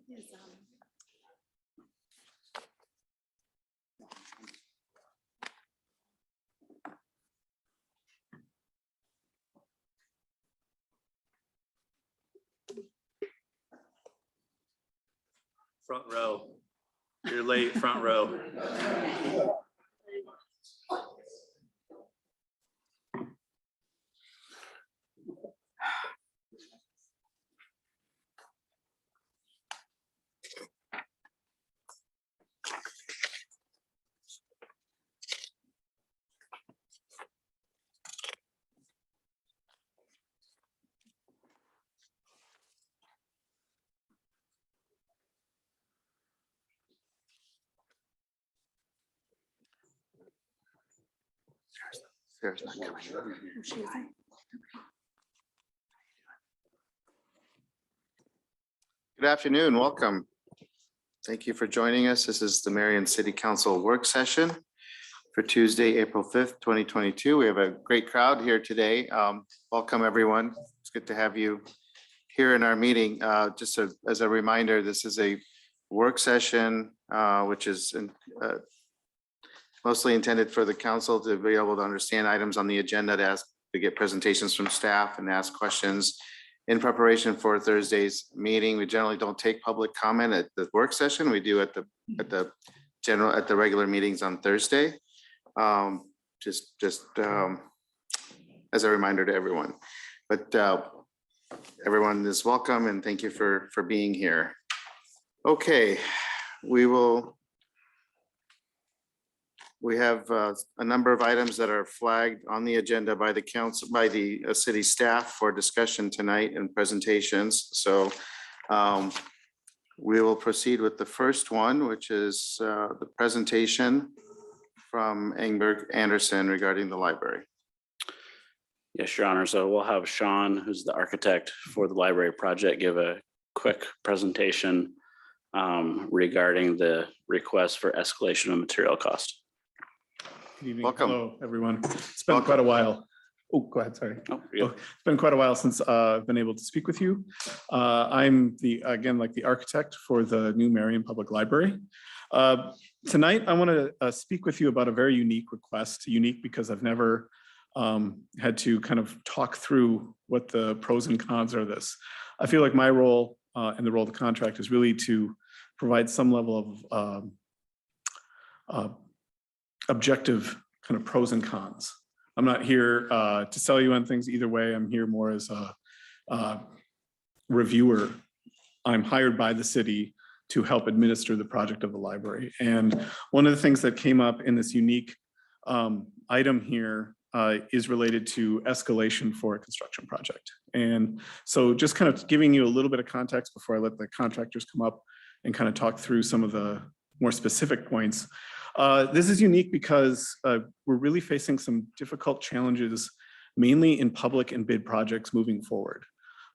Is, Front row. You're late, front row. Sarah's not coming. oh, she isn't? Good afternoon, welcome. Thank you for joining us. This is the Marion City Council work session for Tuesday, April 5th, 2022. We have a great crowd here today. Welcome, everyone. It's good to have you here in our meeting. Just as a reminder, this is a work session, which is mostly intended for the council to be able to understand items on the agenda, to get presentations from staff and ask questions in preparation for Thursday's meeting. We generally don't take public comment at the work session. We do at the regular meetings on Thursday. Just as a reminder to everyone, but everyone is welcome and thank you for being here. Okay, we have a number of items that are flagged on the agenda by the council, by the city staff for discussion tonight and presentations. So we will proceed with the first one, which is the presentation from Engberg Anderson regarding the library. Yes, Your Honor. So we'll have Sean, who's the architect for the library project, give a quick presentation regarding the request for escalation of material cost. Good evening. Welcome. Hello, everyone. It's been quite a while. Oh, go ahead. Sorry. Oh, It's been quite a while since I've been able to speak with you. I'm the architect for the new Marion Public Library. Tonight, I want to speak with you about a very unique request. Unique because I've never had to kind of talk through what the pros and cons are of this. I feel like my role and the role of the contract is really to provide some level of objective kind of pros and cons. I'm not here to sell you on things either way. I'm here more as a reviewer. I'm hired by the city to help administer the project of the library. And one of the things that came up in this unique item here is related to escalation for a construction project. And so just kind of giving you a little bit of context before I let the contractors come up and kind of talk through some of the more specific points. This is unique because we're really facing some difficult challenges, mainly in public and bid projects moving forward.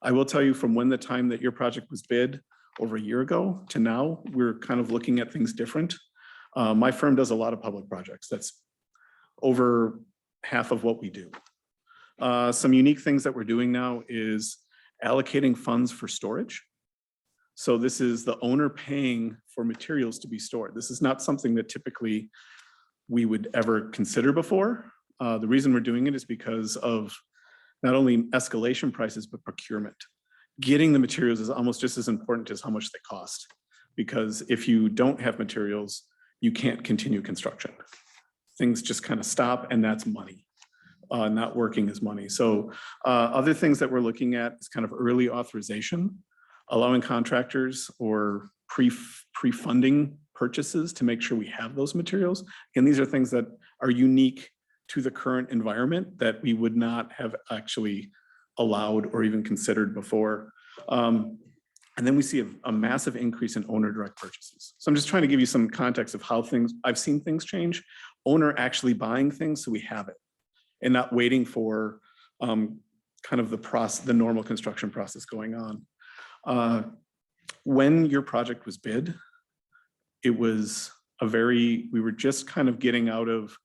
I will tell you from when the time that your project was bid over a year ago to now, we're kind of looking at things different. My firm does a lot of public projects. That's over half of what we do. Some unique things that we're doing now is allocating funds for storage. So this is the owner paying for materials to be stored. This is not something that typically we would ever consider before. The reason we're doing it is because of not only escalation prices, but procurement. Getting the materials is almost just as important as how much they cost. Because if you don't have materials, you can't continue construction. Things just kind of stop and that's money. Not working is money. So other things that we're looking at is kind of early authorization, allowing contractors or pre-funding purchases to make sure we have those materials. And these are things that are unique to the current environment that we would not have actually allowed or even considered before. And then we see a massive increase in owner direct purchases. So I'm just trying to give you some context of how I've seen things change. Owner actually buying things so we have it and not waiting for kind of the normal construction process going on. When your project was bid, it was we were just kind of getting out of,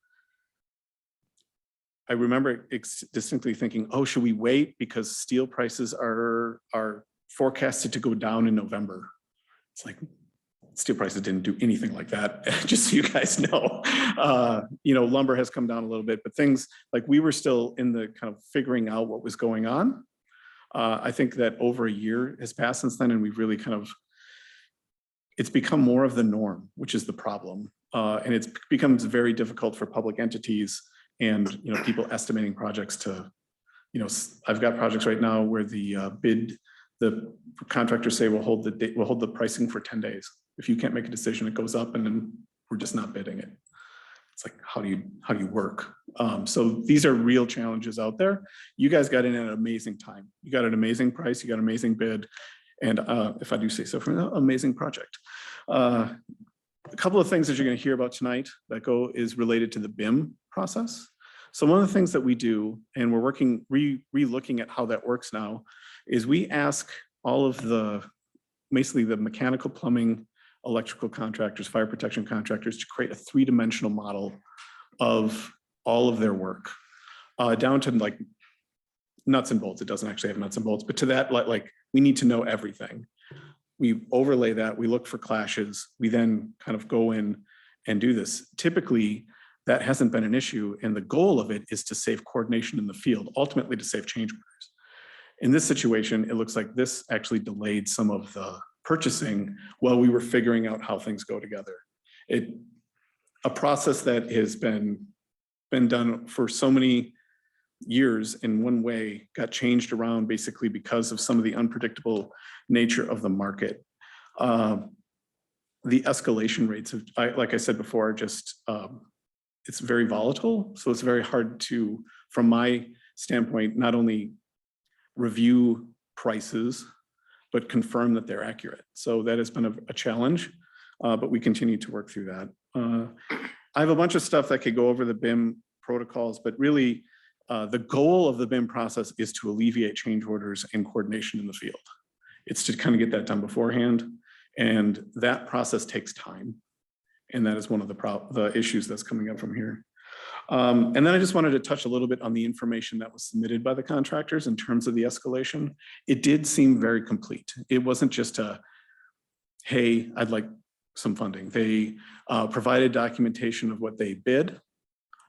I remember distinctly thinking, oh, should we wait because steel prices are forecasted to go down in November? It's like steel prices didn't do anything like that, just so you guys know. Lumber has come down a little bit, but things like we were still in the kind of figuring out what was going on. I think that over a year has passed since then, and we've really it's become more of the norm, which is the problem. And it becomes very difficult for public entities and people estimating projects to, I've got projects right now where the contractors say we'll hold the pricing for 10 days. If you can't make a decision, it goes up, and then we're just not bidding it. It's like, how do you work? So these are real challenges out there. You guys got in at an amazing time. You got an amazing price, you got an amazing bid. And if I do say so, for an amazing project. A couple of things that you're going to hear about tonight that is related to the BIM process. So one of the things that we do, and we're working, re-looking at how that works now, is we ask all of basically the mechanical, plumbing, electrical contractors, fire protection contractors to create a three-dimensional model of all of their work, down to like nuts and bolts. It doesn't actually have nuts and bolts, but to that, like we need to know everything. We overlay that, we look for clashes, we then kind of go in and do this. Typically, that hasn't been an issue, and the goal of it is to save coordination in the field, ultimately to save change orders. In this situation, it looks like this actually delayed some of the purchasing while we were figuring out how things go together. A process that has been done for so many years in one way got changed around basically because of some of the unpredictable nature of the market. The escalation rates of, like I said before, just it's very volatile. So it's very hard to, from my standpoint, not only review prices, but confirm that they're accurate. So that has been a challenge, but we continue to work through that. I have a bunch of stuff that could go over the BIM protocols, but really the goal of the BIM process is to alleviate change orders and coordination in the field. It's to kind of get that done beforehand. And that process takes time. And that is one of the issues that's coming up from here. And then I just wanted to touch a little bit on the information that was submitted by the contractors in terms of the escalation. It did seem very complete. It wasn't just hey, I'd like some funding. They provided documentation of what they bid.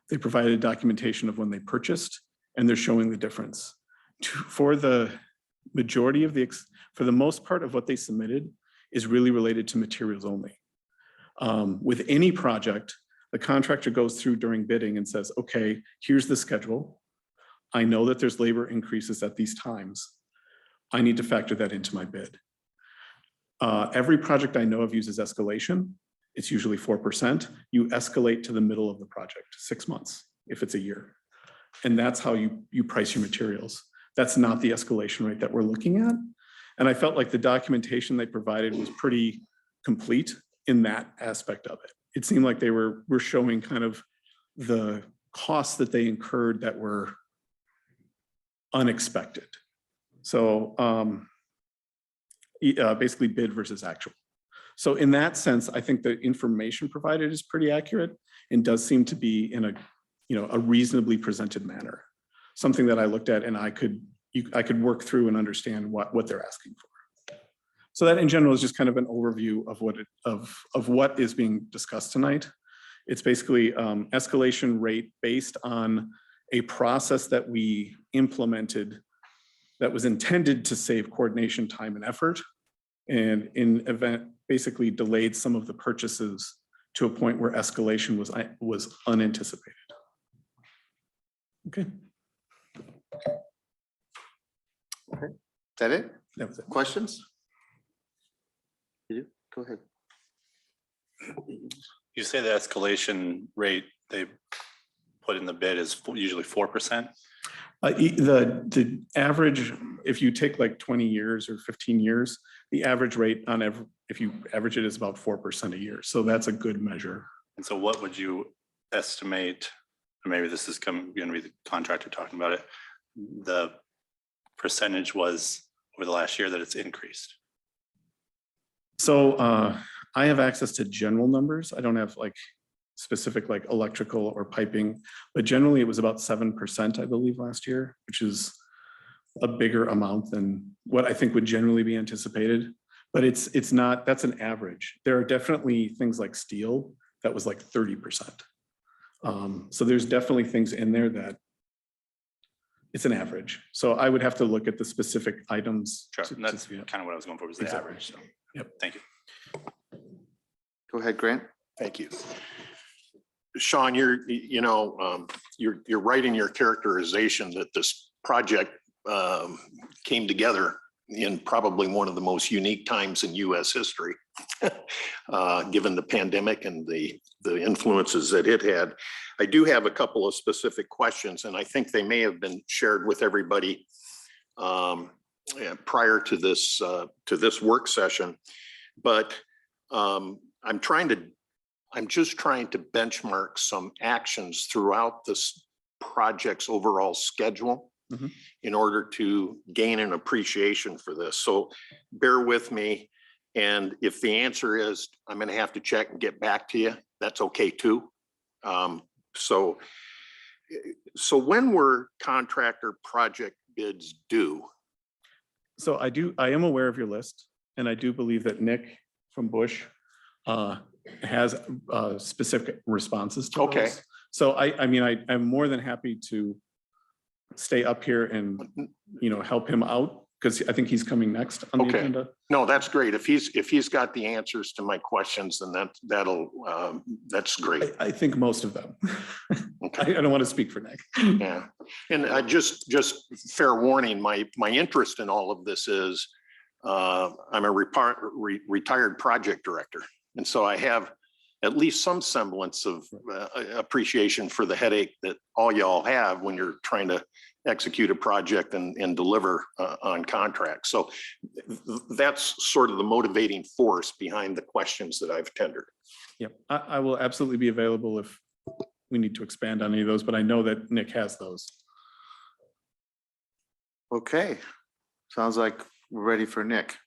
They provided documentation of when they purchased, and they're showing the difference. For the majority of for the most part of what they submitted is really related to materials only. With any project, the contractor goes through during bidding and says, okay, here's the schedule. I know that there's labor increases at these times. I need to factor that into my bid. Every project I know of uses escalation. It's usually 4%. You escalate to the middle of the project, 6 months, if it's a year. And that's how you price your materials. That's not the escalation rate that we're looking at. And I felt like the documentation they provided was pretty complete in that aspect of it. It seemed like they were showing kind of the costs that they incurred that were unexpected. So basically bid versus actual. So in that sense, I think the information provided is pretty accurate and does seem to be in a reasonably presented manner. Something that I looked at and I could work through and understand what they're asking for. So that in general is just kind of an overview of what is being discussed tonight. It's basically escalation rate based on a process that we implemented that was intended to save coordination, time, and effort, and in event basically delayed some of the purchases to a point where escalation was unanticipated. Okay. Okay. Is that it? That was it. Questions? You do? Go ahead. You say the escalation rate they put in the bid is usually 4%? The average, if you take like 20 years or 15 years, the average rate if you average it is about 4% a year. So that's a good measure. And so what would you estimate, or maybe this is going to be the contractor talking about it, the percentage was over the last year that it's increased? So I have access to general numbers. I don't have like specific like electrical or piping, but generally it was about 7%, I believe, last year, which is a bigger amount than what I think would generally be anticipated. But it's not, that's an average. There are definitely things like steel that was like 30%. So there's definitely things in there that it's an average. So I would have to look at the specific items. Sure, to and that's see it. kind of what I was going for, was the Exactly. average. So, Yep. thank you. Go ahead, Grant. Thank you. Sean, you're right in your characterization that this project came together in probably one of the most unique times in US history, given the pandemic and the influences that it had. I do have a couple of specific questions, and I think they may have been shared with everybody prior to this work session. But I'm just trying to benchmark some actions throughout this project's overall schedule in order to gain an appreciation for this. So bear with me. And if the answer is, I'm going to have to check and get back to you, that's okay too. So when were contractor project bids due? So I am aware of your list, and I do believe that Nick from Bush has specific responses to Okay. those. So I'm more than happy to stay up here and, help him out, because I think he's coming next on the Okay. agenda. No, that's great. If he's got the answers to my questions, then that's great. I think most of them. Okay. I don't want to speak for Nick. Yeah. And I just fair warning, my interest in all of this is I'm a retired project director. And so I have at least some semblance of appreciation for the headache that all y'all have when you're trying to execute a project and deliver on contracts. So that's sort of the motivating force behind the questions that I've tendered. Yep, I will absolutely be available if we need to expand on any of those, but I know that Nick has those. Okay, sounds like we're ready for Nick.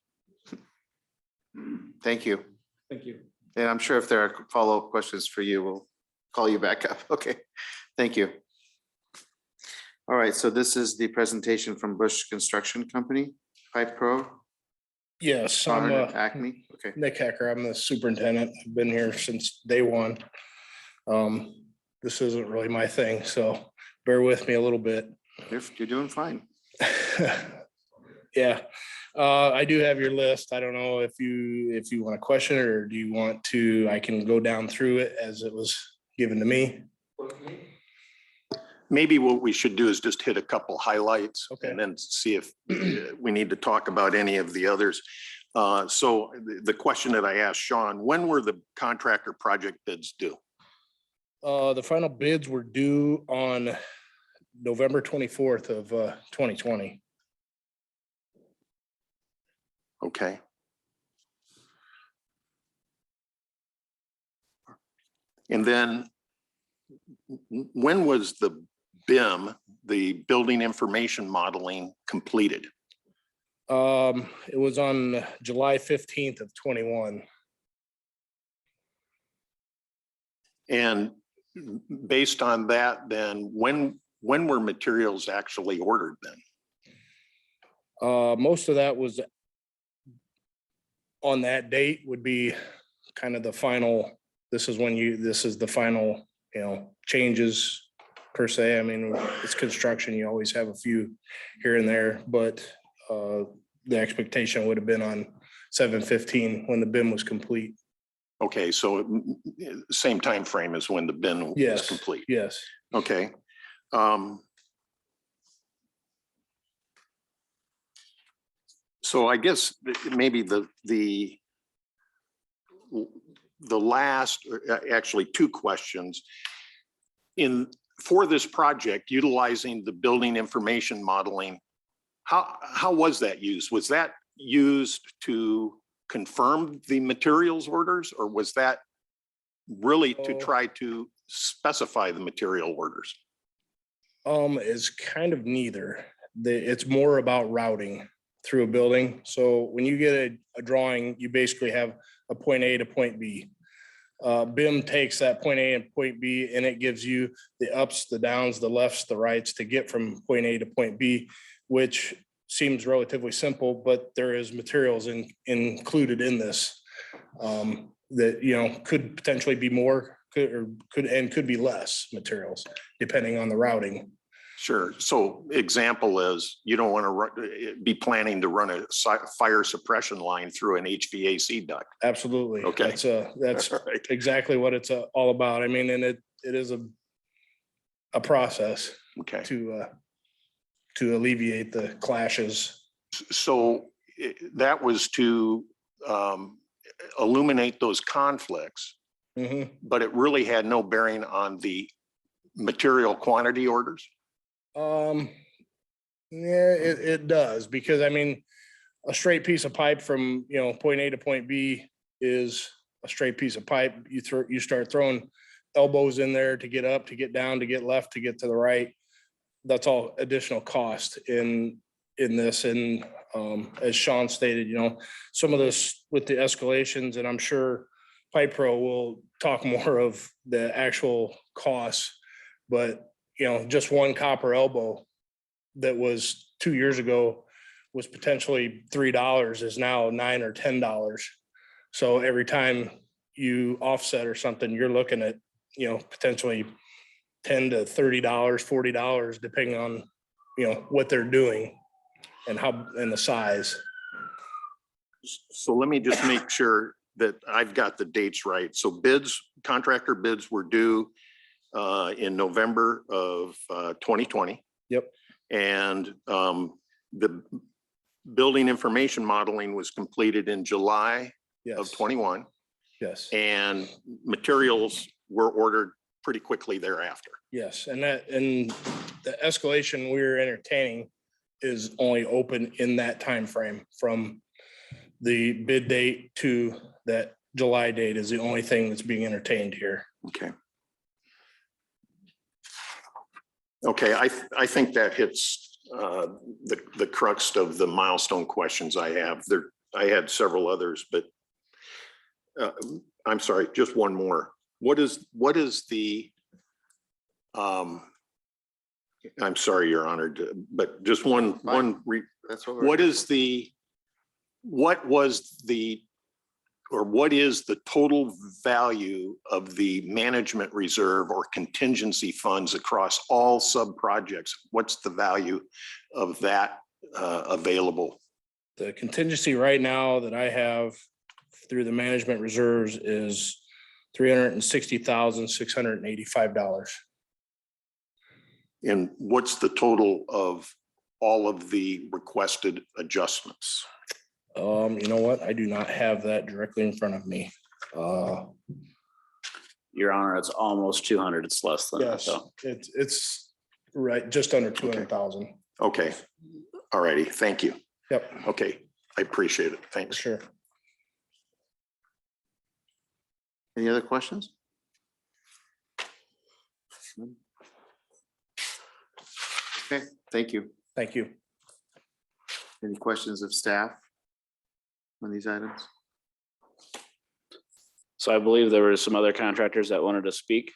Thank you. Thank you. And I'm sure if there are follow-up questions for you, we'll call you back up. Okay, thank you. All right, so this is the presentation from Bush Construction Company, Pipe Pro, Yes, I'm Acme. Okay, Nick Hecker. I'm the superintendent. I've been here since day one. This isn't really my thing, so bear with me a little bit. you're doing fine. Yeah, I do have your list. I don't know if you want to question it, or do you want to, I can go down through it as it was given to me. Maybe what we should do is just hit a couple highlights Okay. and then see if we need to talk about any of the others. So the question that I asked Sean, when were the contractor project bids due? The final bids were due on November 24th of 2020. Okay. And then when was the BIM, the building information modeling, completed? It was on July 15th of 21. And based on that, then when were materials actually ordered then? Most of that was on that date would be kind of the final, this is the final, changes per se. I mean, it's construction, you always have a few here and there, but the expectation would have been on 7/15 when the BIM was complete. Okay, so same time frame as when the BIM was Yes, complete. yes. Okay. So I guess maybe the last, actually two questions. For this project, utilizing the building information modeling, how was that used? Was that used to confirm the materials orders, or was that really to try to specify the material orders? Is kind of neither. It's more about routing through a building. So when you get a drawing, you basically have a point A to point B. BIM takes that point A and point B, and it gives you the ups, the downs, the lefts, the rights to get from point A to point B, which seems relatively simple, but there is materials included in this that, you know, could potentially be more, could be less materials, depending on the routing. Sure. So example is you don't want to be planning to run a fire suppression line through an HVAC duct. Absolutely. Okay. That's All right. exactly what it's all about. I mean, and it is a process Okay. to alleviate the clashes. So that was to illuminate those conflicts, Mhm. but it really had no bearing on the material quantity orders. Yeah, it does, because I mean, a straight piece of pipe from, you know, point A to point B is a straight piece of pipe. You start throwing elbows in there to get up, to get down, to get left, to get to the right. That's all additional cost in this. And as Sean stated, you know, some of this with the escalations, and I'm sure Pipe Pro will talk more of the actual costs, but you know, just one copper elbow that was 2 years ago was potentially $3 is now $9 or $10. So every time you offset or something, you're looking at, you know, potentially $10 to $30, $40, depending on, you know, what they're doing and how, and the size. So let me just make sure that I've got the dates right. So contractor bids were due in November of 2020. Yep. And the building information modeling was completed in July of Yes, 21. yes, And materials were ordered pretty quickly thereafter. yes. And the escalation we're entertaining is only open in that time frame from the bid date to that July date is the only thing that's being entertained here. Okay. Okay, I think that hits the crux of the milestone questions I have. I had several others, but I'm sorry, just one more. What is the I'm sorry, Your Honor, but just one. That's What is the total value of the management reserve or contingency funds across all sub projects? What's the value of that available? The contingency right now that I have through the management reserves is $360,685. And what's the total of all of the requested adjustments? You know what? I do not have that directly in front of me. Your Honor, it's almost 200. It's less than that, Yes, though. it's right, just under 200,000. Okay, all righty, thank you. Yep, Okay, I appreciate it. for Thanks. sure. Any other questions? Okay, thank you. Thank you. Any questions of staff on these items? So I believe there were some other contractors that wanted to speak.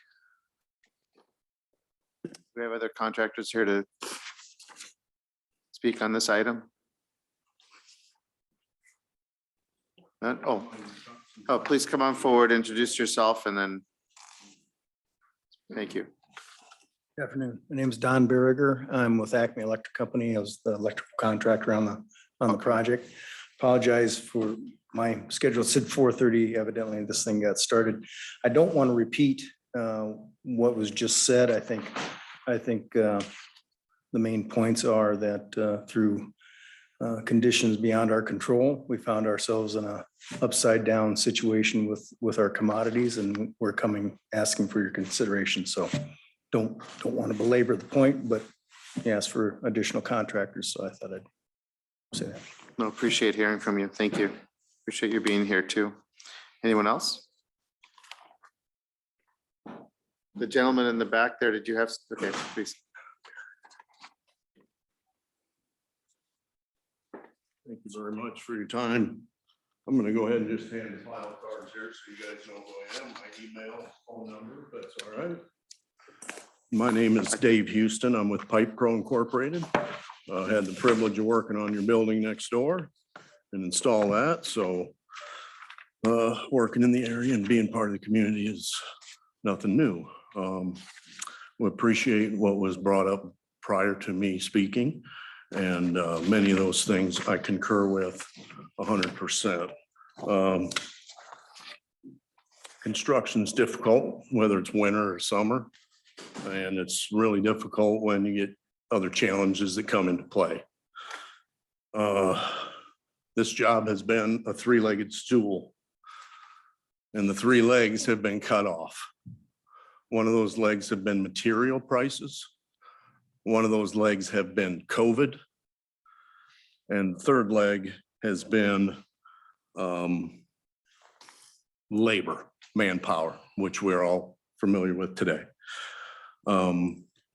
Do we have other contractors here to speak on this item? None? Oh, please come on forward, introduce yourself, and then. Thank you. Good afternoon. My name is Don Berriger. I'm with Acme Electric Company. I was the electrical contractor on the project. Apologize for my schedule. It said 4:30. Evidently, this thing got started. I don't want to repeat what was just said. I think the main points are that through conditions beyond our control, we found ourselves in a upside down situation with our commodities, and we're asking for your consideration. So don't want to belabor the point, but he asked for additional contractors, so I thought I'd say that. No, appreciate hearing from you. Thank you. Appreciate you being here too. Anyone else? The gentleman in the back there, did you have, okay, please. Thank you very much for your time. I'm gonna go ahead and just hand the file cards here so you guys know who I am, my email, phone number, if that's all right. My name is Dave Houston. I'm with Pipe Pro Incorporated. Had the privilege of working on your building next door and install that, so working in the area and being part of the community is nothing new. We appreciate what was brought up prior to me speaking, and many of those things I concur with 100%. Construction is difficult, whether it's winter or summer, and it's really difficult when you get other challenges that come into play. This job has been a three-legged stool, and the three legs have been cut off. One of those legs have been material prices. One of those legs have been COVID. And the third leg has been labor, manpower, which we're all familiar with today.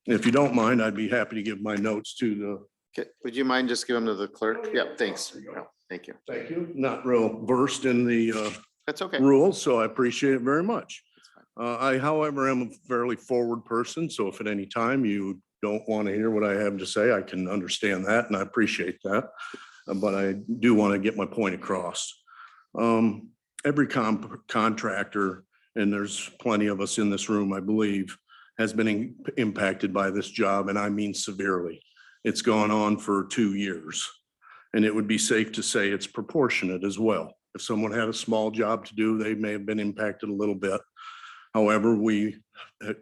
If you don't mind, I'd be happy to give my notes to the. Okay, would you mind just giving them to the clerk? Yeah, thanks. No, thank you. Thank you. Not real versed in the That's okay. rules, so I appreciate it very much. That's fine. I, however, am a fairly forward person, so if at any time you don't want to hear what I have to say, I can understand that, and I appreciate that. But I do want to get my point across. Every contractor, and there's plenty of us in this room, I believe, has been impacted by this job, and I mean severely. It's gone on for 2 years, and it would be safe to say it's proportionate as well. If someone had a small job to do, they may have been impacted a little bit. However, we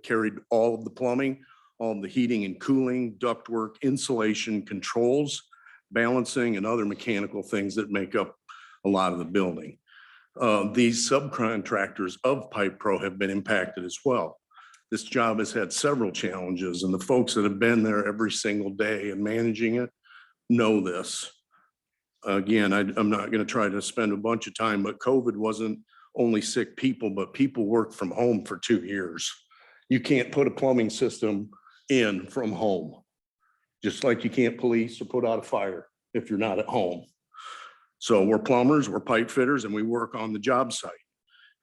carried all of the plumbing, all of the heating and cooling, ductwork, insulation, controls, balancing, and other mechanical things that make up a lot of the building. These subcontractors of Pipe Pro have been impacted as well. This job has had several challenges, and the folks that have been there every single day and managing it know this. Again, I'm not going to try to spend a bunch of time, but COVID wasn't only sick people, but people worked from home for 2 years. You can't put a plumbing system in from home, just like you can't police or put out a fire if you're not at home. So we're plumbers, we're pipe fitters, and we work on the job site.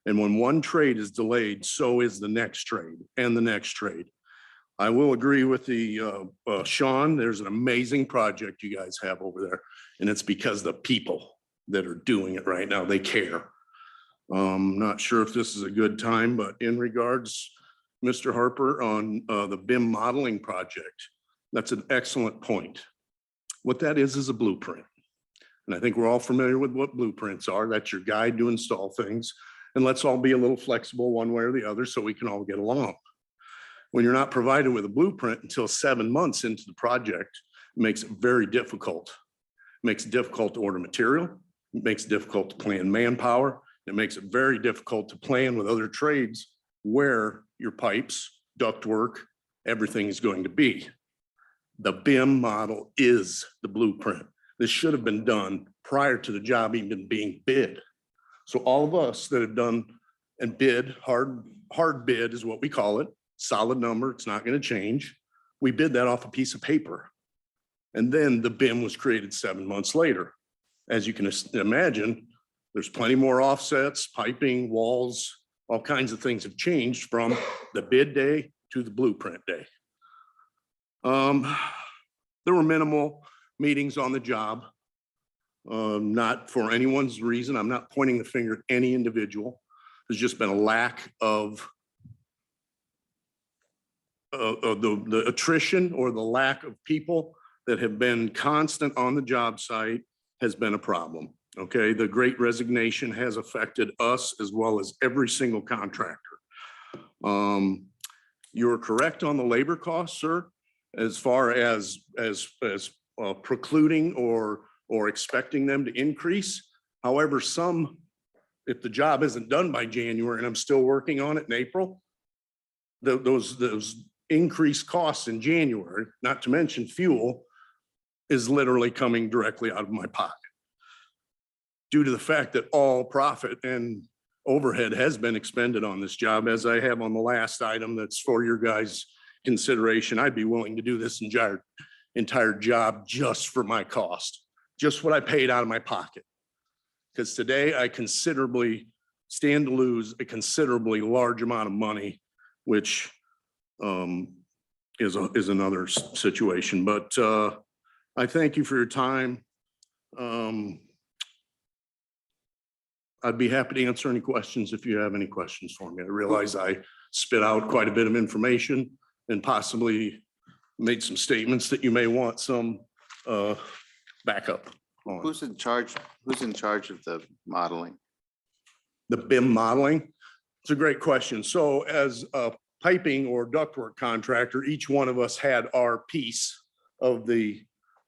And when one trade is delayed, so is the next trade and the next trade. I will agree with the Sean, there's an amazing project you guys have over there, and it's because the people that are doing it right now, they care. Not sure if this is a good time, but in regards, Mr. Harper, on the BIM modeling project, that's an excellent point. What that is a blueprint. And I think we're all familiar with what blueprints are. That's your guide to install things. And let's all be a little flexible one way or the other so we can all get along. When you're not provided with a blueprint until 7 months into the project, it makes it very difficult. It makes it difficult to order material. It makes it difficult to plan manpower. It makes it very difficult to plan with other trades where your pipes, ductwork, everything is going to be. The BIM model is the blueprint. This should have been done prior to the job even being bid. So all of us that have done and bid, hard bid is what we call it, solid number, it's not going to change. We bid that off a piece of paper. And then the BIM was created 7 months later. As you can imagine, there's plenty more offsets, piping, walls, all kinds of things have changed from the bid day to the blueprint day. There were minimal meetings on the job. Not for anyone's reason. I'm not pointing the finger at any individual. There's just been a lack of the attrition or the lack of people that have been constant on the job site has been a problem. Okay, the Great Resignation has affected us as well as every single contractor. You're correct on the labor costs, sir, as far as precluding or expecting them to increase. However, if the job isn't done by January and I'm still working on it in April, those increased costs in January, not to mention fuel, is literally coming directly out of my pocket. Due to the fact that all profit and overhead has been expended on this job, as I have on the last item that's for your guys' consideration, I'd be willing to do this entire job just for my cost, just what I paid out of my pocket. Because today I considerably stand to lose a considerably large amount of money, which is another situation. But I thank you for your time. I'd be happy to answer any questions if you have any questions for me. I realize I spit out quite a bit of information and possibly made some statements that you may want some backup on. Who's in charge of the modeling? The BIM modeling? It's a great question. So as a piping or ductwork contractor, each one of us had our piece of the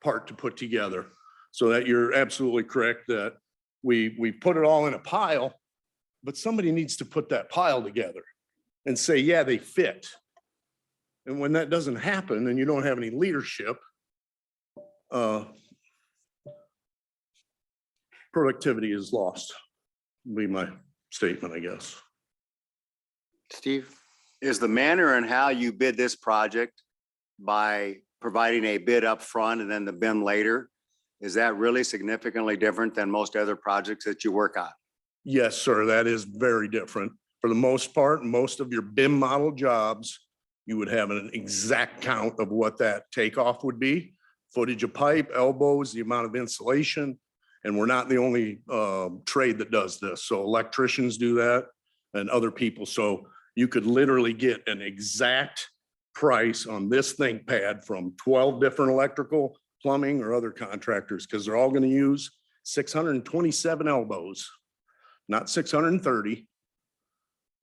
part to put together. So that you're absolutely correct that we put it all in a pile, but somebody needs to put that pile together and say, yeah, they fit. And when that doesn't happen and you don't have any leadership, productivity is lost, would be my statement, I guess. Steve? Is the manner and how you bid this project by providing a bid up front and then the BIM later, is that really significantly different than most other projects that you work on? Yes, sir, that is very different. For the most part, most of your BIM model jobs, you would have an exact count of what that takeoff would be. Footage of pipe, elbows, the amount of insulation. And we're not the only trade that does this. So electricians do that and other people. So you could literally get an exact price on this ThinkPad from 12 different electrical, plumbing, or other contractors, because they're all going to use 627 elbows, not 630.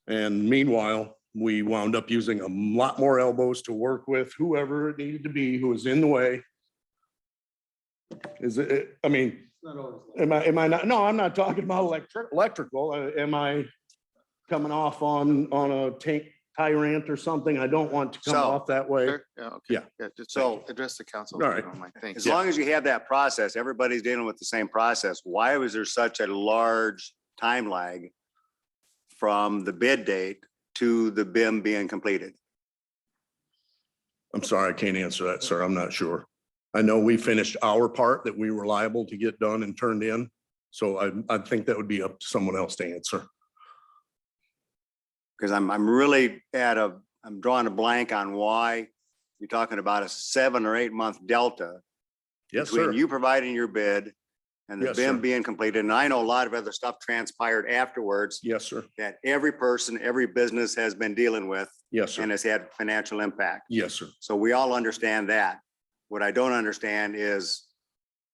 And meanwhile, we wound up using a lot more elbows to work with whoever it needed to be who was in the way. Is it, I mean, am I not, no, I'm not talking about electrical. Am I coming off on a tyrant or something? I don't want to come So, off that way. Sure, yeah, okay. Yeah. Yeah, just So- address the council. All if you right. don't mind. Thanks. As long as you have that process, everybody's dealing with the same process. Why was there such a large time lag from the bid date to the BIM being completed? I'm sorry, I can't answer that, sir. I'm not sure. I know we finished our part that we were liable to get done and turned in. So I think that would be up to someone else to answer. Because I'm really I'm drawing a blank on why you're talking about a 7 or 8 month delta Yes, between sir. you providing your bid and the Yes, BIM sir. being completed. And I know a lot of other stuff transpired afterwards Yes, sir. that every person, every business has been dealing with Yes, sir. and has had financial impact. Yes, sir. So we all understand that. What I don't understand is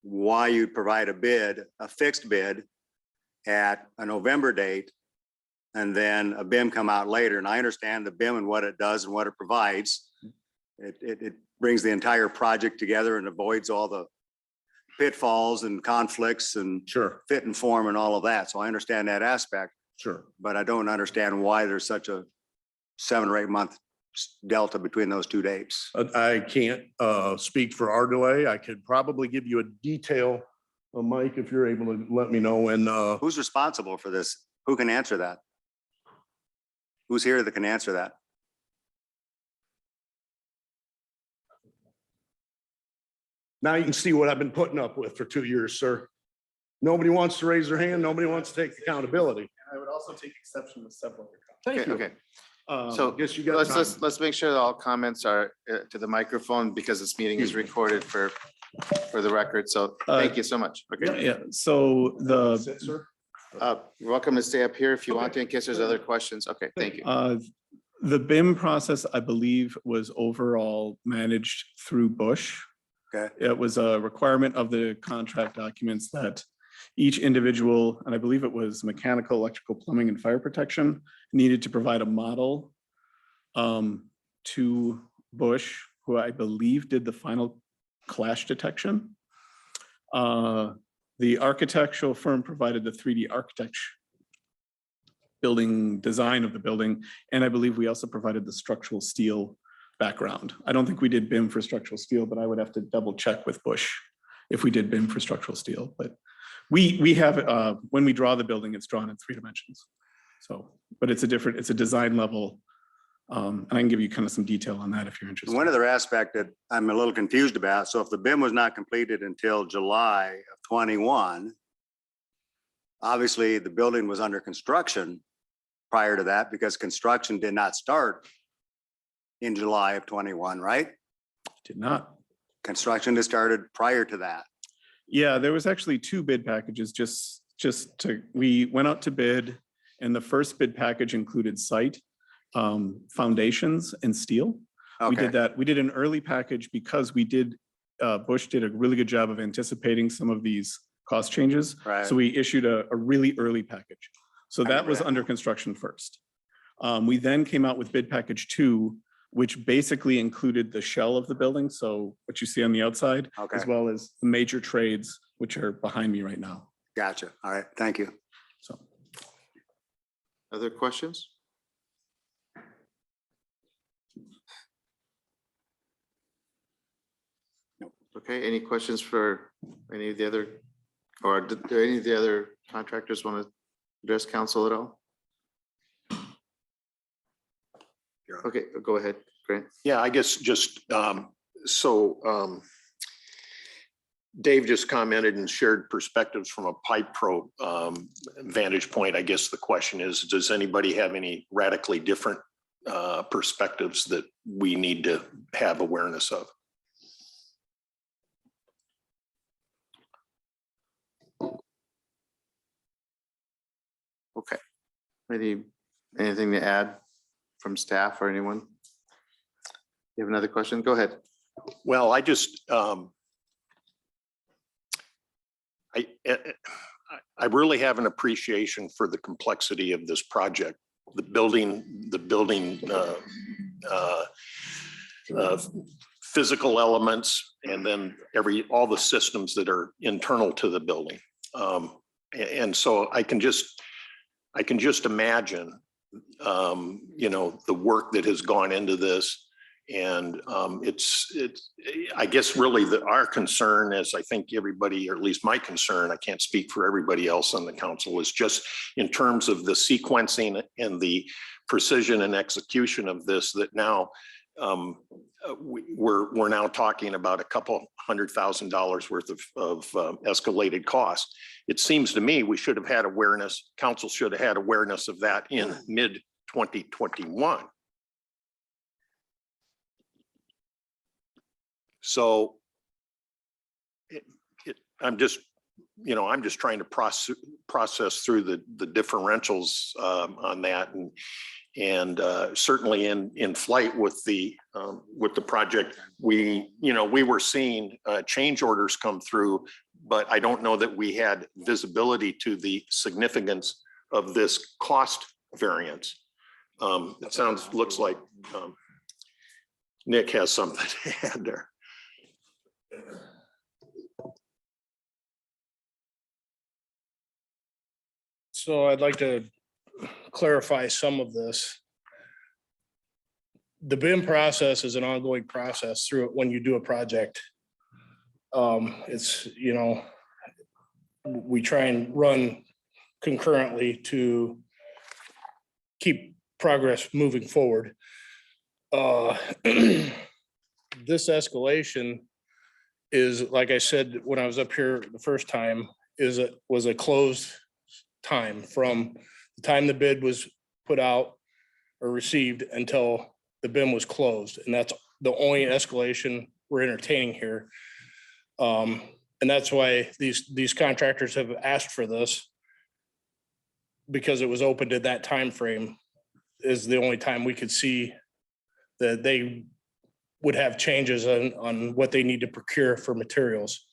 why you provide a bid, a fixed bid at a November date, and then a BIM come out later. And I understand the BIM and what it does and what it provides. It brings the entire project together and avoids all the pitfalls and conflicts and Sure, fit and form and all of that. So I understand that aspect, sure. but I don't understand why there's such a 7 or 8 month delta between those two dates. I can't speak for our delay. I could probably give you a detail, Mike, if you're able to let me know when. Who's responsible for this? Who can answer that? Who's here that can answer that? Now you can see what I've been putting up with for 2 years, sir. Nobody wants to raise their hand. Nobody wants to take accountability. And I would also take exception with several of your Thank Okay, you. okay. So, I guess you got time. Let's make sure that all comments are to the microphone because this meeting is recorded for the record. So thank you so much. Okay. yeah, so Sit, sir. You're welcome to stay up here if you want to in case there's other questions. Okay, thank you. the BIM process, I believe, was overall managed through Bush. Okay. It was a requirement of the contract documents that each individual, and I believe it was mechanical, electrical, plumbing, and fire protection, needed to provide a model to Bush, who I believe did the final clash detection. The architectural firm provided the 3D architecture building design of the building, and I believe we also provided the structural steel background. I don't think we did BIM for structural steel, but I would have to double check with Bush if we did BIM for structural steel. But we have, when we draw the building, it's drawn in 3 dimensions. So, but it's a design level. And I can give you kind of some detail on that if you're interested. One other aspect that I'm a little confused about. So if the BIM was not completed until July of 21, obviously the building was under construction prior to that because construction did not start in July of 21, right? Did not. construction has started prior to that. Yeah, there was actually two bid packages, we went out to bid, and the first bid package included site, foundations and steel. We Okay, did that. We did an early package because Bush did a really good job of anticipating some of these cost changes. right. So we issued a really early package. So I that remember was that. under construction first. We then came out with bid package 2, which basically included the shell of the building. So what you see on the outside, Okay, as well as the major trades, which are behind me right now. gotcha. All right, thank you. So. Other questions? Okay, any questions for any of the other, or do any of the other contractors want to address council at all? Okay, go ahead, Grant. Yeah, I guess just, Dave just commented and shared perspectives from a pipe pro vantage point. I guess the question is, does anybody have any radically different perspectives that we need to have awareness of? Okay. Anything to add from staff or anyone? You have another question? Go ahead. Well, I just, I really have an appreciation for the complexity of this project. The building, physical elements, and then all the systems that are internal to the building. And so I can just imagine, the work that has gone into this. And I guess really our concern is, I think everybody, or at least my concern, I can't speak for everybody else on the council, is just in terms of the sequencing and the precision and execution of this, that now we're now talking about a couple $100,000 worth of escalated costs. It seems to me we should have had awareness, council should have had awareness of that in mid-2021. So I'm just trying to process through the differentials on that, and certainly in flight with the project, we were seeing change orders come through, but I don't know that we had visibility to the significance of this cost variance. It looks like Nick has something to add there. So I'd like to clarify some of this. The BIM process is an ongoing process through it when you do a project. It's, we try and run concurrently to keep progress moving forward. This escalation is, like I said, when I was up here the first time, was a closed time from the time the bid was put out or received until the BIM was closed. And that's the only escalation we're entertaining here. And that's why these contractors have asked for this, because it was opened at that time frame is the only time we could see that they would have changes on what they need to procure for materials.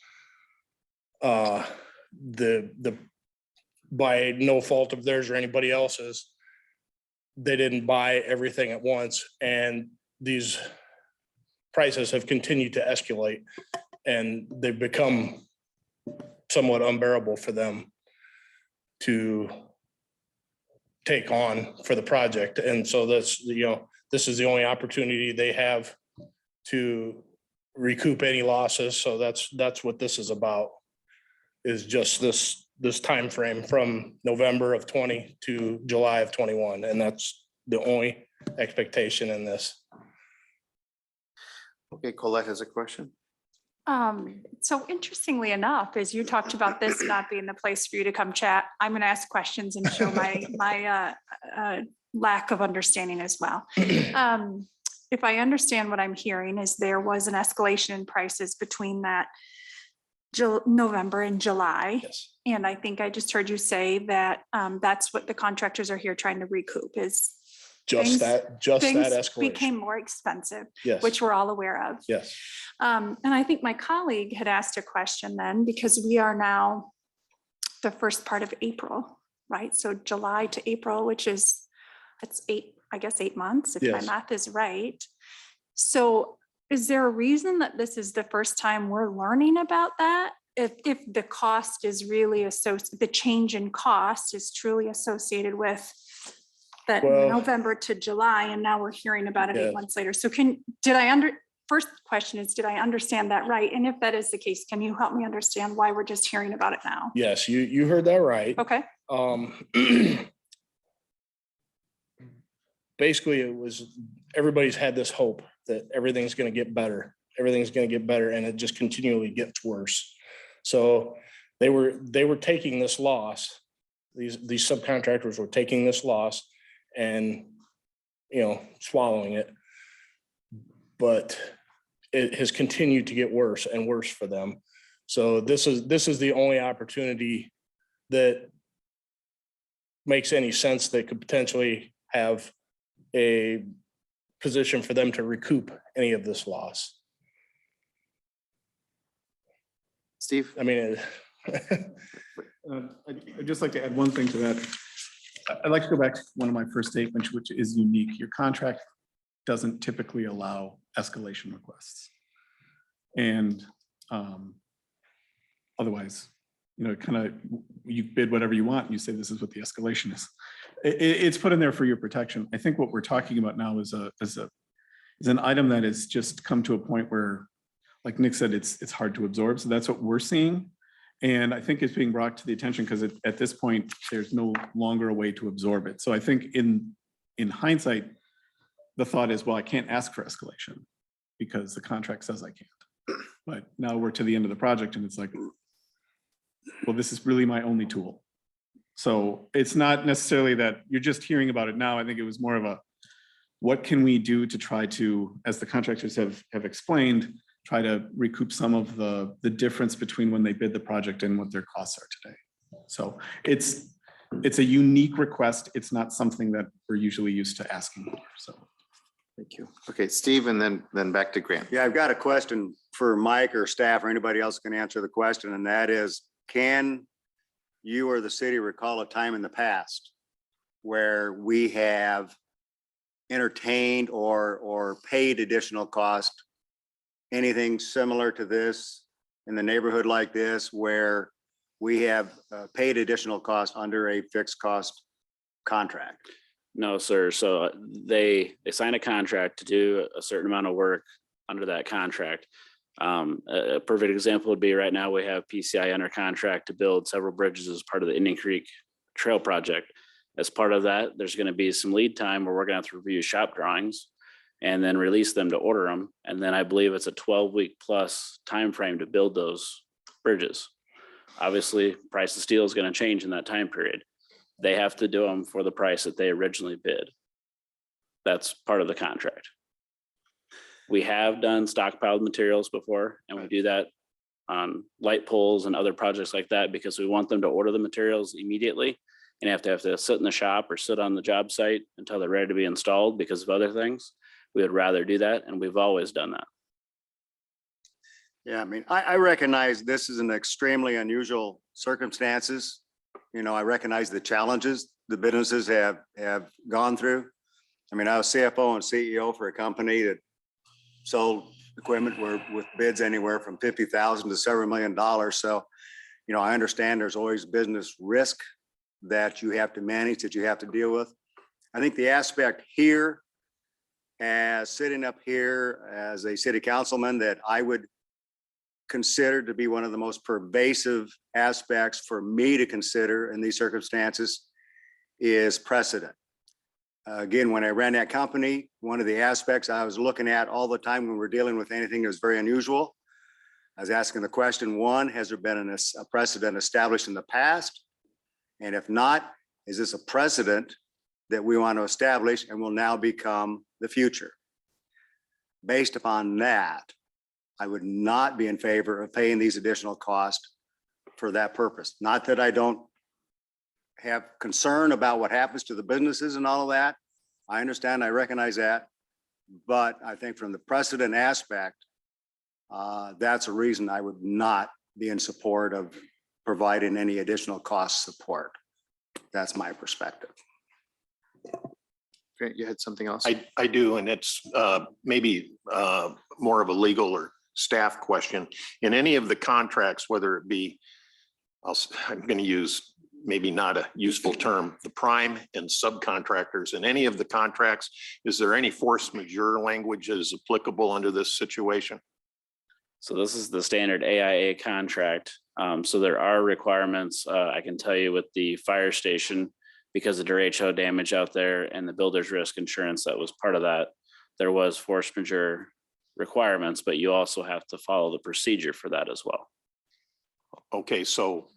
By no fault of theirs or anybody else's, they didn't buy everything at once, and these prices have continued to escalate, and they've become somewhat unbearable for them to take on for the project. And so that's, this is the only opportunity they have to recoup any losses. So that's what this is about, is just this time frame from November of 20 to July of 21. And that's the only expectation in this. Okay, Colette has a question. So interestingly enough, as you talked about this not being the place for you to come chat, I'm going to ask questions and show my lack of understanding as well. if I understand what I'm hearing, is there was an escalation in prices between that November and July. Yes. And I think I just heard you say that that's what the contractors are here trying to recoup is Just things- that things escalation. became more expensive, Yes. which we're all aware of. Yes. And I think my colleague had asked a question then, because we are now the first part of April, right? So July to April, which is, it's 8 months, if my Yes. math is right. So is there a reason that this is the first time we're learning about that? If the cost is really the change in cost is truly associated with that Well- November to July, and now we're hearing about it 8 Yes. months later. So first question is, did I understand that right? And if that is the case, can you help me understand why we're just hearing about it now? Yes, you heard that right. Okay, Basically, it was, everybody's had this hope that everything's gonna get better. Everything's gonna get better, and it just continually gets worse. So they were taking this loss. These subcontractors were taking this loss and, swallowing it. But it has continued to get worse and worse for them. So this is the only opportunity that makes any sense that could potentially have a position for them to recoup any of this loss. Steve? I mean, I'd just like to add one thing to that. I'd like to go back to one of my first statements, which is unique. Your contract doesn't typically allow escalation requests. And otherwise, you bid whatever you want, and you say this is what the escalation is. It's put in there for your protection. I think what we're talking about now is an item that has just come to a point where, like Nick said, it's hard to absorb. So that's what we're seeing. And I think it's being brought to the attention because at this point, there's no longer a way to absorb it. So I think in hindsight, the thought is, well, I can't ask for escalation because the contract says I can't. But now we're to the end of the project and it's like, well, this is really my only tool. So it's not necessarily that you're just hearing about it now. I think it was more of what can we do to try to, as the contractors have explained, try to recoup some of the difference between when they bid the project and what their costs are today. So it's a unique request. It's not something that we're usually used to asking for. So Thank you. Okay, Steve, and then back to Grant. Yeah, I've got a question for Mike or staff or anybody else can answer the question, and that is, can you or the city recall a time in the past where we have entertained or paid additional cost, anything similar to this in the neighborhood like this, where we have paid additional cost under a fixed cost contract? No, sir. So they sign a contract to do a certain amount of work under that contract. A perfect example would be right now we have PCI under contract to build several bridges as part of the Indian Creek Trail project. As part of that, there's going to be some lead time where we're going to have to review shop drawings and then release them to order them. And then I believe it's a 12-week plus timeframe to build those bridges. Obviously, price of steel is going to change in that time period. They have to do them for the price that they originally bid. That's part of the contract. We have done stockpiled materials before, and we do that on light poles and other projects like that because we want them to order the materials immediately and have to sit in the shop or sit on the job site until they're ready to be installed because of other things. We would rather do that, and we've always done that. Yeah, I mean, I recognize this is an extremely unusual circumstances. I recognize the challenges the businesses have gone through. I mean, I was CFO and CEO for a company that sold equipment with bids anywhere from $50,000 to several $1 million. So, I understand there's always business risk that you have to manage, that you have to deal with. I think the aspect here, as sitting up here as a city councilman, that I would consider to be one of the most pervasive aspects for me to consider in these circumstances is precedent. Again, when I ran that company, one of the aspects I was looking at all the time when we're dealing with anything that was very unusual, I was asking the question, one, has there been a precedent established in the past? And if not, is this a precedent that we want to establish and will now become the future? based upon that, I would not be in favor of paying these additional costs for that purpose. Not that I don't have concern about what happens to the businesses and all of that. I understand, I recognize that. But I think from the precedent aspect, that's a reason I would not be in support of providing any additional cost support. That's my perspective. Grant, you had something else? I do, and it's maybe more of a legal or staff question. In any of the contracts, whether it be, I'm going to use maybe not a useful term, the prime and subcontractors, in any of the contracts, is there any force majeure language that is applicable under this situation? So this is the standard AIA contract. So there are requirements, I can tell you with the fire station, because of derecho damage out there and the builder's risk insurance that was part of that, there was force majeure requirements, but you also have to follow the procedure for that as well. Okay, so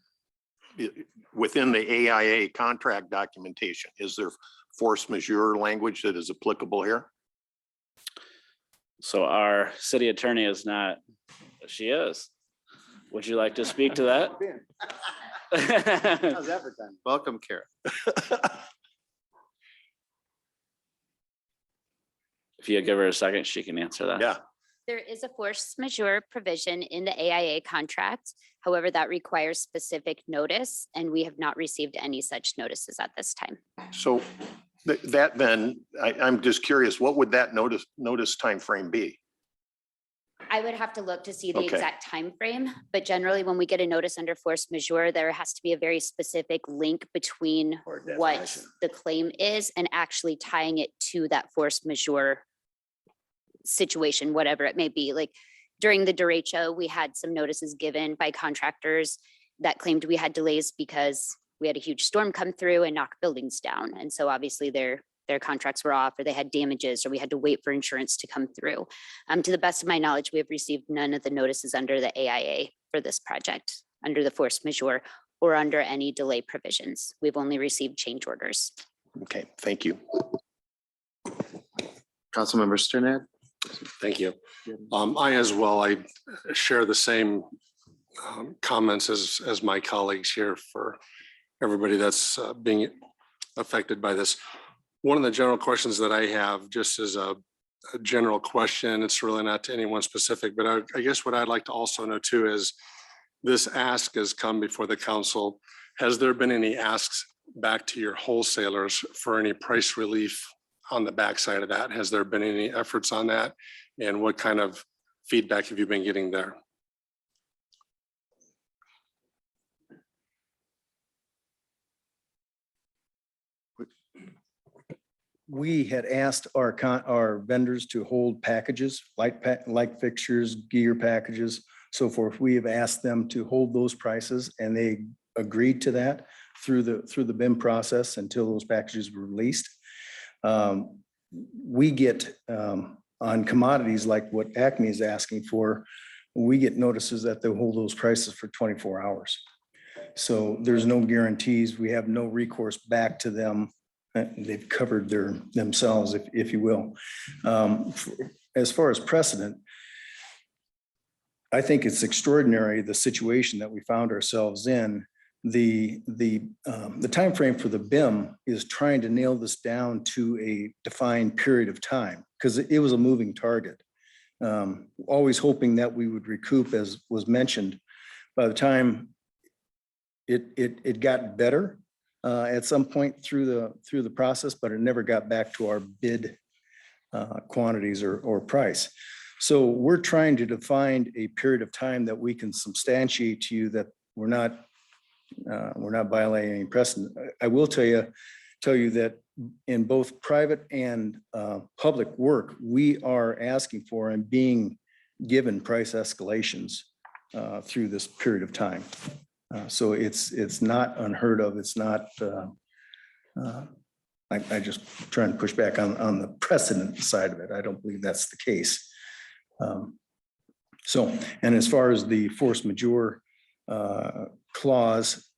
within the AIA contract documentation, is there force majeure language that is applicable here? So our city attorney is not, she is. Would you like to speak to that? How's that for time? Welcome, Kara. If you give her a second, she can answer that. Yeah, There is a force majeure provision in the AIA contract. However, that requires specific notice, and we have not received any such notices at this time. so that then, I'm just curious, what would that notice timeframe be? I would have to look to see the Okay. exact time frame, but generally when we get a notice under force majeure, there has to be a very specific link between what the claim is and actually tying it to that force majeure situation, whatever it may be. Like during the derecho, we had some notices given by contractors that claimed we had delays because we had a huge storm come through and knock buildings down. And so obviously their contracts were off, or they had damages, or we had to wait for insurance to come through. To the best of my knowledge, we have received none of the notices under the AIA for this project, under the force majeure, or under any delay provisions. We've only received change orders. Okay, thank you. Councilmember Sternad. Thank you. I as well, I share the same comments as my colleagues here for everybody that's being affected by this. One of the general questions that I have, just as a general question, it's really not to anyone specific, but I guess what I'd like to also know too is this ask has come before the council. Has there been any asks back to your wholesalers for any price relief on the backside of that? Has there been any efforts on that? And what kind of feedback have you been getting there? We had asked our vendors to hold packages, light fixtures, gear packages, so forth. We have asked them to hold those prices, and they agreed to that through the BIM process until those packages were released. We get on commodities like what Acme is asking for, we get notices that they'll hold those prices for 24 hours. So there's no guarantees. We have no recourse back to them. They've covered themselves, if you will. As far as precedent, I think it's extraordinary, the situation that we found ourselves in. The timeframe for the BIM is trying to nail this down to a defined period of time, because it was a moving target. Always hoping that we would recoup, as was mentioned. By the time it got better at some point through the process, but it never got back to our bid quantities or price. So we're trying to define a period of time that we can substantiate to you that we're not violating any precedent. I will tell you that in both private and public work, we are asking for and being given price escalations through this period of time. So it's not unheard of. It's not, I just try and push back on the precedent side of it. I don't believe that's the case. So, and as far as the force majeure clause,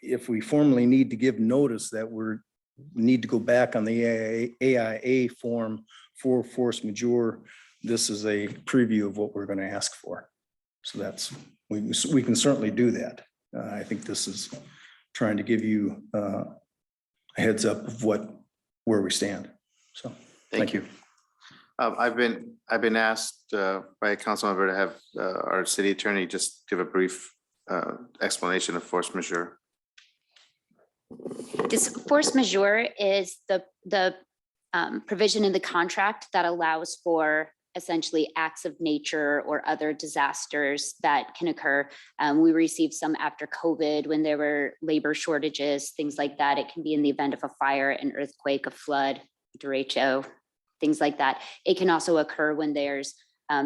if we formally need to give notice that we need to go back on the AIA form for force majeure, this is a preview of what we're going to ask for. So that's, we can certainly do that. I think this is trying to give you a heads up of where we stand. So, thank you. I've been asked by a council member to have our city attorney just give a brief explanation of force majeure. This force majeure is the provision in the contract that allows for essentially acts of nature or other disasters that can occur. We received some after COVID when there were labor shortages, things like that. It can be in the event of a fire, an earthquake, a flood, derecho, things like that. It can also occur when there's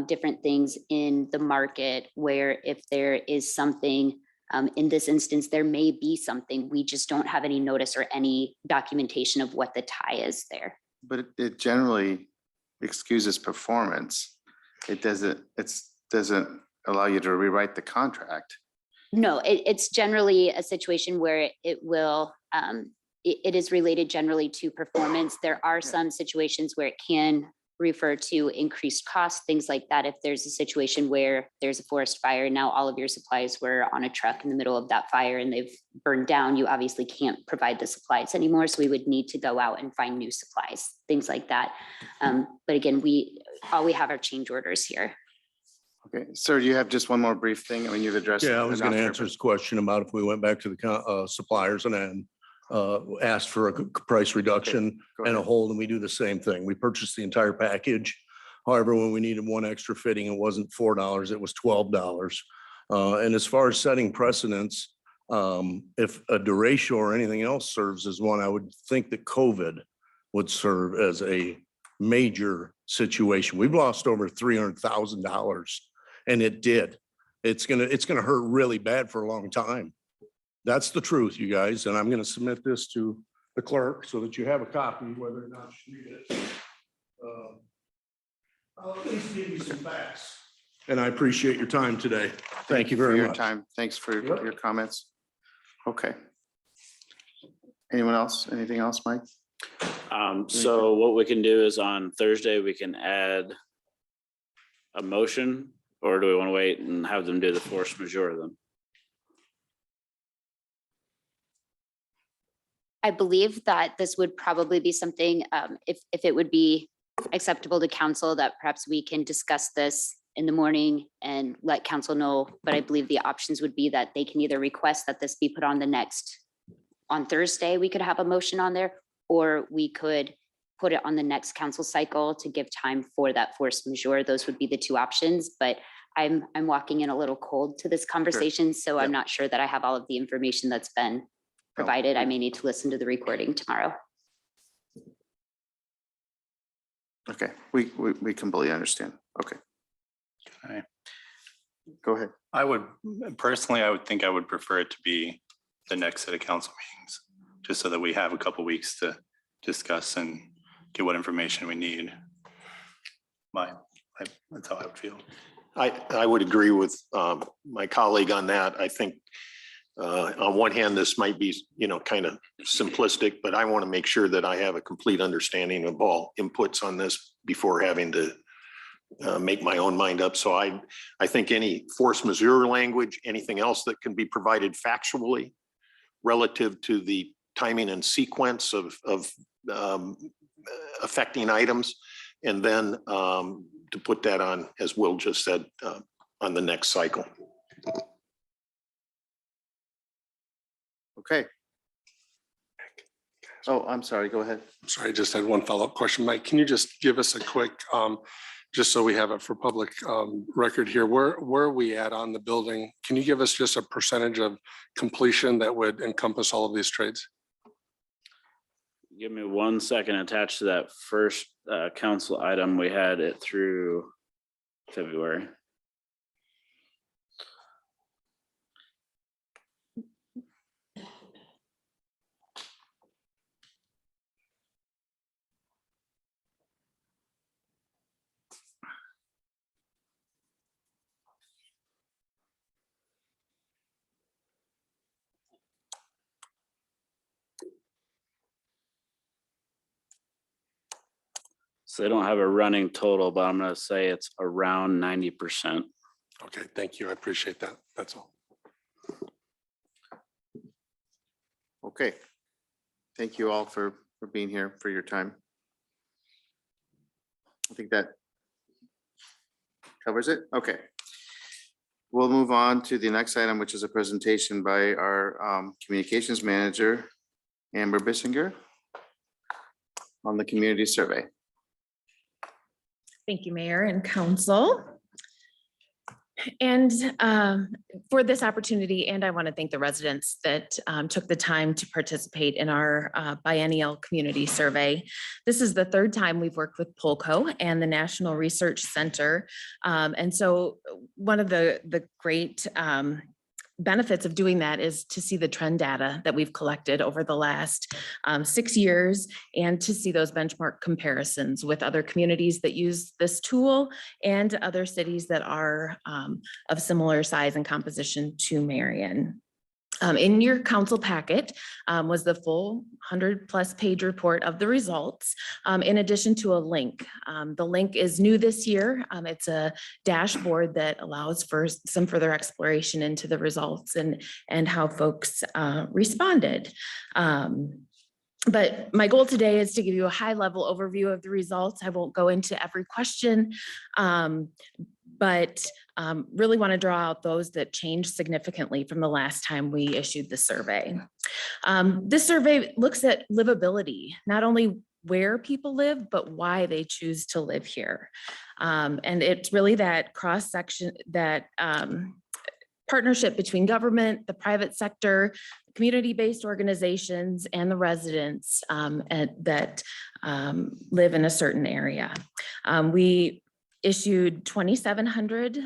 different things in the market where if there is something, in this instance, there may be something, we just don't have any notice or any documentation of what the tie is there. But it generally excuses performance. It doesn't allow you to rewrite the contract. No, it's generally a situation where it will, it is related generally to performance. There are some situations where it can refer to increased costs, things like that. If there's a situation where there's a forest fire, now all of your supplies were on a truck in the middle of that fire and they've burned down, you obviously can't provide the supplies anymore. So we would need to go out and find new supplies, things like that. But again, all we have are change orders here. Okay, sir, you have just one more brief thing. I mean, you've addressed. Yeah, I was it going to enough answer here, his question about if we went back to the suppliers and then asked for a price reduction go and a ahead. hold, and we do the same thing. We purchased the entire package. However, when we needed one extra fitting, it wasn't $4, it was $12. And as far as setting precedents, if a derecho or anything else serves as one, I would think that COVID would serve as a major situation. We've lost over $300,000, and it did. It's gonna hurt really bad for a long time. That's the truth, you guys, and I'm gonna submit this to the clerk so that you have a copy, whether or not you read it. I'll at least give you some facts. And I appreciate your time today. Thank you for very your much. time. Thanks for Yep. your comments. Okay. Anyone else? Anything else, Mike? So what we can do is on Thursday, we can add a motion, or do we want to wait and have them do the force majeure then? I believe that this would probably be something, if it would be acceptable to council, that perhaps we can discuss this in the morning and let council know. But I believe the options would be that they can either request that this be put on on Thursday, we could have a motion on there, or we could put it on the next council cycle to give time for that force majeure. Those would be the two options, but I'm walking in a little cold to this conversation, so I'm not sure that I have all of the information that's been provided. I may need to listen to the recording tomorrow. Okay, we completely understand. Okay, Okay. go ahead. I would personally, I would think I would prefer it to be the next set of council meetings, just so that we have a couple weeks to discuss and get what information we need. That's how I would feel. I would agree with my colleague on that. I think on one hand, this might be, kind of simplistic, but I want to make sure that I have a complete understanding of all inputs on this before having to make my own mind up. So I think any force majeure language, anything else that can be provided factually relative to the timing and sequence of affecting items, and then to put that on, as Will just said, on the next cycle. Okay. Oh, I'm sorry, go ahead. Sorry, I just had one follow-up question. Mike, can you just give us a quick, just so we have it for public record here, where are we at on the building? Can you give us just a percentage of completion that would encompass all of these trades? Give me 1 second. Attached to that first council item, we had it through February. So they don't have a running total, but I'm gonna say it's around 90%. Okay, thank you. I appreciate that. That's all. Okay. Thank you all for being here, for your time. I think that covers it. Okay. We'll move on to the next item, which is a presentation by our communications manager, Amber Bissinger, on the community survey. Thank you, Mayor and Council. And for this opportunity, and I want to thank the residents that took the time to participate in our biennial community survey. This is the third time we've worked with Polco and the National Research Center. And so one of the great benefits of doing that is to see the trend data that we've collected over the last 6 years, and to see those benchmark comparisons with other communities that use this tool and other cities that are of similar size and composition to Marion. In your council packet was the full 100+ page report of the results, in addition to a link. The link is new this year. It's a dashboard that allows for some further exploration into the results and how folks responded. But my goal today is to give you a high-level overview of the results. I won't go into every question, but really want to draw out those that changed significantly from the last time we issued the survey. This survey looks at livability, not only where people live, but why they choose to live here. And it's really that cross-section, that partnership between government, the private sector, community-based organizations, and the residents that live in a certain area. We issued 2,700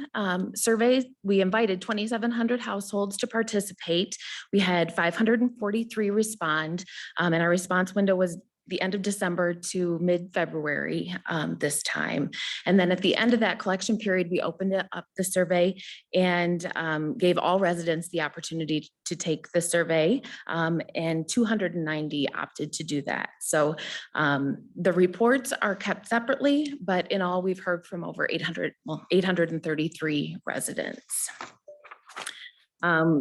surveys. We invited 2,700 households to participate. We had 543 respond, and our response window was the end of December to mid-February this time. And then at the end of that collection period, we opened up the survey and gave all residents the opportunity to take the survey, and 290 opted to do that. So the reports are kept separately, but in all, we've heard from over 833 residents.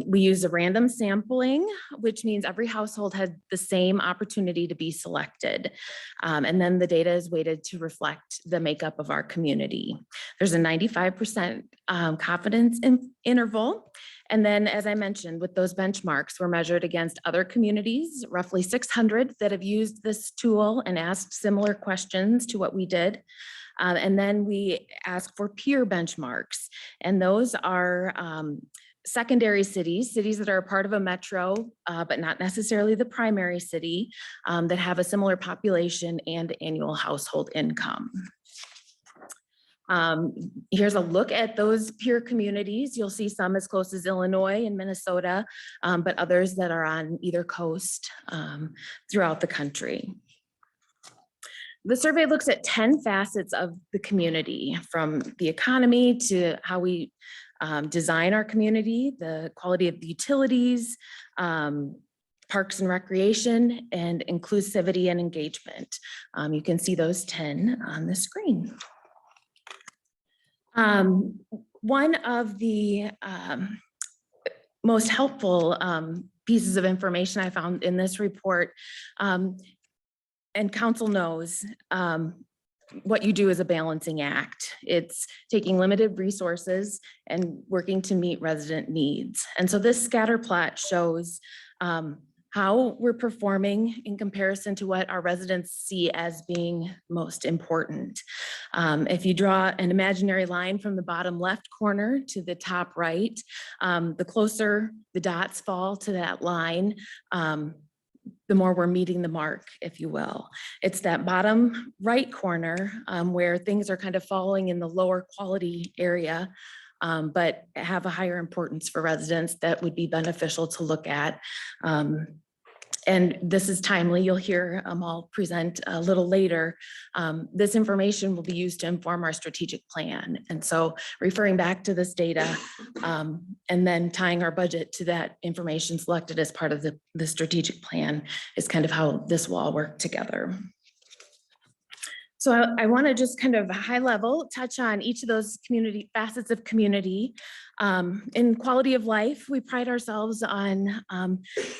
We use a random sampling, which means every household had the same opportunity to be selected. And then the data is weighted to reflect the makeup of our community. There's a 95% confidence interval. And then, as I mentioned, with those benchmarks, we're measured against other communities, roughly 600 that have used this tool and asked similar questions to what we did. And then we ask for peer benchmarks, and those are secondary cities that are a part of a metro, but not necessarily the primary city, that have a similar population and annual household income. Here's a look at those peer communities. You'll see some as close as Illinois and Minnesota, but others that are on either coast throughout the country. The survey looks at 10 facets of the community, from the economy to how we design our community, the quality of the utilities, parks and recreation, and inclusivity and engagement. You can see those 10 on the screen. One of the most helpful pieces of information I found in this report, and council knows, what you do is a balancing act. It's taking limited resources and working to meet resident needs. And so this scatter plot shows how we're performing in comparison to what our residents see as being most important. If you draw an imaginary line from the bottom left corner to the top right, the closer the dots fall to that line, the more we're meeting the mark, if you will. It's that bottom right corner where things are kind of falling in the lower quality area, but have a higher importance for residents that would be beneficial to look at. And this is timely. You'll hear I'll present a little later. This information will be used to inform our strategic plan. And so referring back to this data and then tying our budget to that information selected as part of the strategic plan is kind of how this will all work together. So I want to just kind of high level touch on each of those community facets of community. In quality of life, we pride ourselves on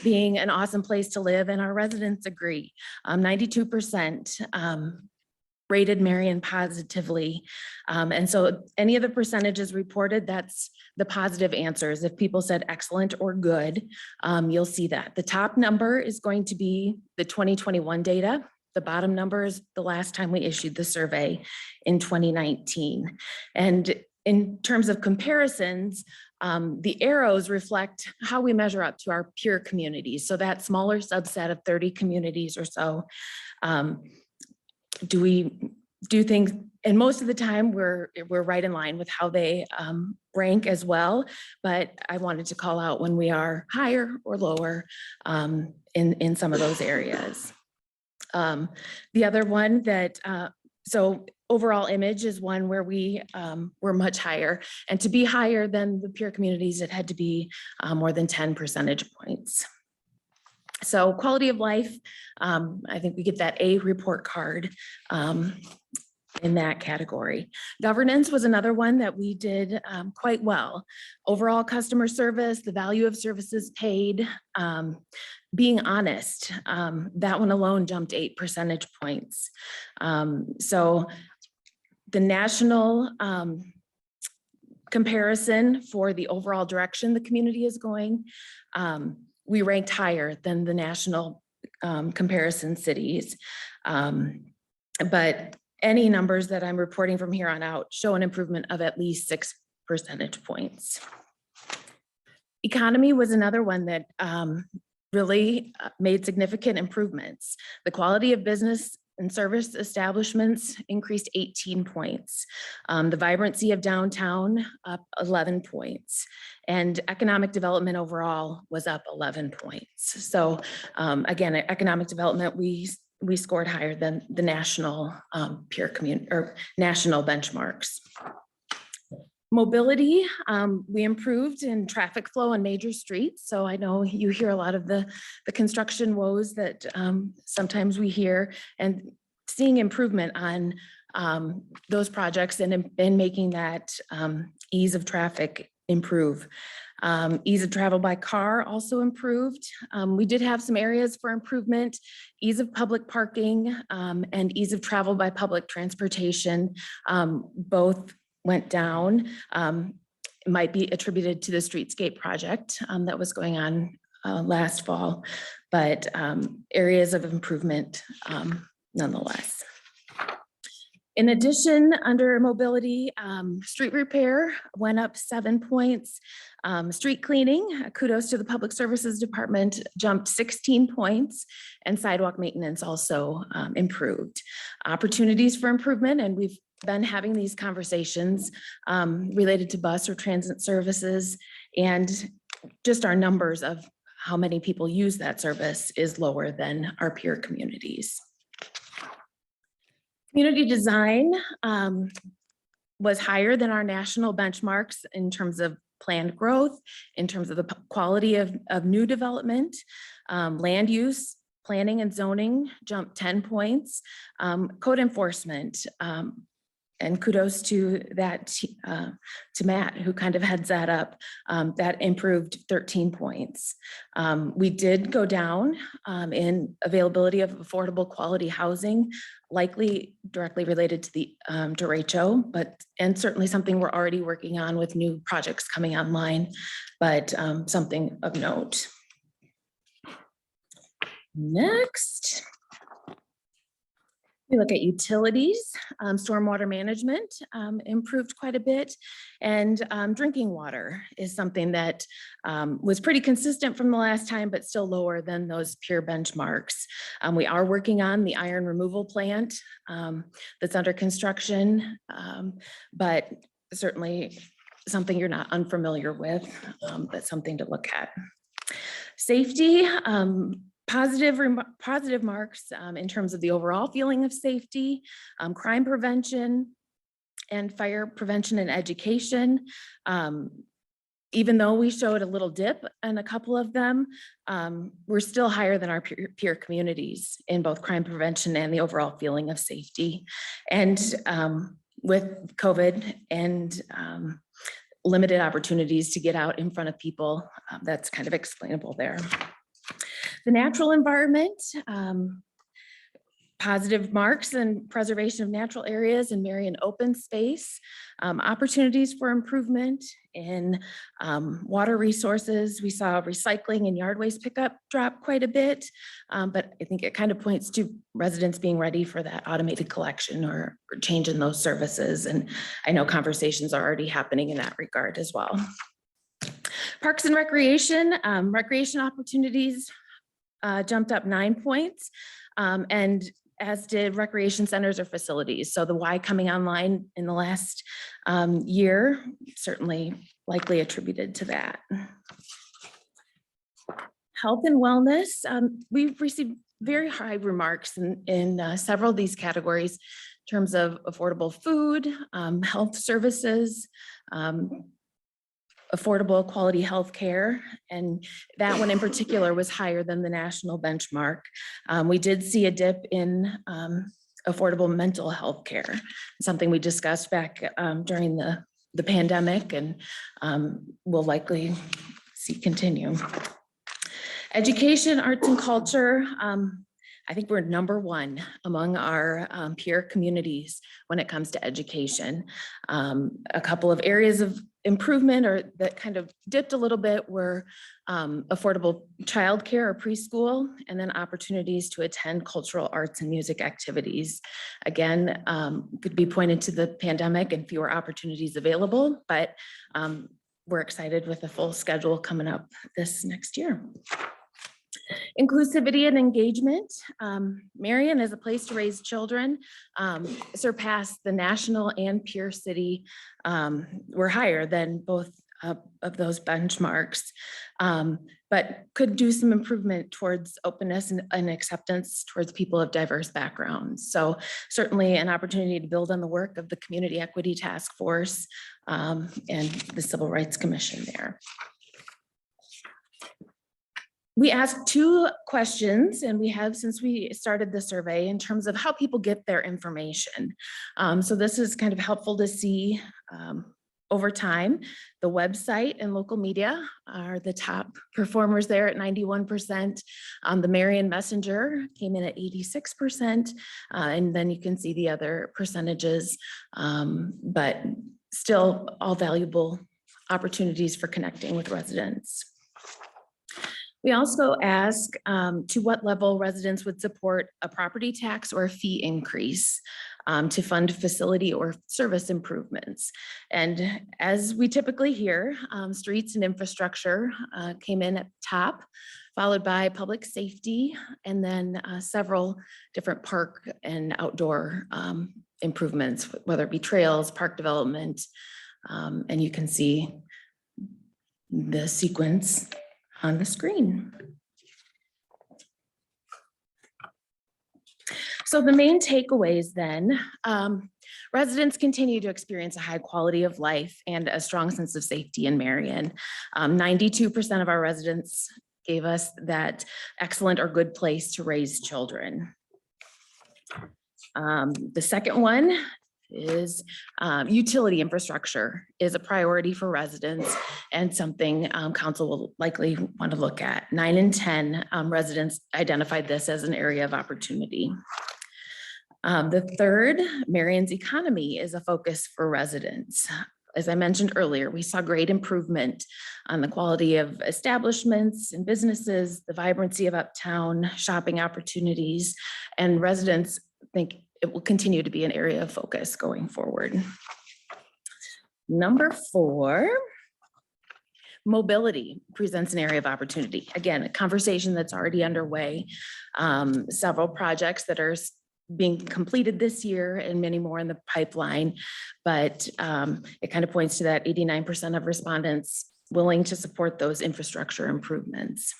being an awesome place to live, and our residents agree. 92% rated Marion positively. And so any of the percentages reported, that's the positive answers. If people said excellent or good, you'll see that. The top number is going to be the 2021 data. The bottom number is the last time we issued the survey in 2019. And in terms of comparisons, the arrows reflect how we measure up to our peer communities. So that smaller subset of 30 communities or so. Do we do things, and most of the time we're right in line with how they rank as well, but I wanted to call out when we are higher or lower in some of those areas. The other one that, so overall image is one where we were much higher, and to be higher than the peer communities, it had to be more than 10 percentage points. So quality of life, I think we get that A report card in that category. Governance was another one that we did quite well. Overall customer service, the value of services paid, being honest, that one alone jumped 8 percentage points. So the national comparison for the overall direction the community is going, we ranked higher than the national comparison cities. But any numbers that I'm reporting from here on out show an improvement of at least 6 percentage points. Economy was another one that really made significant improvements. The quality of business and service establishments increased 18 points. The vibrancy of downtown up 11 points. And economic development overall was up 11 points. So again, economic development, we scored higher than the national peer community or national benchmarks. Mobility, we improved in traffic flow on major streets. So I know you hear a lot of the construction woes that sometimes we hear, and seeing improvement on those projects and making that ease of traffic improve. Ease of travel by car also improved. We did have some areas for improvement, ease of public parking and ease of travel by public transportation, both went down. It might be attributed to the streetscape project that was going on last fall, but areas of improvement nonetheless. In addition, under mobility, street repair went up 7 points. Street cleaning, kudos to the Public Services Department, jumped 16 points, and sidewalk maintenance also improved. Opportunities for improvement, and we've been having these conversations related to bus or transit services, and just our numbers of how many people use that service is lower than our peer communities. Community design was higher than our national benchmarks in terms of planned growth, in terms of the quality of new development, land use, planning and zoning jumped 10 points, code enforcement, and kudos to that, to Matt, who kind of heads that up, that improved 13 points. We did go down in availability of affordable quality housing, likely directly related to the derecho, and certainly something we're already working on with new projects coming online, but something of note. Next. We look at utilities, stormwater management improved quite a bit, and drinking water is something that was pretty consistent from the last time, but still lower than those peer benchmarks. We are working on the iron removal plant that's under construction, but certainly something you're not unfamiliar with, but something to look at. Safety. Positive marks in terms of the overall feeling of safety, crime prevention, and fire prevention and education. even though we showed a little dip in a couple of them, we're still higher than our peer communities in both crime prevention and the overall feeling of safety. And with COVID and limited opportunities to get out in front of people, that's kind of explainable there. The natural environment, positive marks and preservation of natural areas in Marion open space, opportunities for improvement in water resources. We saw recycling and yard waste pickup drop quite a bit, but I think it kind of points to residents being ready for that automated collection or change in those services. And I know conversations are already happening in that regard as well. Parks and recreation, recreation opportunities jumped up 9 points. And as did recreation centers or facilities. So the Y coming online in the last year, certainly likely attributed to that. Health and wellness, we've received very high remarks in several of these categories in terms of affordable food, health services, affordable quality health care. And that one in particular was higher than the national benchmark. We did see a dip in affordable mental health care, something we discussed back during the pandemic and will likely see continue. Education, arts and culture. I think we're #1 among our peer communities when it comes to education. A couple of areas of improvement or that kind of dipped a little bit were affordable childcare or preschool, and then opportunities to attend cultural arts and music activities. Again, could be pointed to the pandemic and fewer opportunities available, but we're excited with the full schedule coming up this next year. Inclusivity and engagement. Marion is a place to raise children, surpassed the national and peer city, were higher than both of those benchmarks, but could do some improvement towards openness and acceptance towards people of diverse backgrounds. So certainly an opportunity to build on the work of the Community Equity Task Force and the Civil Rights Commission there. We asked 2 questions, and we have since we started the survey in terms of how people get their information. So this is kind of helpful to see over time. The website and local media are the top performers there at 91%. The Marion Messenger came in at 86%, and then you can see the other percentages, but still all valuable opportunities for connecting with residents. We also ask to what level residents would support a property tax or a fee increase to fund facility or service improvements. And as we typically hear, streets and infrastructure came in at the top, followed by public safety, and then several different park and outdoor improvements, whether it be trails, park development, and you can see the sequence on the screen. So the main takeaways then, residents continue to experience a high quality of life and a strong sense of safety in Marion. 92% of our residents gave us that excellent or good place to raise children. The second one is utility infrastructure is a priority for residents and something council will likely want to look at. 9 in 10 residents identified this as an area of opportunity. The third, Marion's economy is a focus for residents. As I mentioned earlier, we saw great improvement on the quality of establishments and businesses, the vibrancy of uptown, shopping opportunities, and residents think it will continue to be an area of focus going forward. Number 4, mobility presents an area of opportunity. Again, a conversation that's already underway. Several projects that are being completed this year and many more in the pipeline, but it kind of points to that 89% of respondents willing to support those infrastructure improvements.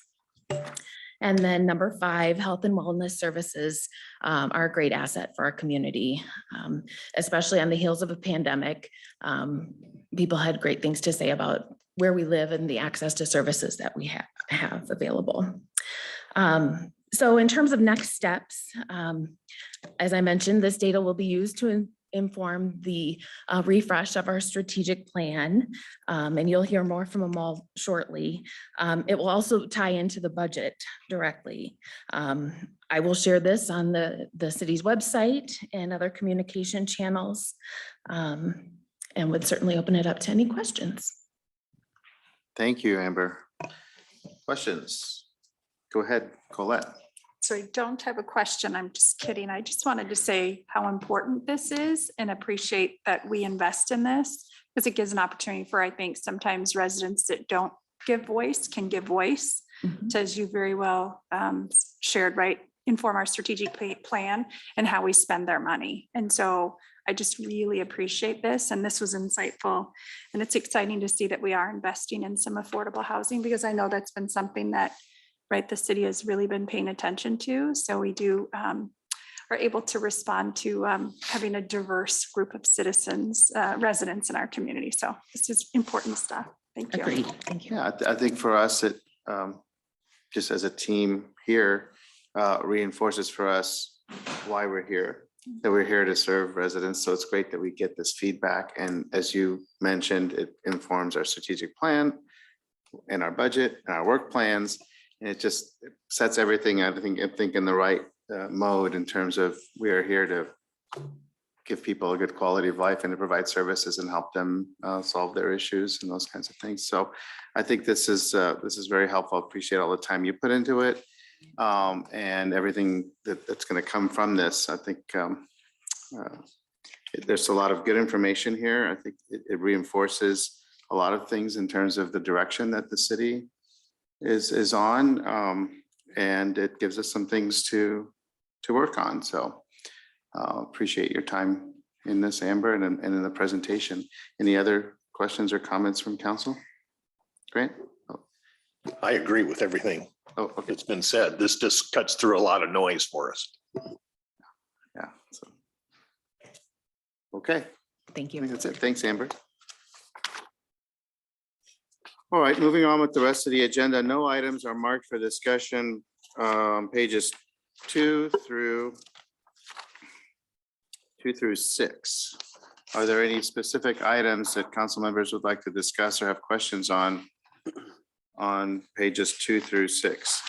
And then number 5, health and wellness services are a great asset for our community, especially on the heels of a pandemic. People had great things to say about where we live and the access to services that we have available. So in terms of next steps, as I mentioned, this data will be used to inform the refresh of our strategic plan, and you'll hear more from them all shortly. It will also tie into the budget directly. I will share this on the city's website and other communication channels, and would certainly open it up to any questions. Thank you, Amber. Questions? Go ahead, Colette. So I don't have a question. I'm just kidding. I just wanted to say how important this is and appreciate that we invest in this because it gives an opportunity for, I think, sometimes residents that don't give voice can give voice. So as you very well shared, right, inform our strategic plan and how we spend their money. And so I just really appreciate this. And this was insightful. And it's exciting to see that we are investing in some affordable housing because I know that's been something that, right, the city has really been paying attention to. So we do are able to respond to having a diverse group of citizens, residents in our community. So this is important stuff. Thank you. Agreed. Thank you. Yeah, I think for us, it just as a team here reinforces for us why we're here, that we're here to serve residents. So it's great that we get this feedback. And as you mentioned, it informs our strategic plan and our budget and our work plans. And it just sets everything, I think in the right mode in terms of we are here to give people a good quality of life and to provide services and help them solve their issues and those kinds of things. So I think this is very helpful. I appreciate all the time you put into it and everything that's going to come from this. I think there's a lot of good information here. I think it reinforces a lot of things in terms of the direction that the city is on, and it gives us some things to work on. So appreciate your time in this, Amber, and in the presentation. Any other questions or comments from council? Great. I agree with everything that's been said. This just cuts through a lot of noise for us. Yeah. So. Okay. Thank I you. think that's it. Thanks, Amber. All right, moving on with the rest of the agenda. No items are marked for discussion. Pages 2 through 6. Are there any specific items that council members would like to discuss or have questions on pages 2 through 6?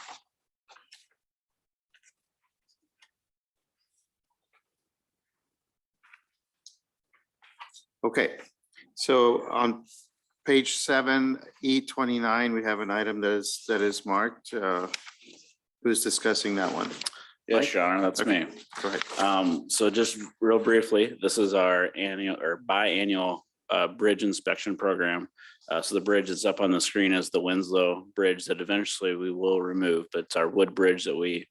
Okay, so on page 7, E29, we have an item that is marked. Who's discussing that one? Yes, Your Honor, that's me. Go ahead. So just real briefly, this is our annual or biannual bridge inspection program. So the bridge that's up on the screen is the Winslow Bridge that eventually we will remove, but it's our wood bridge that we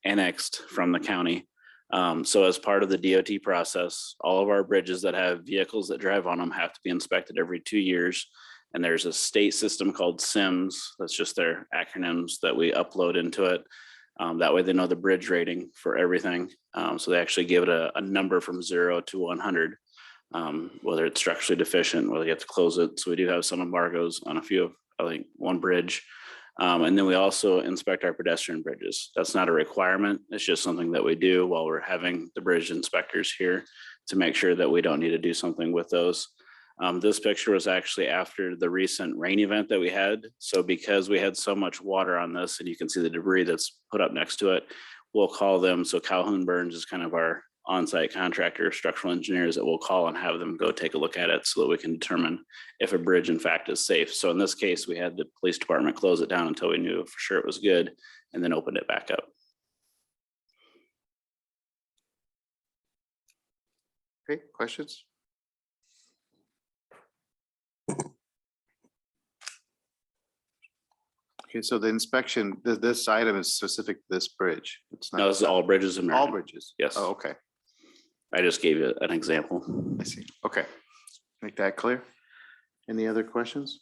annexed from the county. So as part of the DOT process, all of our bridges that have vehicles that drive on them have to be inspected every 2 years. And there's a state system called SIMS. That's just their acronyms that we upload into it. That way they know the bridge rating for everything. So they actually give it a number from 0 to 100, whether it's structurally deficient, whether you have to close it. So we do have some embargoes on a few of, I think, one bridge. And then we also inspect our pedestrian bridges. That's not a requirement. It's just something that we do while we're having the bridge inspectors here to make sure that we don't need to do something with those. This picture was actually after the recent rain event that we had. So because we had so much water on this, and you can see the debris that's put up next to it, we'll call them. So Calhoun Burns is kind of our on-site contractor, structural engineers that we'll call and have them go take a look at it so that we can determine if a bridge in fact is safe. So in this case, we had the police department close it down until we knew for sure it was good and then opened it back up. Okay, questions? Okay, so the inspection, this item is specific to this bridge. It's not. No, this is all bridges in Marion. All bridges? Yes. Oh, okay. I just gave you an example. I see. Okay. Make that clear. Any other questions?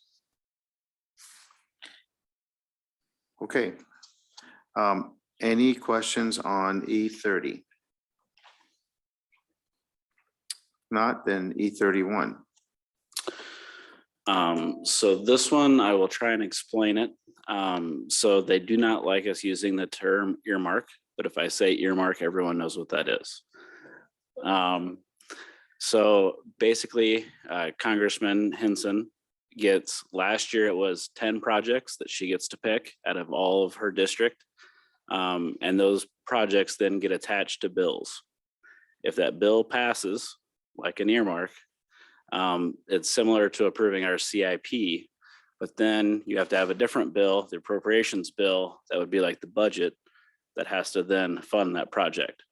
Okay. Any questions on E30? Not, then E31. So this one, I will try and explain it. So they do not like us using the term earmark, but if I say earmark, everyone knows what that is. So basically, Congressman Hinson gets, last year it was 10 projects that she gets to pick out of all of her district. And those projects then get attached to bills. If that bill passes, like an earmark, it's similar to approving our CIP, but then you have to have a different bill, the appropriations bill, that would be like the budget that has to then fund that project.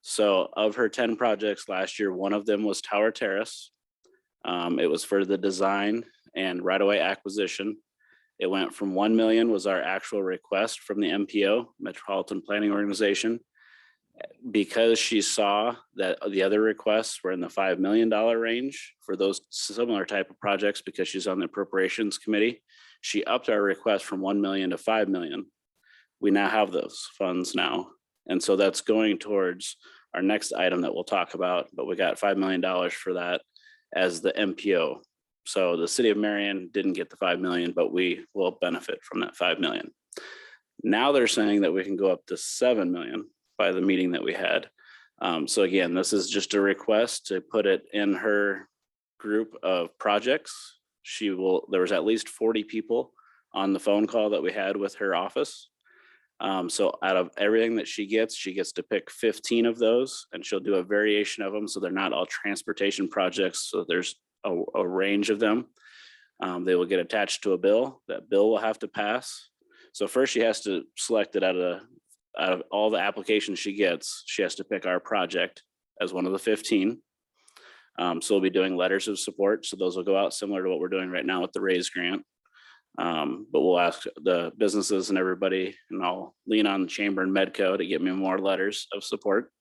So of her 10 projects last year, one of them was Tower Terrace. It was for the design and right-of-way acquisition. It went from 1 million was our actual request from the MPO, Metropolitan Planning Organization. Because she saw that the other requests were in the $5 million range for those similar type of projects, because she's on the appropriations committee, she upped our request from 1 million to 5 million. We now have those funds now. And so that's going towards our next item that we'll talk about, but we got $5 million for that as the MPO. So the city of Marion didn't get the 5 million, but we will benefit from that 5 million. Now they're saying that we can go up to 7 million by the meeting that we had. So again, this is just a request to put it in her group of projects. There was at least 40 people on the phone call that we had with her office. So out of everything that she gets to pick 15 of those, and she'll do a variation of them. So they're not all transportation projects. So there's a range of them. They will get attached to a bill. That bill will have to pass. So first she has to select it out of all the applications she gets, she has to pick our project as one of the 15. So we'll be doing letters of support. So those will go out similar to what we're doing right now with the RAISE grant. But we'll ask the businesses and everybody, and I'll lean on the Chamber and Medco to get me more letters of support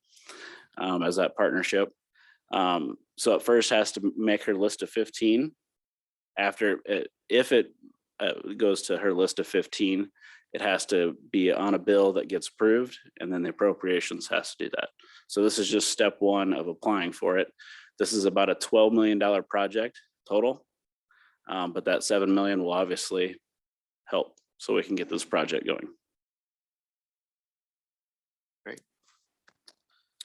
as that partnership. So at first has to make her list of 15. After if it goes to her list of 15, it has to be on a bill that gets approved, and then the appropriations has to do that. So this is just step one of applying for it. This is about a $12 million project total, but that 7 million will obviously help so we can get this project going. Great.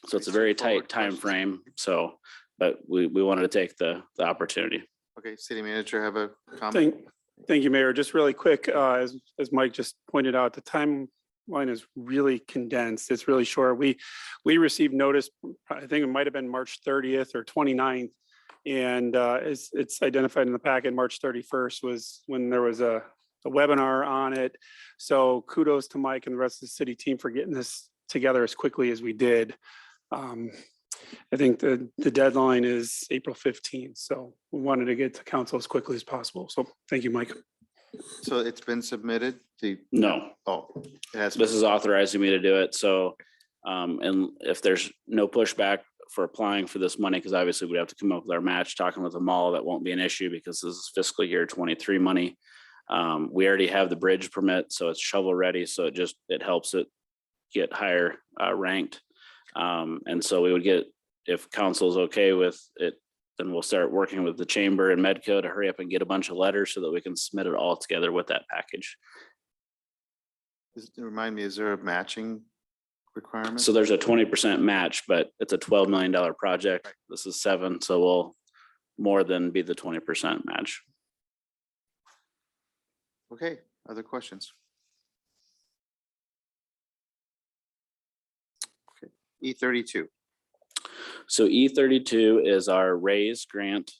So it's a very tight time frame. So, but we wanted to take the opportunity. Okay, city manager, have a comment? Thank you, Mayor. Just really quick, as Mike just pointed out, the timeline is really condensed. It's really short. We received notice, I think it might have been March 30th or 29th. And it's identified in the packet, March 31st was when there was a webinar on it. So kudos to Mike and the rest of the city team for getting this together as quickly as we did. I think the deadline is April 15th. So we wanted to get to council as quickly as possible. So thank you, Mike. So it's been submitted? No. Oh, it has. This is authorizing me to do it. So, and if there's no pushback for applying for this money, because obviously we have to come up with our match, talking with them all, that won't be an issue because this is fiscal year 23 money. We already have the bridge permit, so it's shovel ready. So it helps it get higher ranked. And so we would get, if council's okay with it, then we'll start working with the chamber and Medco to hurry up and get a bunch of letters so that we can submit it all together with that package. Remind me, is there a matching requirement? So there's a 20% match, but it's a $12 million project. This is 7, so we'll more than be the 20% match. Okay, other questions? Okay, E32. So E32 is our RAISE grant.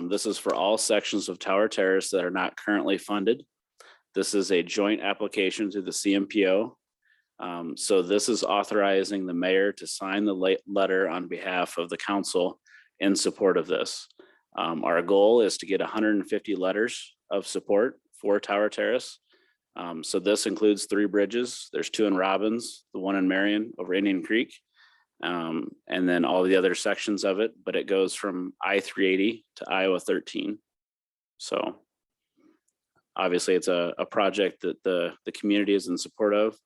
This is for all sections of Tower Terrace that are not currently funded. This is a joint application to the CMPO. So this is authorizing the mayor to sign the letter on behalf of the council in support of this. Our goal is to get 150 letters of support for Tower Terrace. So this includes 3 bridges. There's 2 in Robbins, the one in Marion over Indian Creek, and then all the other sections of it, but it goes from I-380 to Iowa 13. So obviously it's a project that the community is in support of.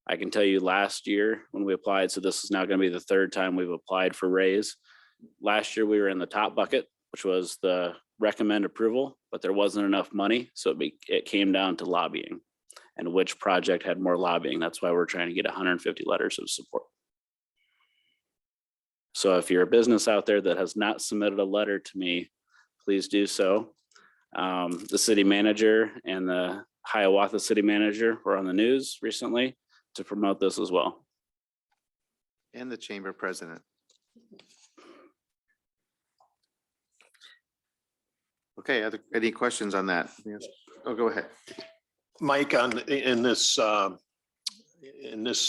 I can tell you last year when we applied, so this is now going to be the 3rd time we've applied for RAISE. Last year we were in the top bucket, which was the recommend approval, but there wasn't enough money. So it came down to lobbying and which project had more lobbying. That's why we're trying to get 150 letters of support. So if you're a business out there that has not submitted a letter to me, please do so. The city manager and the Hiawatha city manager were on the news recently to promote this as well. And the chamber president. Okay, any questions on that? Yes. Oh, go ahead. Mike, in this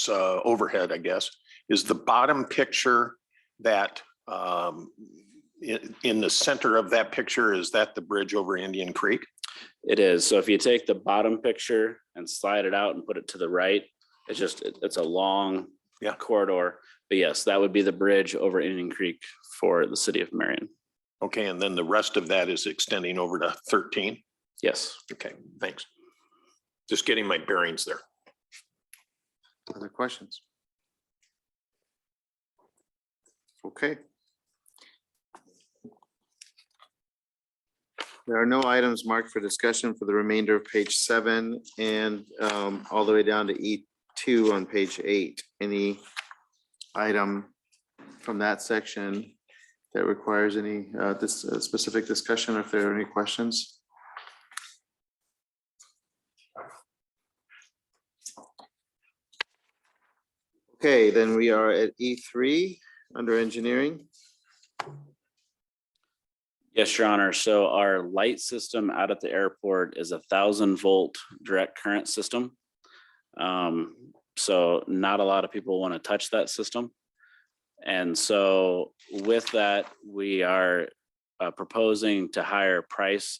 overhead, I guess, is the bottom picture that in the center of that picture, is that the bridge over Indian Creek? It is. So if you take the bottom picture and slide it out and put it to the right, it's a long corridor. But yes, that would be the bridge over Indian Creek for the city of Marion. Okay, and then the rest of that is extending over to 13? Yes. Okay, thanks. Just getting my bearings there. Other questions? Okay. There are no items marked for discussion for the remainder of page 7 and all the way down to E2 on page 8. Any item from that section that requires any specific discussion, or if there are any questions? Okay, then we are at E3 under engineering. Yes, Your Honor. So our light system out at the airport is 1,000-volt direct current system. So not a lot of people want to touch that system. And so with that, we are proposing to hire Price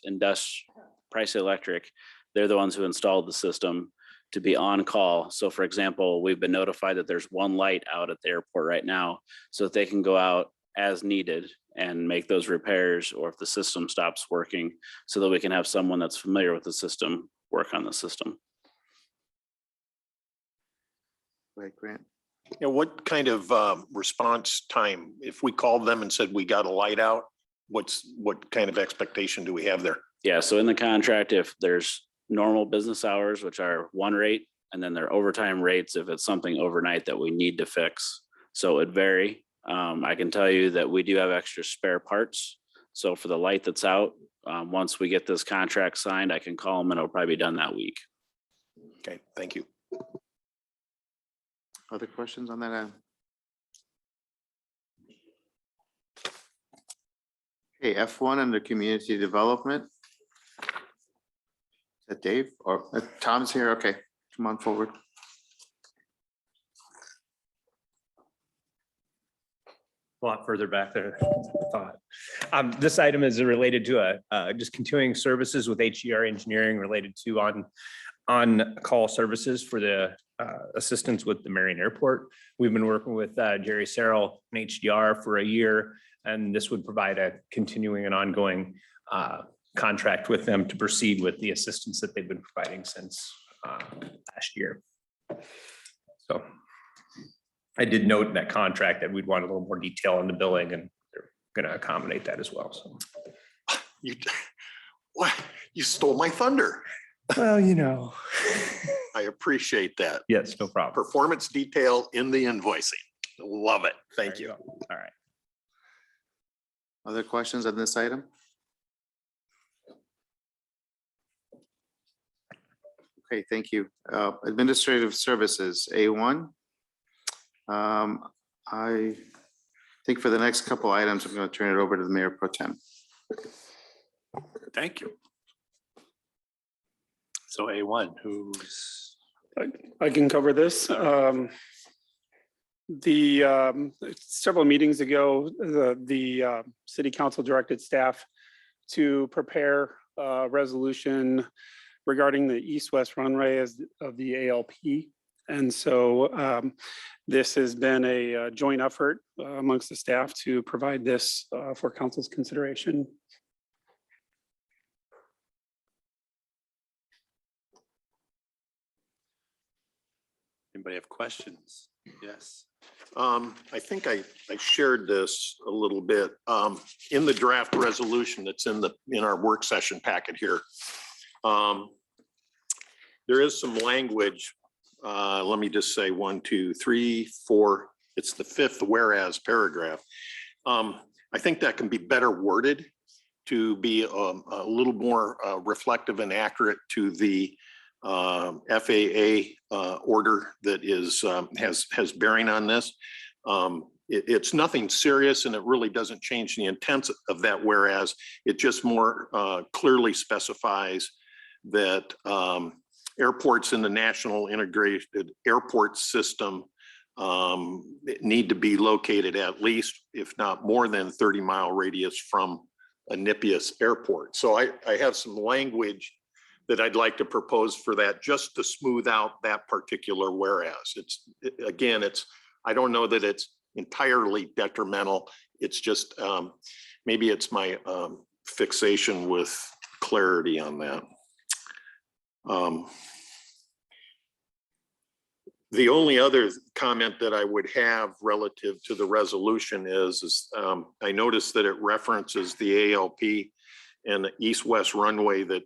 Electric. They're the ones who installed the system to be on call. So for example, we've been notified that there's one light out at the airport right now, so that they can go out as needed and make those repairs, or if the system stops working, so that we can have someone that's familiar with the system work on the system. Right, Grant. Yeah, what kind of response time, if we called them and said we got a light out, what kind of expectation do we have there? Yeah, so in the contract, if there's normal business hours, which are one rate, and then there are overtime rates if it's something overnight that we need to fix. So it vary. I can tell you that we do have extra spare parts. So for the light that's out, once we get this contract signed, I can call them and it'll probably be done that week. Okay, thank you. Other questions on that? Okay, F1 under community development. Is that Dave or Tom's here? Okay, come on forward. A lot further back there, I thought. This item is related to just continuing services with HER engineering related to on-call services for the assistance with the Marion Airport. We've been working with Jerry Serrell and HDR for a year, and this would provide a continuing and ongoing contract with them to proceed with the assistance that they've been providing since last year. So I did note in that contract that we'd want a little more detail on the billing, and they're going to accommodate that as well. So You stole my thunder. Well, you know. I appreciate that. Yes, no problem. Performance detail in the invoicing. Love it. Thank you. All right. Other questions on this item? Okay, thank you. Administrative services, A1. I think for the next couple items, I'm going to turn it over to the Mayor Pro Tem. Thank you. So A1, who's? I can cover this. Several meetings ago, the city council directed staff to prepare a resolution regarding the east-west runway of the ALP. And so this has been a joint effort amongst the staff to provide this for council's consideration. Anybody have questions? Yes. I think I shared this a little bit in the draft resolution that's in our work session packet here. There is some language. Let me just say 1, 2, 3, 4. It's the 5th whereas paragraph. I think that can be better worded to be a little more reflective and accurate to the FAA order that has bearing on this. It's nothing serious, and it really doesn't change the intent of that, whereas it just more clearly specifies that airports in the National Integrated Airport System need to be located at least, if not more than 30-mile radius from a NIPIAS airport. So I have some language that I'd like to propose for that, just to smooth out that particular whereas. I don't know that it's entirely detrimental. It's just, maybe it's my fixation with clarity on that. The only other comment that I would have relative to the resolution is I noticed that it references the ALP and the east-west runway that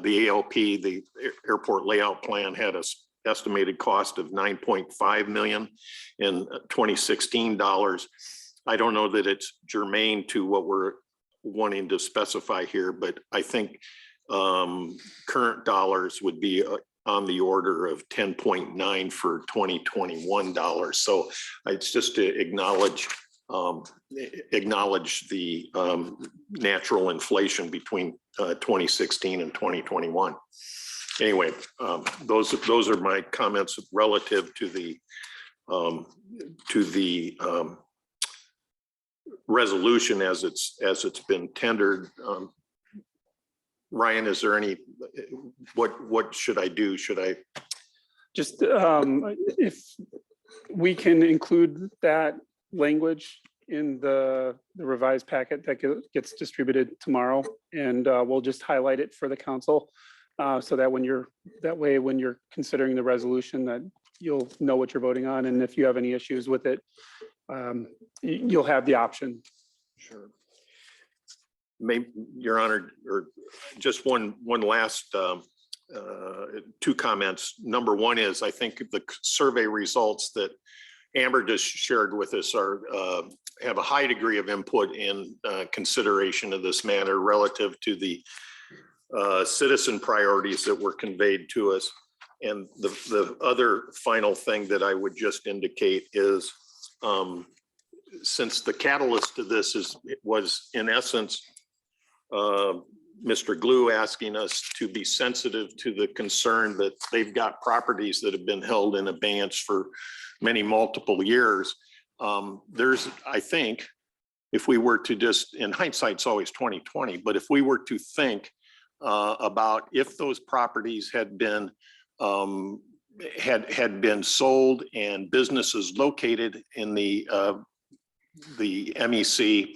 the ALP, the airport layout plan, had a estimated cost of $9.5 million in 2016 dollars. I don't know that it's germane to what we're wanting to specify here, but I think current dollars would be on the order of 10.9 for 2021 dollars. So it's just to acknowledge the natural inflation between 2016 and 2021. Anyway, those are my comments relative to the resolution as it's been tendered. Ryan, is there any, what should I do? Should I? Just if we can include that language in the revised packet that gets distributed tomorrow, and we'll just highlight it for the council so that when you're considering the resolution, that you'll know what you're voting on, and if you have any issues with it, you'll have the option. Sure. Maybe, Your Honor, or just one last two comments. Number one is, I think the survey results that Amber just shared with us have a high degree of input in consideration of this matter relative to the citizen priorities that were conveyed to us. And the other final thing that I would just indicate is, since the catalyst to this was in essence Mr. Glue asking us to be sensitive to the concern that they've got properties that have been held in abeyance for many multiple years. I think, if we were to just, in hindsight's always 2020, but if we were to think about if those properties had been sold and businesses located in the MEC,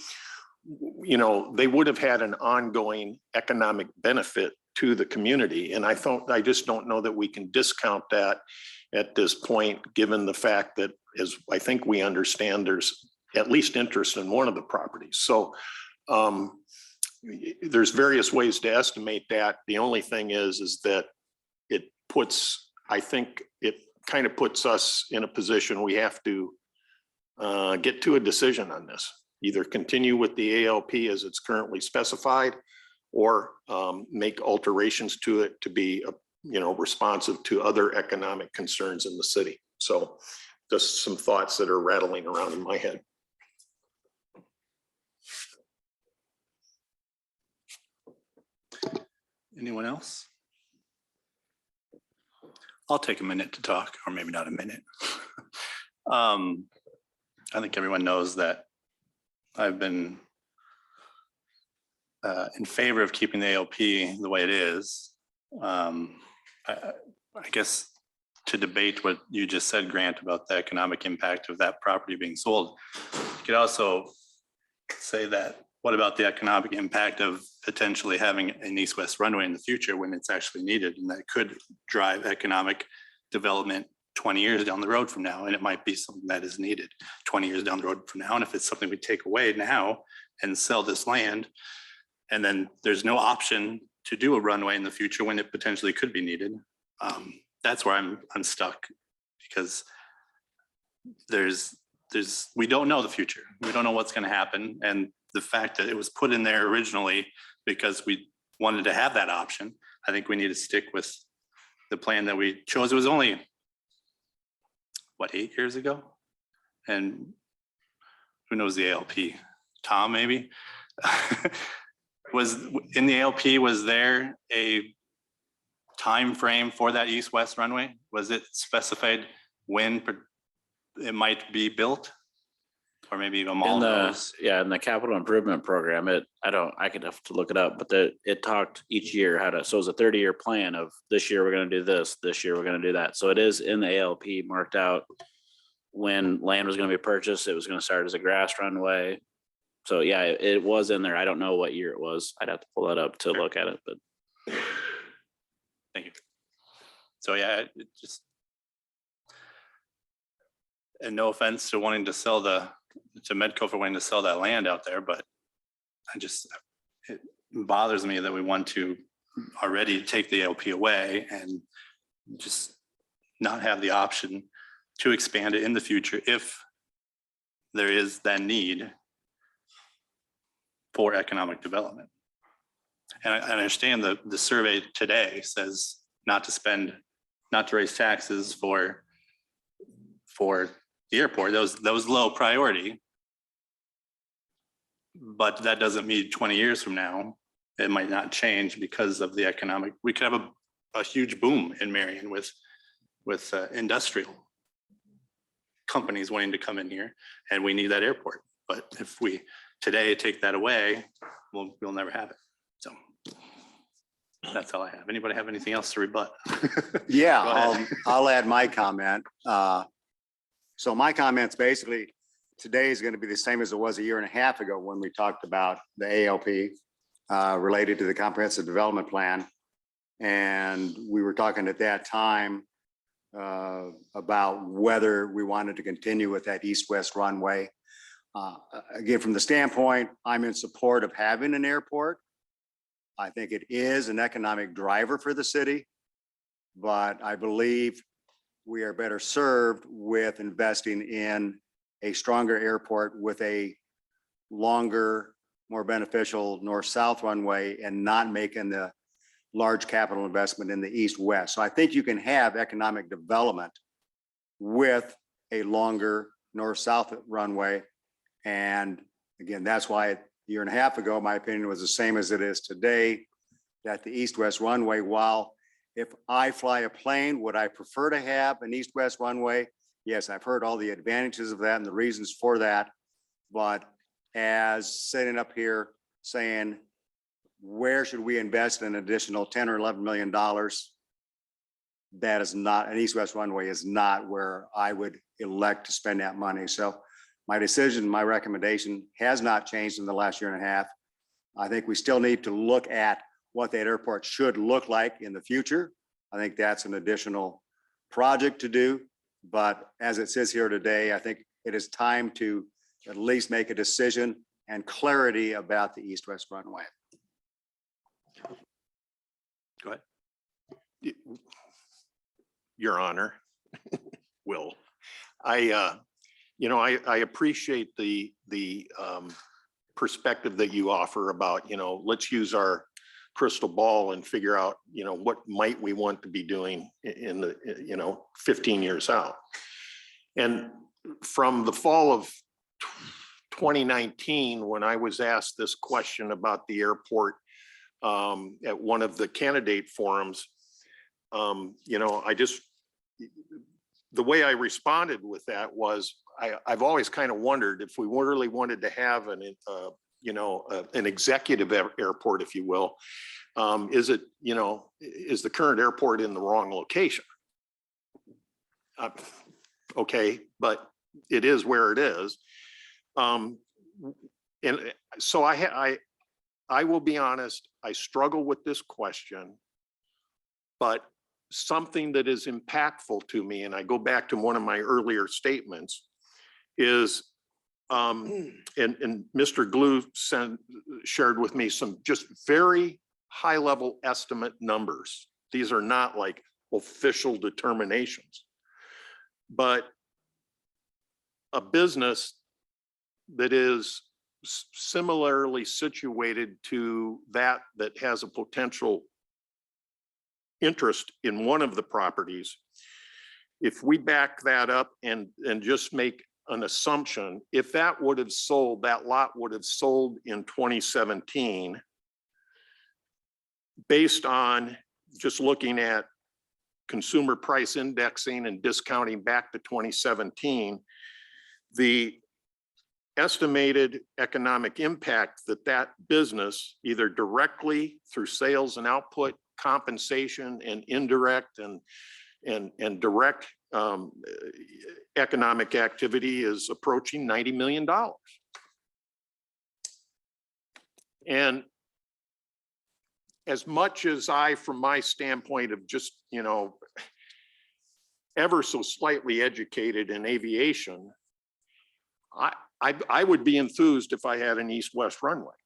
they would have had an ongoing economic benefit to the community. And I just don't know that we can discount that at this point, given the fact that, as I think we understand, there's at least interest in one of the properties. So there's various ways to estimate that. The only thing is that I think it kind of puts us in a position we have to get to a decision on this. Either continue with the ALP as it's currently specified, or make alterations to it to be, responsive to other economic concerns in the city. So just some thoughts that are rattling around in my head. Anyone else? I'll take a minute to talk, or maybe not a minute. I think everyone knows that I've been in favor of keeping the ALP the way it is. I guess to debate what you just said, Grant, about the economic impact of that property being sold, you could also say that, what about the economic impact of potentially having an east-west runway in the future when it's actually needed, and that could drive economic development 20 years down the road from now, and it might be something that is needed 20 years down the road from now. And if it's something we take away now and sell this land, and then there's no option to do a runway in the future when it potentially could be needed, that's where I'm stuck, because we don't know the future. We don't know what's going to happen. And the fact that it was put in there originally because we wanted to have that option, I think we need to stick with the plan that we chose. It was only, what, 8 years ago? And who knows the ALP? Tom, maybe? Was in the ALP, was there a time frame for that east-west runway? Was it specified when it might be built? Or maybe even all In the, those? yeah, in the capital improvement program, I could have to look it up, but it talked each year how to, so it was a 30-year plan of this year, we're gonna do this year, we're gonna do that. So it is in the ALP marked out when land was gonna be purchased, it was gonna start as a grass runway. So yeah, it was in there. I don't know what year it was. I'd have to pull that up to look at it, but. Thank you. So yeah, it just, and no offense to wanting to sell to Medco for wanting to sell that land out there, but it bothers me that we want to already take the ALP away and just not have the option to expand it in the future if there is that need for economic development. And I understand the survey today says not to raise taxes for the airport. That was low priority. But that doesn't mean 20 years from now, it might not change because of the economic. We could have a huge boom in Marion with industrial companies wanting to come in here, and we need that airport. But if we today take that away, we'll never have it. So that's all I have. Anybody have anything else to rebut? Yeah, I'll add my comment. So my comment's basically, today is going to be the same as it was a year and a half ago when we talked about the ALP related to the comprehensive development plan. And we were talking at that time about whether we wanted to continue with that east-west runway. Again, from the standpoint, I'm in support of having an airport. I think it is an economic driver for the city, but I believe we are better served with investing in a stronger airport with a longer, more beneficial north-south runway and not making the large capital investment in the east-west. So I think you can have economic development with a longer north-south runway. And again, that's why a year and a half ago, my opinion was the same as it is today, that the east-west runway, while if I fly a plane, would I prefer to have an east-west runway? Yes, I've heard all the advantages of that and the reasons for that. But as sitting up here saying, where should we invest an additional 10 or $11 million? That is not, an east-west runway is not where I would elect to spend that money. So my decision, my recommendation has not changed in the last year and a half. I think we still need to look at what that airport should look like in the future. I think that's an additional project to do. But as it says here today, I think it is time to at least make a decision and clarity about the east-west runway. Go ahead. Your Honor, Will, I appreciate the perspective that you offer about, let's use our crystal ball and figure out, what might we want to be doing in the, 15 years out. And from the fall of 2019, when I was asked this question about the airport at one of the candidate forums, the way I responded with that was, I've always kind of wondered if we really wanted to have an executive airport, if you will, is the current airport in the wrong location? Okay, but it is where it is. And so I will be honest, I struggle with this question, but something that is impactful to me, and I go back to one of my earlier statements, is, and Mr. Glue shared with me some just very high-level estimate numbers. These are not like official determinations. But a business that is similarly situated to that has a potential interest in one of the properties, if we back that up and just make an assumption, if that would have sold, that lot would have sold in 2017, based on just looking at consumer price indexing and discounting back to 2017, the estimated economic impact that that business, either directly through sales and output, compensation, and indirect and direct economic activity, is approaching $90 million. And as much as I, from my standpoint of just, you know, ever so slightly educated in aviation, I would be enthused if I had an east-west runway.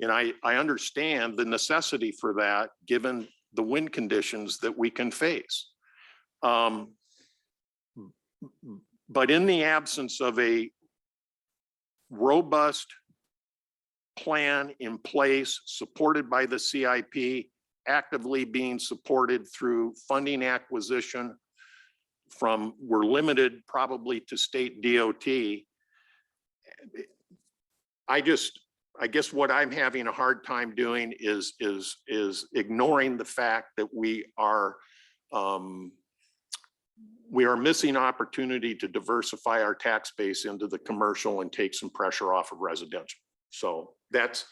And I understand the necessity for that, given the wind conditions that we can face. But in the absence of a robust plan in place, supported by the CIP, actively being supported through funding acquisition from, we're limited probably to state DOT. I guess what I'm having a hard time doing is ignoring the fact that we are missing opportunity to diversify our tax base into the commercial and take some pressure off of residential. So that's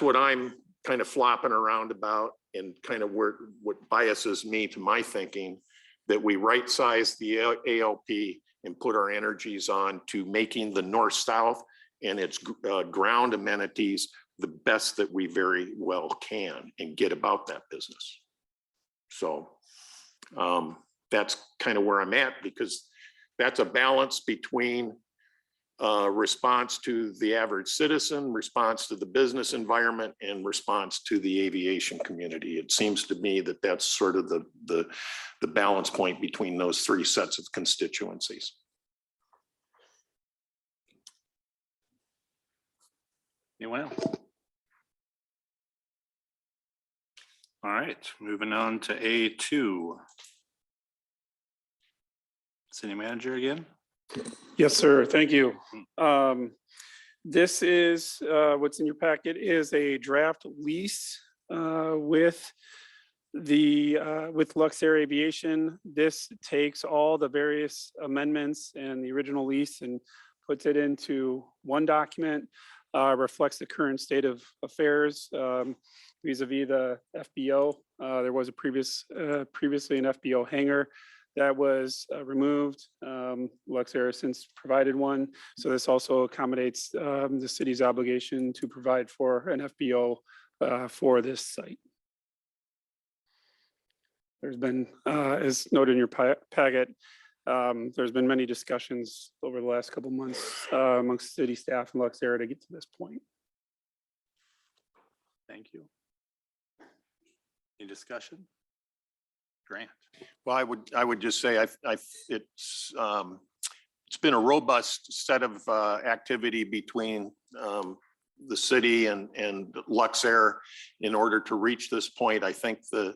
what I'm kind of flopping around about, and kind of what biases me to my thinking, that we right size the ALP and put our energies on to making the north-south and its ground amenities the best that we very well can, and get about that business. So that's kind of where I'm at, because that's a balance between response to the average citizen, response to the business environment, and response to the aviation community. It seems to me that that's sort of the balance point between those three sets of constituencies. Anyone else? All right, moving on to A2. City manager again. Yes, sir. Thank you. This is what's in your packet is a draft lease with Luxair Aviation. This takes all the various amendments and the original lease and puts it into one document, reflects the current state of affairs vis-a-vis the FBO. There was a previously an FBO hangar that was removed. Luxair has since provided one. So this also accommodates the city's obligation to provide for an FBO for this site. There's been, as noted in your packet, there's been many discussions over the last couple of months amongst city staff and Luxair to get to this point. Thank you. Any discussion? Grant. Well, I would just say it's been a robust set of activity between the city and Luxair in order to reach this point. I think the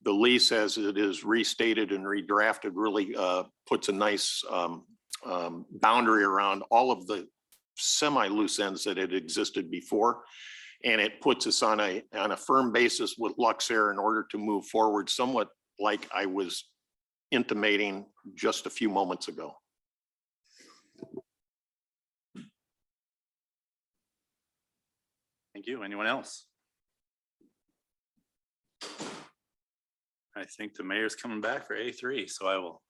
lease, as it is restated and redrafted, really puts a nice boundary around all of the semi-loose ends that had existed before. And it puts us on a firm basis with Luxair in order to move forward, somewhat like I was intimating just a few moments ago. Thank you. Anyone else? I think the mayor's coming back for A3, so I will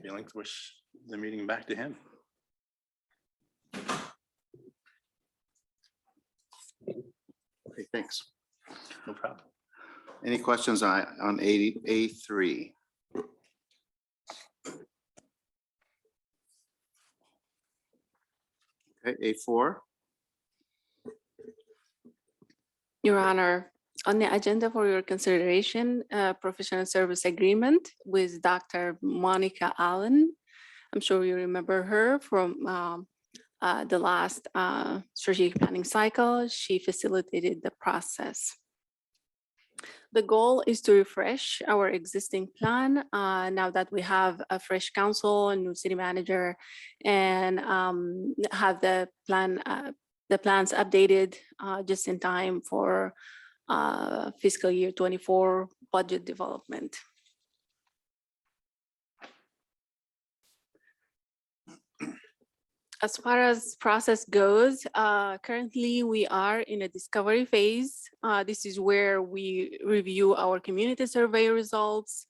relinquish the meeting back to him. Okay, thanks. No problem. Any questions on A3? Okay, A4. Your Honor, on the agenda for your consideration, professional service agreement with Dr. Monica Allen. I'm sure you remember her from the last strategic planning cycle. She facilitated the process. The goal is to refresh our existing plan now that we have a fresh council and new city manager, and have the plans updated just in time for fiscal year 24 budget development. As far as process goes, currently we are in a discovery phase. This is where we review our community survey results,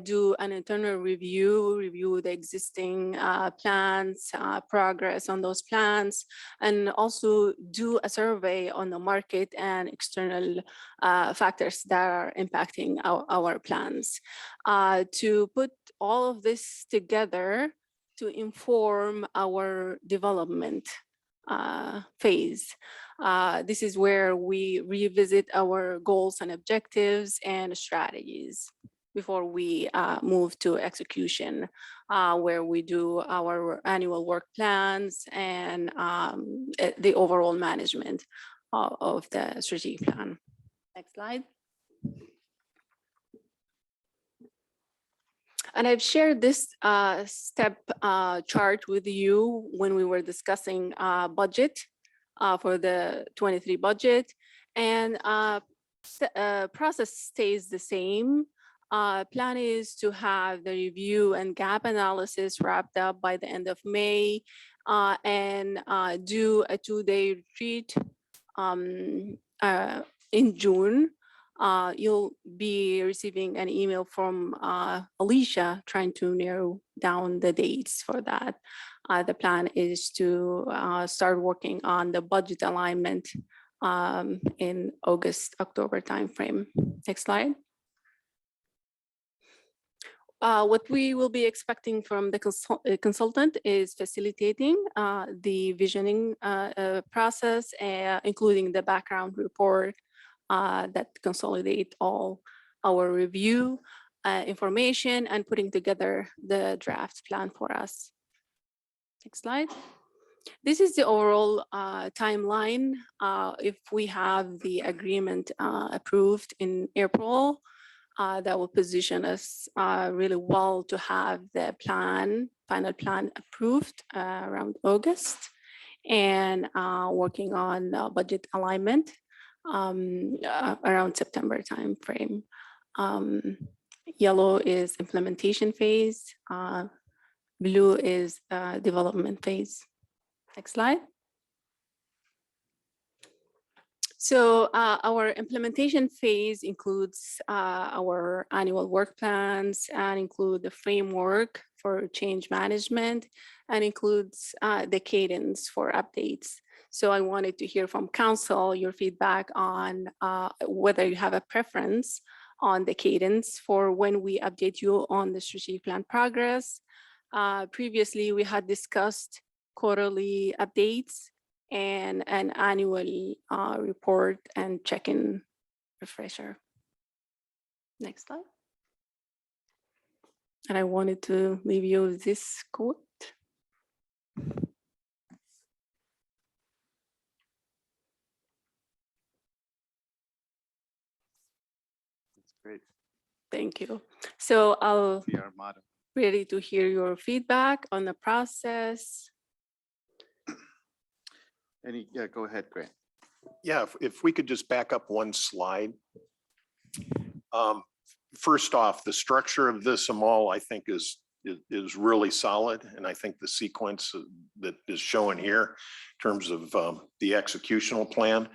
do an internal review the existing plans, progress on those plans, and also do a survey on the market and external factors that are impacting our plans. To put all of this together, to inform our development phase. This is where we revisit our goals and objectives and strategies before we move to execution, where we do our annual work plans and the overall management of the strategic plan. Next slide. And I've shared this step chart with you when we were discussing budget for the 23 budget, and process stays the same. Plan is to have the review and gap analysis wrapped up by the end of May, and do a 2-day retreat in June. You'll be receiving an email from Alicia trying to narrow down the dates for that. The plan is to start working on the budget alignment in August-October timeframe. Next slide. What we will be expecting from the consultant is facilitating the visioning process, including the background report that consolidate all our review information and putting together the draft plan for us. Next slide. This is the overall timeline. If we have the agreement approved in April, that will position us really well to have the final plan approved around August, and working on budget alignment around September timeframe. Yellow is implementation phase. Blue is development phase. Next slide. So our implementation phase includes our annual work plans and include the framework for change management, and includes the cadence for updates. So I wanted to hear from council your feedback on whether you have a preference on the cadence for when we update you on the strategic plan progress. Previously, we had discussed quarterly updates and an annual report and check-in refresher. Next slide. And I wanted to leave you with this quote. Great. Thank you. So I'll Be our motto. ready to hear your feedback on the process. Yeah, go ahead, Grant. Yeah, if we could just back up one slide. First off, the structure of this Amal, I think is really solid. And I think the sequence that is shown here in terms of the executional plan.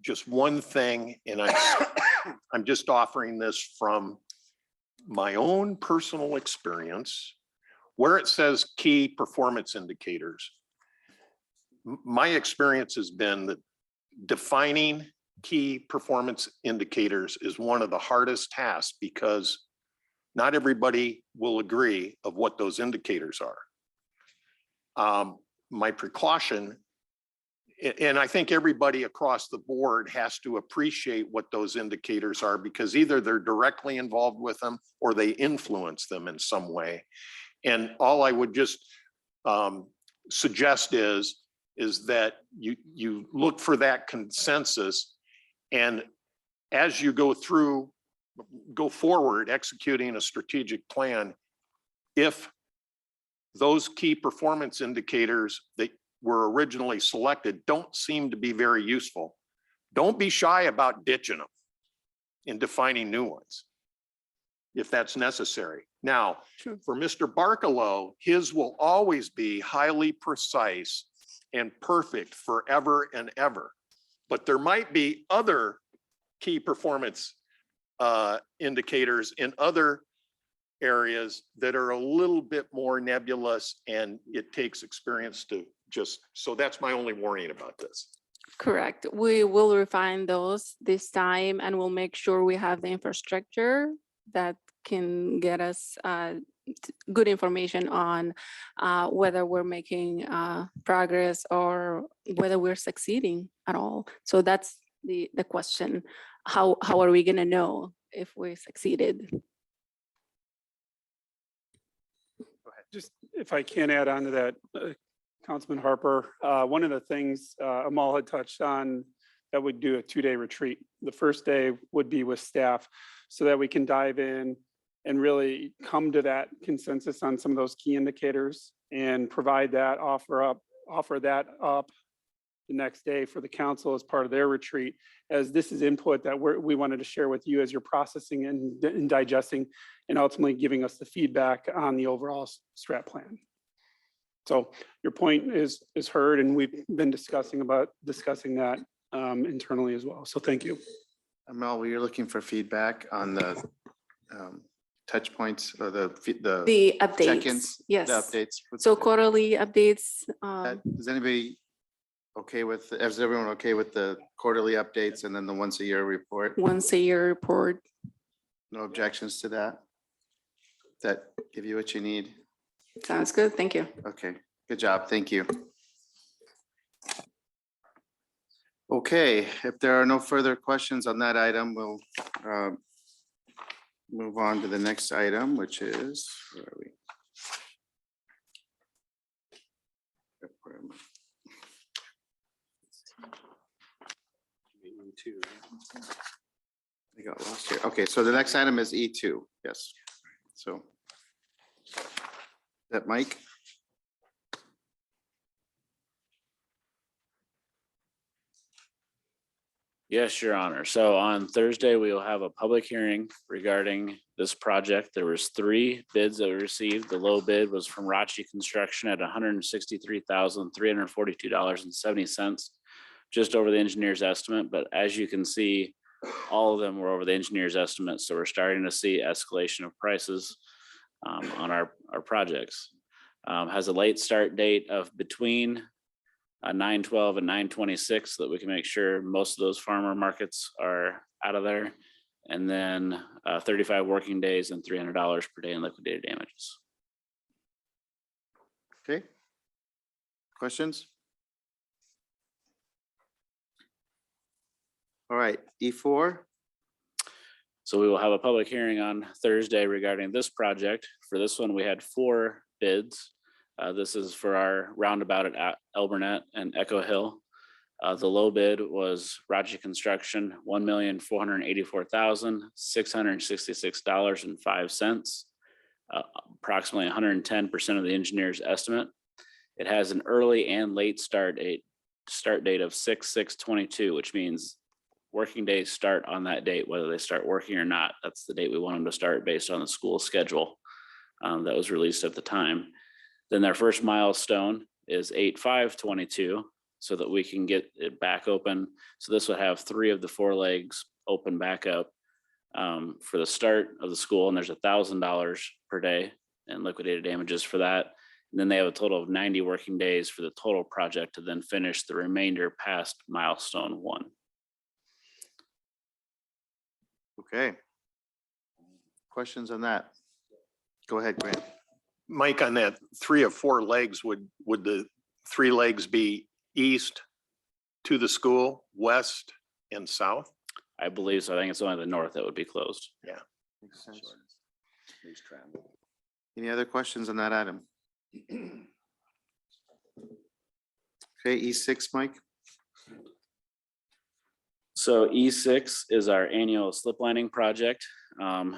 Just one thing, and I'm just offering this from my own personal experience, where it says key performance indicators. My experience has been that defining key performance indicators is one of the hardest tasks because not everybody will agree of what those indicators are. My precaution, and I think everybody across the board has to appreciate what those indicators are because either they're directly involved with them or they influence them in some way. And all I would just suggest is that you look for that consensus, and as you go forward executing a strategic plan, if those key performance indicators that were originally selected don't seem to be very useful, don't be shy about ditching them and defining new ones if that's necessary. Now, for Mr. Barkalow, his will always be highly precise and perfect forever and ever. But there might be other key performance indicators in other areas that are a little bit more nebulous, and it takes experience to so that's my only warning about this. Correct. We will refine those this time and we'll make sure we have the infrastructure that can get us good information on whether we're making progress or whether we're succeeding at all. So that's the question. How are we going to know if we succeeded? Just if I can add on to that, Councilman Harper, one of the things Amal had touched on that would do a 2-day retreat. The first day would be with staff so that we can dive in and really come to that consensus on some of those key indicators and provide that, offer that up the next day for the council as part of their retreat, as this is input that we wanted to share with you as you're processing and digesting and ultimately giving us the feedback on the overall strat plan. So your point is heard, and we've been discussing that internally as well. So thank you. Mel, you're looking for feedback on the touch points or the updates. check-ins, Yes. the updates. So quarterly updates. Is anybody okay with? Is everyone okay with the quarterly updates and then the once a year report? Once a year report. No objections to that? Does that give you what you need? Sounds good. Thank you. Okay, good job. Thank you. Okay, if there are no further questions on that item, we'll move on to the next item, which is, where are we? Where am I got lost here. Okay, so the next item is E2. Yes. So that Mike? Yes, Your Honor. So on Thursday, we will have a public hearing regarding this project. There was 3 bids that we received. The low bid was from Rachi Construction at $163,342.70, just over the engineer's estimate. But as you can see, all of them were over the engineer's estimate. So we're starting to see escalation of prices on our projects. Has a late start date of between 9/12 and 9/26 so that we can make sure most of those farmer markets are out of there. And then 35 working days and $300 per day in liquidated damages. Okay. Questions? All right, E4. So we will have a public hearing on Thursday regarding this project. For this one, we had 4 bids. This is for our roundabout at Elbernet and Echo Hill. The low bid was Rachi Construction, $1,484,666.05, approximately 110% of the engineer's estimate. It has an early and late start date of 6/6/22, which means working days start on that date, whether they start working or not. That's the date we want them to start based on the school schedule that was released at the time. Then their first milestone is 8/5/22, so that we can get it back open. So this would have 3 of the 4 legs open back up for the start of the school, and there's $1,000 per day in liquidated damages for that. And then they have a total of 90 working days for the total project to then finish the remainder past milestone 1. Okay. Questions on that? Go ahead, Grant. Mike, on that 3 of 4 legs, would the 3 legs be east to the school, west and south? I believe so. I think it's only the north that would be closed. Yeah. Makes sense. Any other questions on that item? Okay, E6, Mike. So E6 is our annual slip lining project.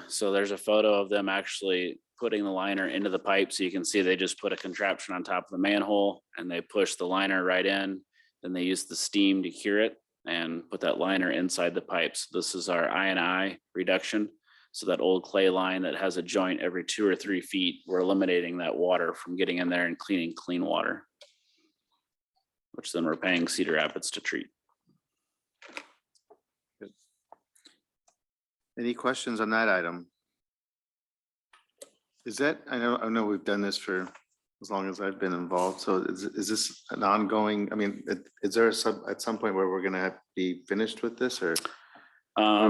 So there's a photo of them actually putting the liner into the pipe. So you can see they just put a contraption on top of the manhole and they push the liner right in. Then they use the steam to cure it and put that liner inside the pipes. This is our I&I reduction. So that old clay line that has a joint every 2 or 3 feet, we're eliminating that water from getting in there and cleaning clean water, which then we're paying Cedar Rapids to treat. Any questions on that item? Is that, I know we've done this for as long as I've been involved. So is this an ongoing, I mean, is there at some point where we're gonna have to be finished with this or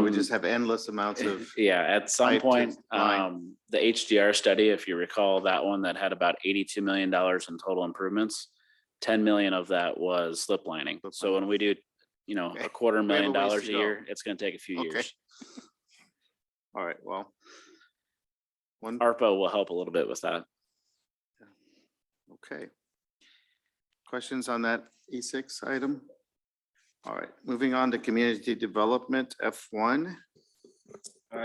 we just have endless amounts of? Yeah, at some pipe to point, line? the HDR study, if you recall that one, that had about $82 million in total improvements. 10 million of that was slip lining. So when we do, you know, Okay. a $250,000 ways a to go. year, it's gonna take a few Okay. years. All right, well. One, ARPA will help a little bit with that. okay. Questions on that E6 item? All right, moving on to community development, F1.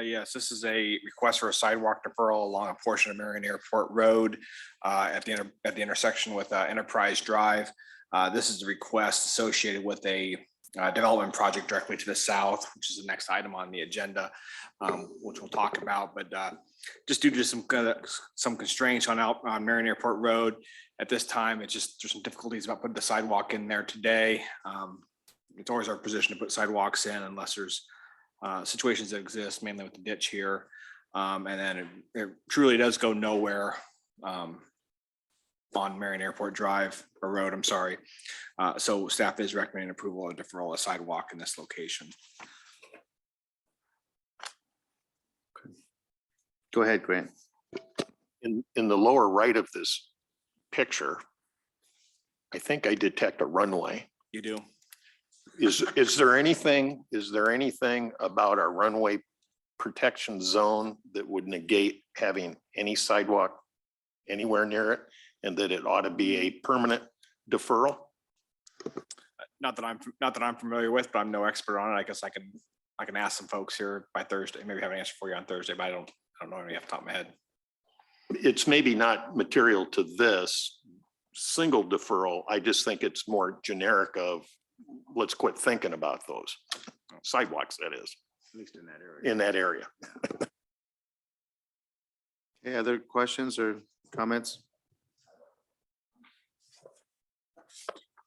Yes, this is a request for a sidewalk deferral along a portion of Marion Airport Road at the intersection with Enterprise Drive. This is the request associated with a development project directly to the south, which is the next item on the agenda, which we'll talk about. But just due to some constraints on Marion Airport Road at this time, there's some difficulties about putting the sidewalk in there today. It's always our position to put sidewalks in unless there's situations that exist, mainly with the ditch here. And then it truly does go nowhere on Marion Airport Drive or Road, I'm sorry. So staff is recommending approval of deferral of sidewalk in this location. Go ahead, Grant. In the lower right of this picture, I think I detect a runway. You do. Is there anything about our runway protection zone that would negate having any sidewalk anywhere near it and that it ought to be a permanent deferral? Not that I'm familiar with, but I'm no expert on it. I guess I can ask some folks here by Thursday, maybe have an answer for you on Thursday, but I don't know any off the top of my head. It's maybe not material to this single deferral. I just think it's more generic of let's quit thinking about those sidewalks, that is. At least in that area. In that area. Any other questions or comments?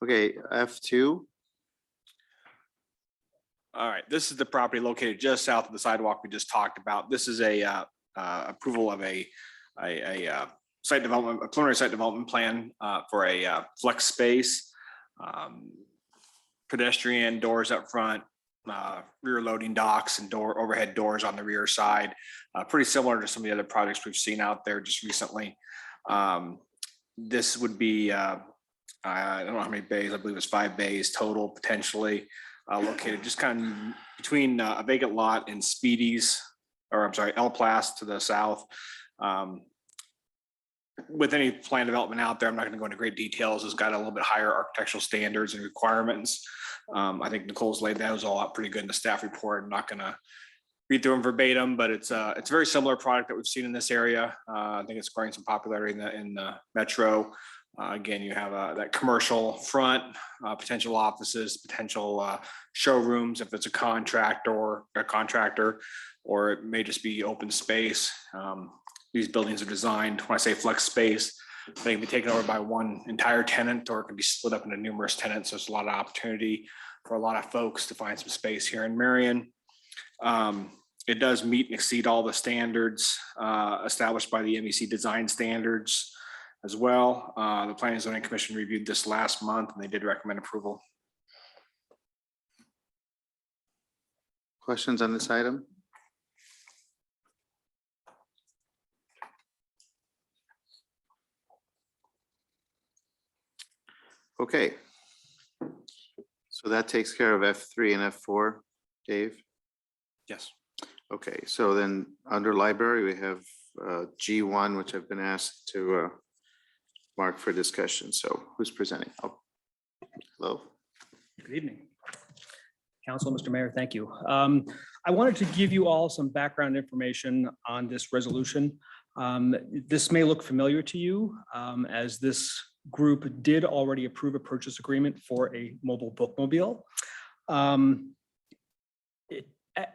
Okay, F2. All right, this is the property located just south of the sidewalk we just talked about. This is a approval of a site development, a preliminary site development plan for a flex space. Pedestrian doors up front, rear loading docks and overhead doors on the rear side. Pretty similar to some of the other projects we've seen out there just recently. This would be, I don't know how many bays, I believe it's 5 bays total potentially, located just kind of between a vacant lot and Speedy's, or I'm sorry, El Plas to the south. With any plan development out there, I'm not going to go into great details. It's got a little bit higher architectural standards and requirements. I think Nicole's laid those all out pretty good in the staff report. I'm not going to read through them verbatim, but it's a very similar product that we've seen in this area. I think it's growing some popularity in the metro. Again, you have that commercial front, potential offices, potential showrooms if it's a contractor, or it may just be open space. These buildings are designed, when I say flex space, they can be taken over by one entire tenant or it can be split up into numerous tenants. So it's a lot of opportunity for a lot of folks to find some space here in Marion. It does meet and exceed all the standards established by the MEC design standards as well. The Planning and Zoning Commission reviewed this last month and they did recommend approval. Questions on this item? Okay. So that takes care of F3 and F4, Dave? Yes. Okay, so then under library, we have G1, which I've been asked to mark for discussion. So who's presenting? Oh, hello. Good evening. Council, Mr. Mayor, thank you. I wanted to give you all some background information on this resolution. This may look familiar to you, as this group did already approve a purchase agreement for a mobile bookmobile.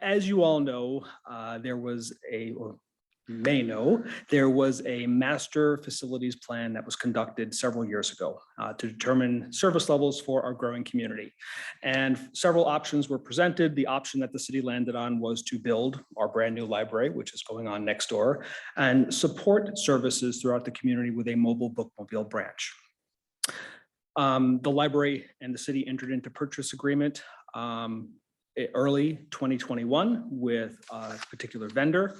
As you all know, there was or may know, there was a master facilities plan that was conducted several years ago to determine service levels for our growing community. And several options were presented. The option that the city landed on was to build our brand new library, which is going on next door, and support services throughout the community with a mobile bookmobile branch. The library and the city entered into purchase agreement early 2021 with a particular vendor.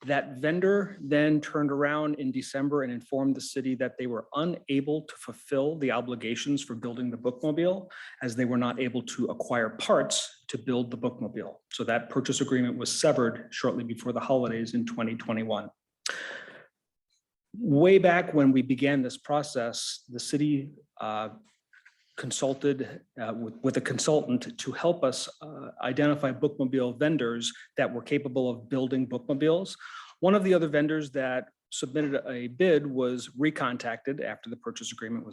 That vendor then turned around in December and informed the city that they were unable to fulfill the obligations for building the bookmobile, as they were not able to acquire parts to build the bookmobile. So that purchase agreement was severed shortly before the holidays in 2021. Way back when we began this process, the city consulted with a consultant to help us identify bookmobile vendors that were capable of building bookmobiles. One of the other vendors that submitted a bid was recontacted after the purchase agreement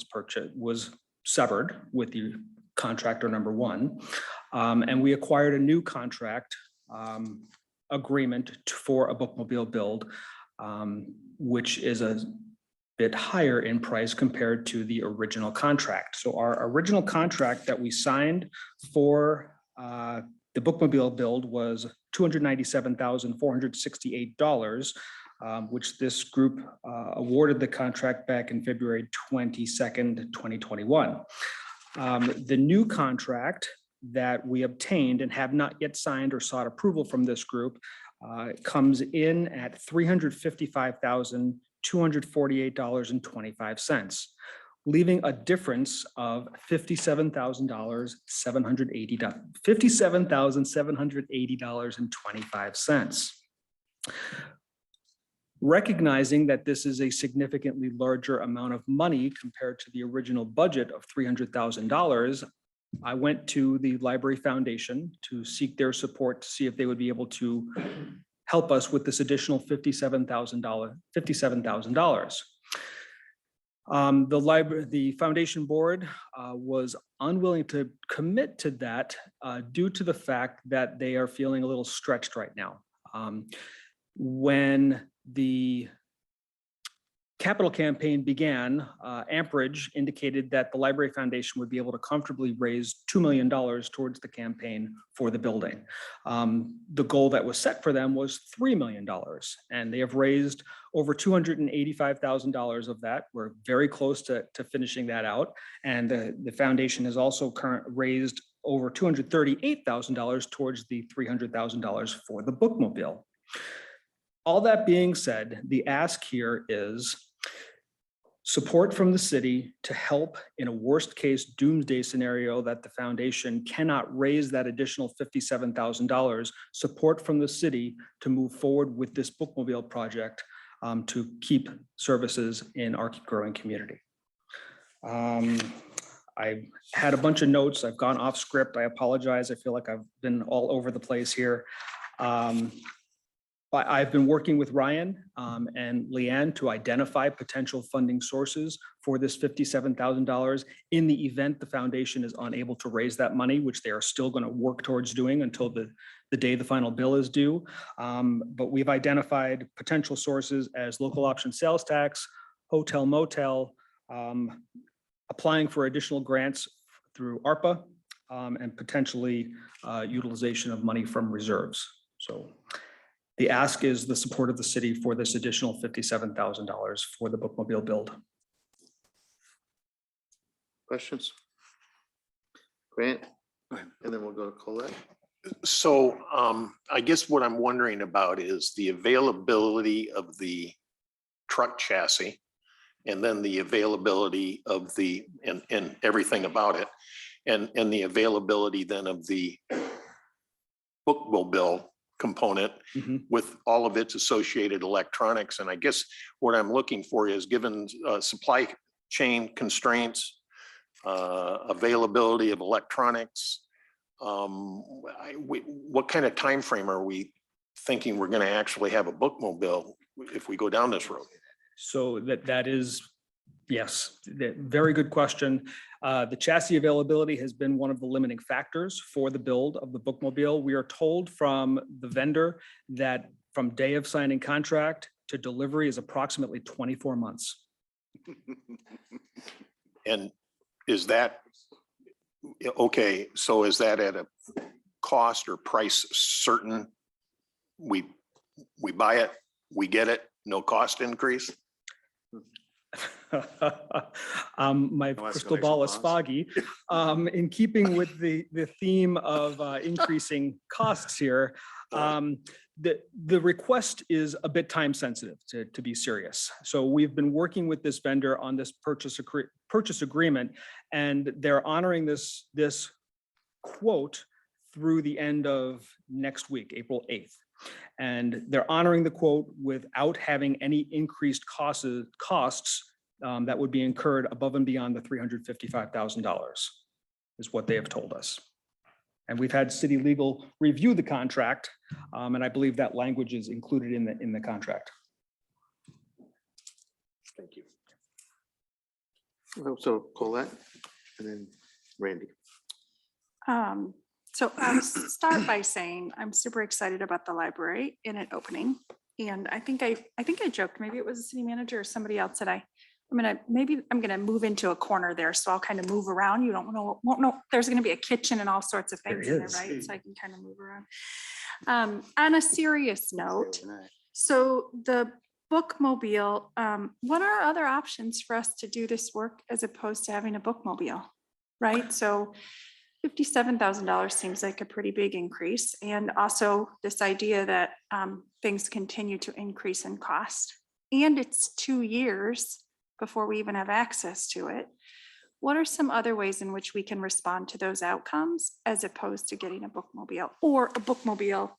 was severed with the contractor number one. And we acquired a new contract agreement for a bookmobile build, which is a bit higher in price compared to the original contract. So our original contract that we signed for the bookmobile build was $297,468, which this group awarded the contract back in February 22nd, 2021. The new contract that we obtained and have not yet signed or sought approval from this group comes in at $355,248.25, leaving a difference of $57,780.25. Recognizing that this is a significantly larger amount of money compared to the original budget of $300,000, I went to the Library Foundation to seek their support to see if they would be able to help us with this additional $57,000. The foundation board was unwilling to commit to that due to the fact that they are feeling a little stretched right now. When the capital campaign began, Amperage indicated that the Library Foundation would be able to comfortably raise $2 million towards the campaign for the building. The goal that was set for them was $3 million, and they have raised over $285,000 of that. We're very close to finishing that out. And the foundation has also raised over $238,000 towards the $300,000 for the bookmobile. All that being said, the ask here is support from the city to help in a worst case doomsday scenario that the foundation cannot raise that additional $57,000, support from the city to move forward with this bookmobile project to keep services in our growing community. I had a bunch of notes. I've gone off script. I apologize. I feel like I've been all over the place here. I've been working with Ryan and Leanne to identify potential funding sources for this $57,000 in the event the foundation is unable to raise that money, which they are still going to work towards doing until the day the final bill is due. But we've identified potential sources as local option sales tax, hotel motel, applying for additional grants through ARPA, and potentially utilization of money from reserves. So the ask is the support of the city for this additional $57,000 for the bookmobile build. Questions? Grant, and then we'll go to Colette. So I guess what I'm wondering about is the availability of the truck chassis and then the availability of the, and everything about it, and the availability then of the bookmobile component with all of its associated electronics. And I guess what I'm looking for is, given supply chain constraints, availability of electronics, what kind of time frame are we thinking we're going to actually have a bookmobile if we go down this road? So that is, yes, very good question. The chassis availability has been one of the limiting factors for the build of the bookmobile. We are told from the vendor that from day of signing contract to delivery is approximately 24 months. And is that, okay, so is that at a cost or price certain? We buy it, we get it, no cost increase? My crystal ball is foggy. In keeping with the theme of increasing costs here, the request is a bit time sensitive, to be serious. So we've been working with this vendor on this purchase agreement, and they're honoring this quote through the end of next week, April 8th. And they're honoring the quote without having any increased costs that would be incurred above and beyond the $355,000 is what they have told us. And we've had city legal review the contract, and I believe that language is included in the contract. Thank you. So Colette and then Randy. So I'll start by saying I'm super excited about the library in it opening. And I think I joked, maybe it was the city manager or somebody else that I'm gonna move into a corner there. So I'll kind of move around. You won't know, there's gonna be a kitchen and all sorts of things in there, right? So I can kind of move around. On a serious note, so the bookmobile, what are other options for us to do this work as opposed to having a bookmobile, right? So $57,000 seems like a pretty big increase. And also this idea that things continue to increase in cost. And it's 2 years before we even have access to it. What are some other ways in which we can respond to those outcomes as opposed to getting a bookmobile, or a bookmobile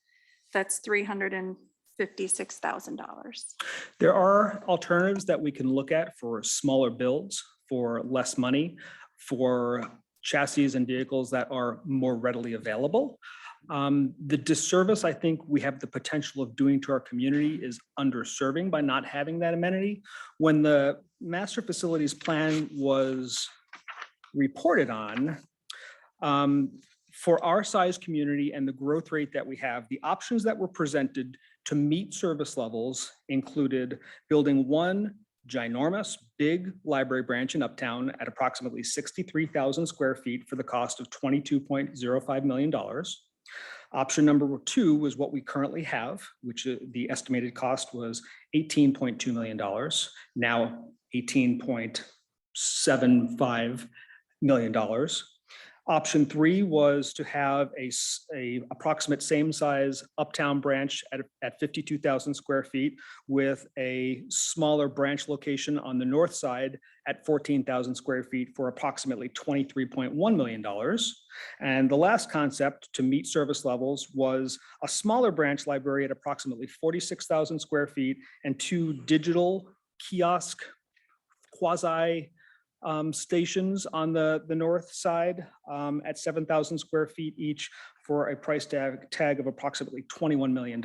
that's $356,000? There are alternatives that we can look at for smaller builds, for less money, for chassis and vehicles that are more readily available. The disservice I think we have the potential of doing to our community is underserving by not having that amenity. When the master facilities plan was reported on, for our size community and the growth rate that we have, the options that were presented to meet service levels included building one ginormous big library branch in Uptown at approximately 63,000 square feet for the cost of $22.05 million. Option number 2 was what we currently have, which the estimated cost was $18.2 million, now $18.75 million. Option 3 was to have a approximate same size Uptown branch at 52,000 square feet with a smaller branch location on the north side at 14,000 square feet for approximately $23.1 million. And the last concept to meet service levels was a smaller branch library at approximately 46,000 square feet and 2 digital kiosk quasi stations on the north side at 7,000 square feet each for a price tag of approximately $21 million.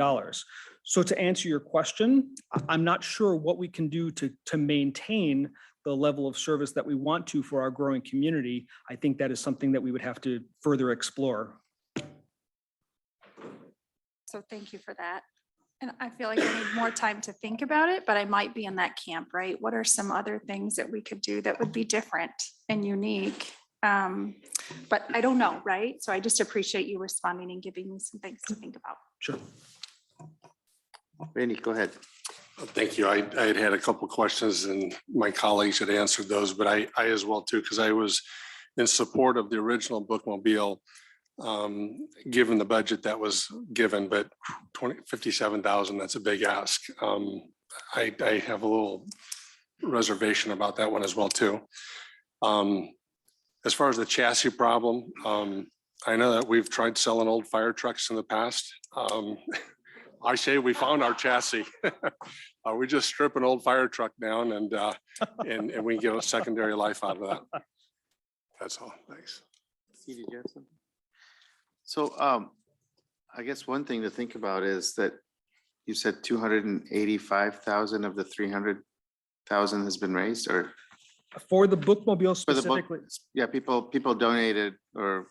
So to answer your question, I'm not sure what we can do to maintain the level of service that we want to for our growing community. I think that is something that we would have to further explore. So thank you for that. And I feel like I need more time to think about it, but I might be in that camp, right? What are some other things that we could do that would be different and unique? But I don't know, right? So I just appreciate you responding and giving me some things to think about. Sure. Randy, go ahead. Thank you. I had a couple of questions and my colleagues had answered those, but I as well too, because I was in support of the original bookmobile, given the budget that was given, but 57,000, that's a big ask. I have a little reservation about that one as well too. As far as the chassis problem, I know that we've tried selling old fire trucks in the past. I say we found our chassis. We just strip an old fire truck down and we get a secondary life out of that. That's all. Thanks. Steve, did you have something? So I guess one thing to think about is that you said 285,000 of the 300,000 has been raised, or For the bookmobile for the book? specifically, Yeah, people donated, or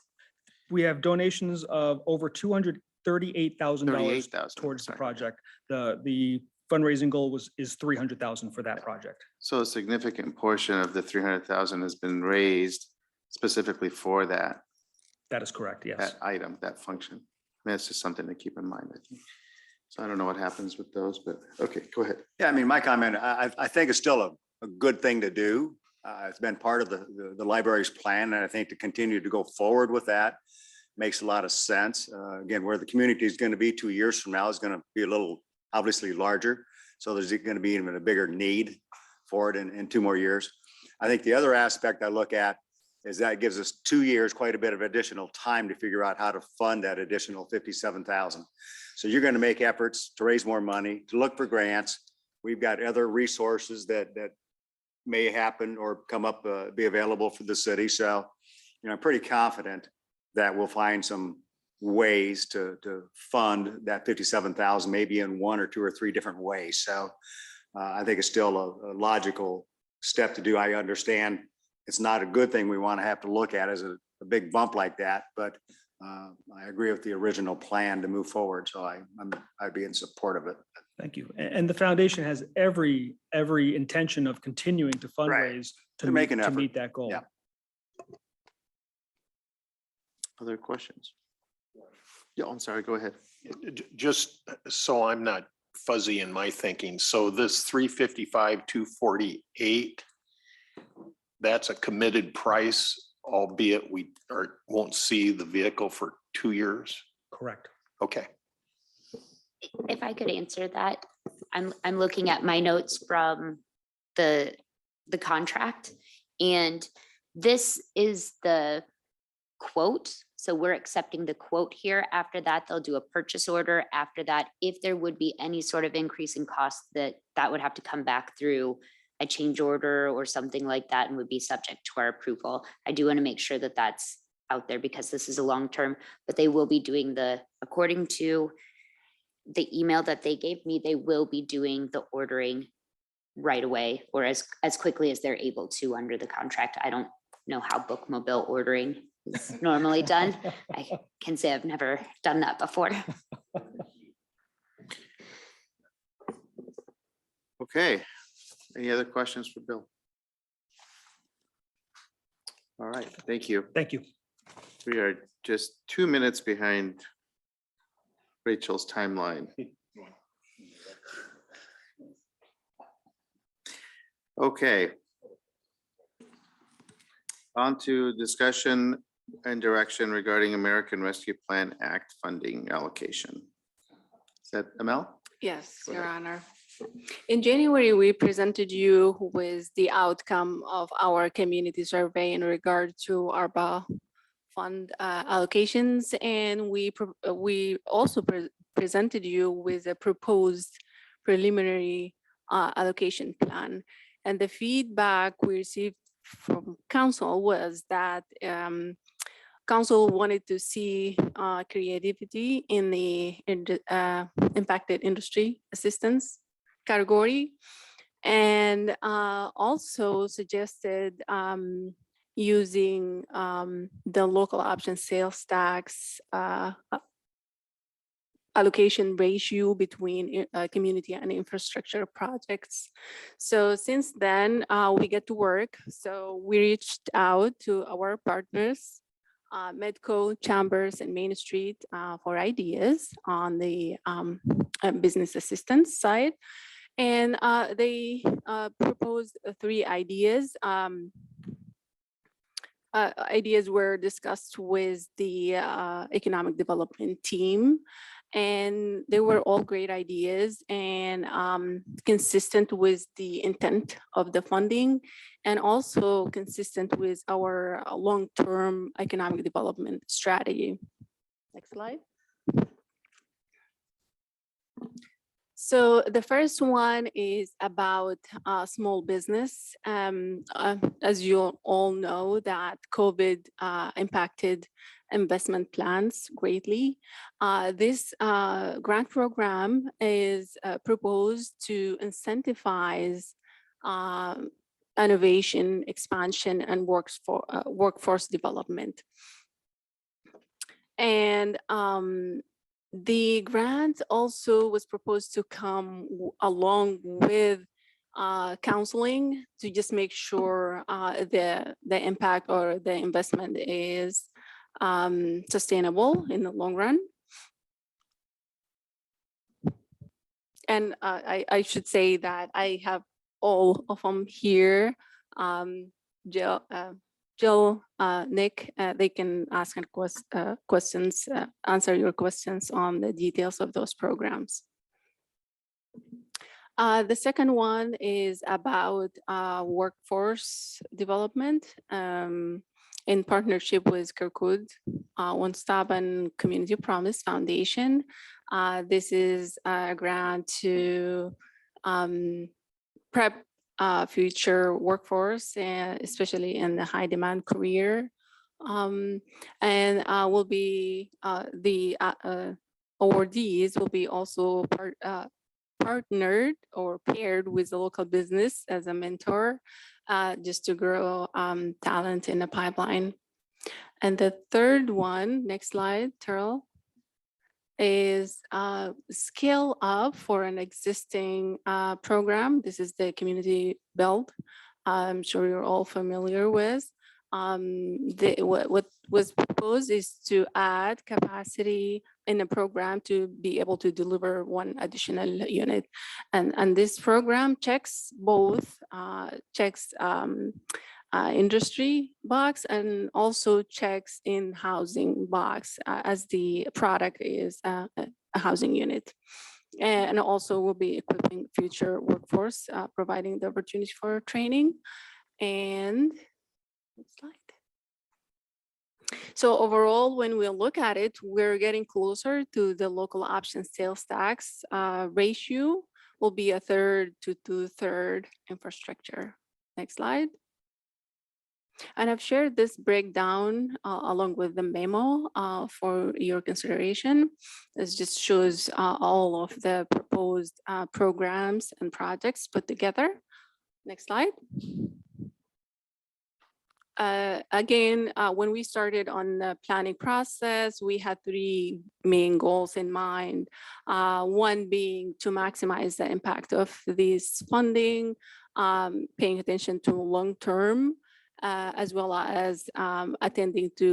we have donations of over $238,000 38,000. towards the project. The fundraising goal is 300,000 for that project. So a significant portion of the 300,000 has been raised specifically for that. That is correct, yes. That item, that function. I mean, that's just something to keep in mind, I think. So I don't know what happens with those, but okay, go ahead. Yeah, I mean, my comment, I think it's still a good thing to do. It's been part of the library's plan, and I think to continue to go forward with that makes a lot of sense. Again, where the community is going to be 2 years from now is going to be a little obviously larger. So there's going to be even a bigger need for it in 2 more years. I think the other aspect I look at is that gives us 2 years, quite a bit of additional time to figure out how to fund that additional 57,000. So you're going to make efforts to raise more money, to look for grants. We've got other resources that may happen or come up, be available for the city. So, I'm pretty confident that we'll find some ways to fund that 57,000, maybe in 1 or 2 or 3 different ways. So I think it's still a logical step to do. I understand it's not a good thing we want to have to look at as a big bump like that, but I agree with the original plan to move forward. So I'd be in support of it. Thank you. And the foundation has every intention of continuing to fundraise to make an to effort. meet that goal. Yeah. Other questions? Yeah, I'm sorry, go ahead. Just so I'm not fuzzy in my thinking. So this 355, 248, that's a committed price, albeit we won't see the vehicle for 2 years. Correct. Okay. If I could answer that, I'm looking at my notes from the contract, and this is the quote. So we're accepting the quote here. After that, they'll do a purchase order. After that, if there would be any sort of increase in cost, that would have to come back through a change order or something like that and would be subject to our approval. I do want to make sure that that's out there because this is a long term, but they will be doing according to the email that they gave me, they will be doing the ordering right away or as quickly as they're able to under the contract. I don't know how bookmobile ordering is normally done. I can say I've never done that before. Okay, any other questions for Bill? All right, thank you. Thank you. We are just 2 minutes behind Rachel's timeline. Okay. On to discussion and direction regarding American Rescue Plan Act funding allocation. Is that Amel? Yes, Go Your ahead. Honor. In January, we presented you with the outcome of our community survey in regard to ARPA fund allocations, and we also presented you with a proposed preliminary allocation plan. And the feedback we received from council was that council wanted to see creativity in the impacted industry assistance category, and also suggested using the local option sales tax allocation ratio between community and infrastructure projects. So since then, we get to work. So we reached out to our partners, Medco, Chambers, and Main Street for ideas on the business assistance side. And they proposed 3 ideas. Ideas were discussed with the economic development team, And they were all great ideas and consistent with the intent of the funding and also consistent with our long-term economic development strategy. Next slide. So the first one is about small business. As you all know, that COVID impacted investment plans greatly. This grant program is proposed to incentivize innovation, expansion, and workforce development. And the grant also was proposed to come along with counseling to just make sure the impact or the investment is sustainable in the long run. And I should say that I have all of them here. Jill, Nick, they can ask questions, answer your questions on the details of those programs. The second one is about workforce development in partnership with Kirkwood, One Stop and Community Promise Foundation. This is a grant to prep future workforce, especially in the high demand career. And will be the awardees will be also partnered or paired with the local business as a mentor, just to grow talent in the pipeline. And the third one, next slide, Terrell, is scale up for an existing program. This is the community build. I'm sure you're all familiar with. What was proposed is to add capacity in the program to be able to deliver one additional unit. And this program checks both, industry box and also checks in housing box as the product is a housing unit. And also will be equipping future workforce, providing the opportunity for training. And next slide. So overall, when we look at it, we're getting closer to the local option sales tax ratio will be 1/3 to 2/3 infrastructure. Next slide. And I've shared this breakdown along with the memo for your consideration. This just shows all of the proposed programs and projects put together. Next slide. Again, when we started on the planning process, we had 3 main goals in mind. One being to maximize the impact of this funding, paying attention to long-term, as well as attending to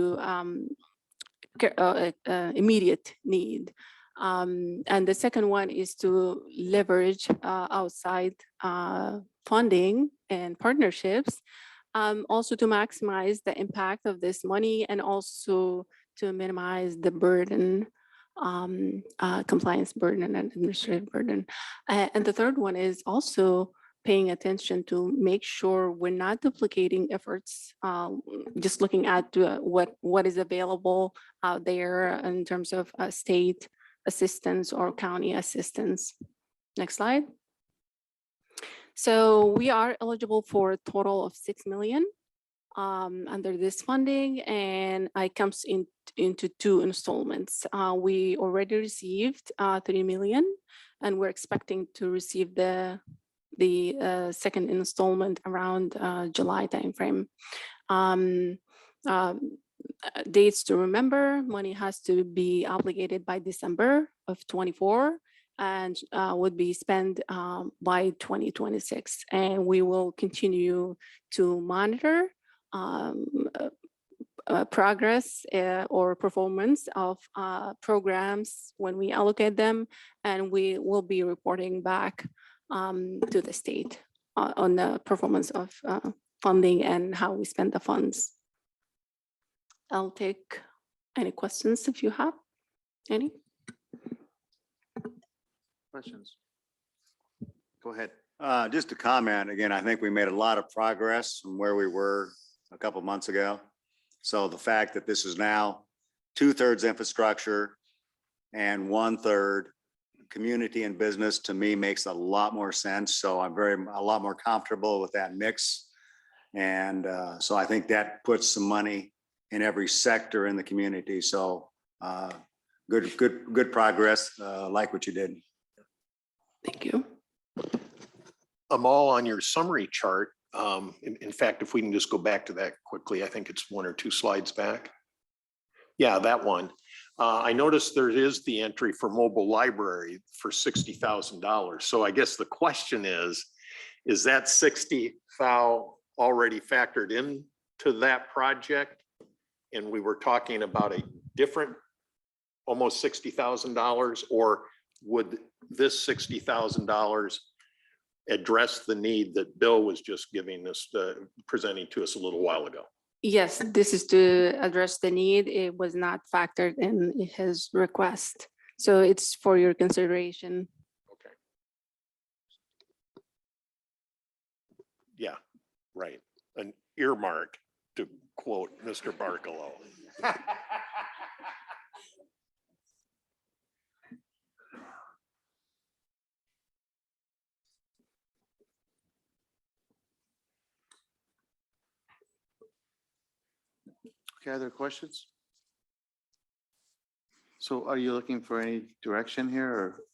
immediate need. And the second one is to leverage outside funding and partnerships, also to maximize the impact of this money and also to minimize the burden, compliance burden and administrative burden. And the third one is also paying attention to make sure we're not duplicating efforts, just looking at what is available out there in terms of state assistance or county assistance. Next slide. So we are eligible for a total of 6 million under this funding, and it comes into 2 installments. We already received 3 million, and we're expecting to receive the second installment around July timeframe. Dates to remember: money has to be obligated by December of 24 and would be spent by 2026. And we will continue to monitor progress or performance of programs when we allocate them, and we will be reporting back to the state on the performance of funding and how we spend the funds. I'll take any questions if you have any. Questions? Go ahead. Just a comment, again, I think we made a lot of progress from where we were a couple months ago. So the fact that this is now 2/3 infrastructure and 1/3 community and business, to me, makes a lot more sense. So I'm a lot more comfortable with that mix. And so I think that puts some money in every sector in the community. So good progress, like what you did. Thank you. I'm all on your summary chart. In fact, if we can just go back to that quickly, I think it's 1 or 2 slides back. Yeah, that one. I noticed there is the entry for mobile library for $60,000. So I guess the question is that 60,000 already factored into that project? And we were talking about a different, almost $60,000, or would this $60,000 address the need that Bill was just giving us, presenting to us a little while ago? Yes, this is to address the need. It was not factored in his request. So it's for your consideration. Okay. Yeah, right. An earmark, to quote Mr. Barcalow. Okay, other questions? So are you looking for any direction here or?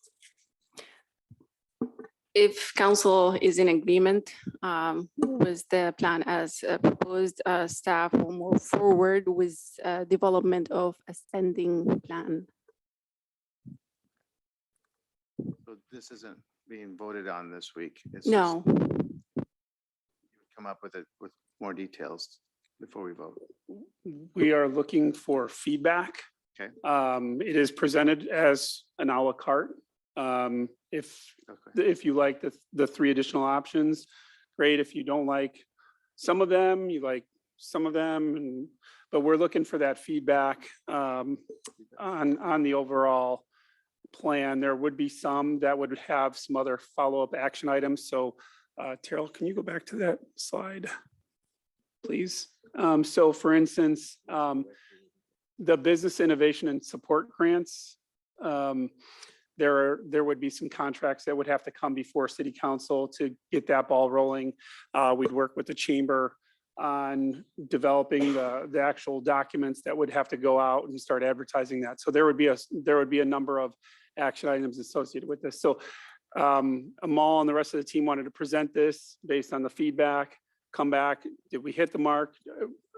If council is in agreement with the plan as proposed, staff will move forward with development of a standing plan. So this isn't being voted on this week? It's No. just come up with more details before we vote. We are looking for feedback. Okay. It is presented as an à la carte. If you like the 3 additional options, great. If you don't like some of them, you like some of them, but we're looking for that feedback on the overall plan. There would be some that would have some other follow-up action items. So Terrell, can you go back to that slide, please? So for instance, the business innovation and support grants, there would be some contracts that would have to come before city council to get that ball rolling. We'd work with the chamber on developing the actual documents that would have to go out and start advertising that. So there would be a number of action items associated with this. So Amal and the rest of the team wanted to present this based on the feedback, come back. Did we hit the mark?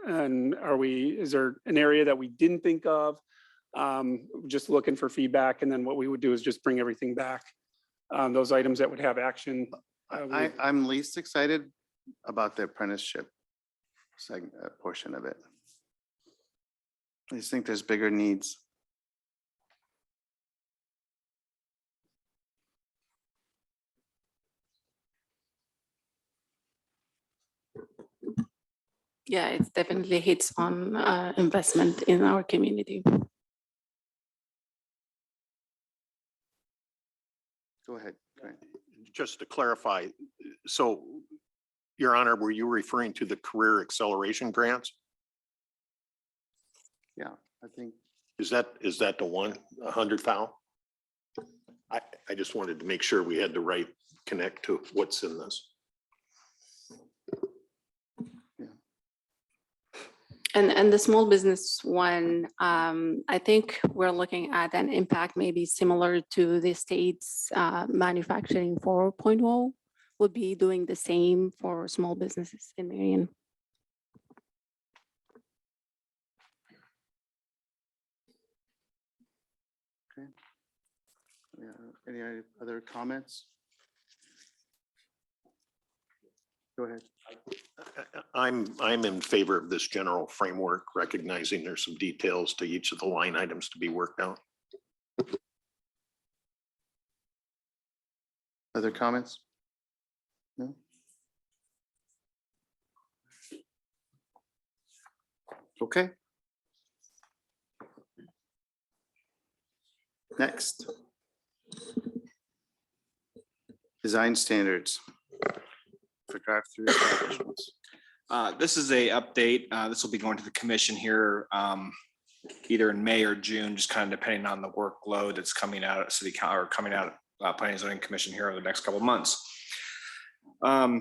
And is there an area that we didn't think of? Just looking for feedback. And then what we would do is just bring everything back. Those items that would have action. I'm least excited about the apprenticeship portion of it. I just think there's bigger needs. Yeah, it definitely hits on investment in our community. Go ahead. Just to clarify, so Your Honor, were you referring to the career acceleration grants? Yeah, I think. Is that the one, 100,000? I just wanted to make sure we had the right connect to what's in this. And the small business one, I think we're looking at an impact maybe similar to the state's manufacturing 4.0 would be doing the same for small businesses in Marion. Okay. Yeah, any other comments? Go ahead. I'm in favor of this general framework, recognizing there's some details to each of the line items to be worked out. Other comments? No? Okay. Next. Design standards for drive-through establishments. This is a update. This will be going to the commission here either in May or June, just kind of depending on the workload that's coming out at city council or coming out of planning and zoning commission here over the next couple of months. A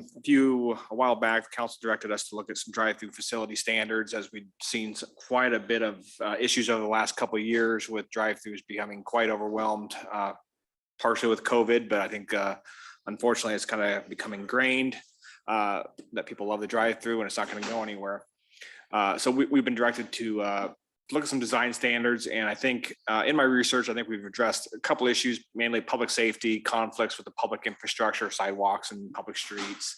while back, the council directed us to look at some drive-through facility standards, as we'd seen quite a bit of issues over the last couple of years with drive-throughs becoming quite overwhelmed, partially with COVID, but I think unfortunately it's kind of become ingrained that people love the drive-through and it's not going to go anywhere. So we've been directed to look at some design standards, and I think in my research, I think we've addressed a couple issues, mainly public safety, conflicts with the public infrastructure, sidewalks and public streets,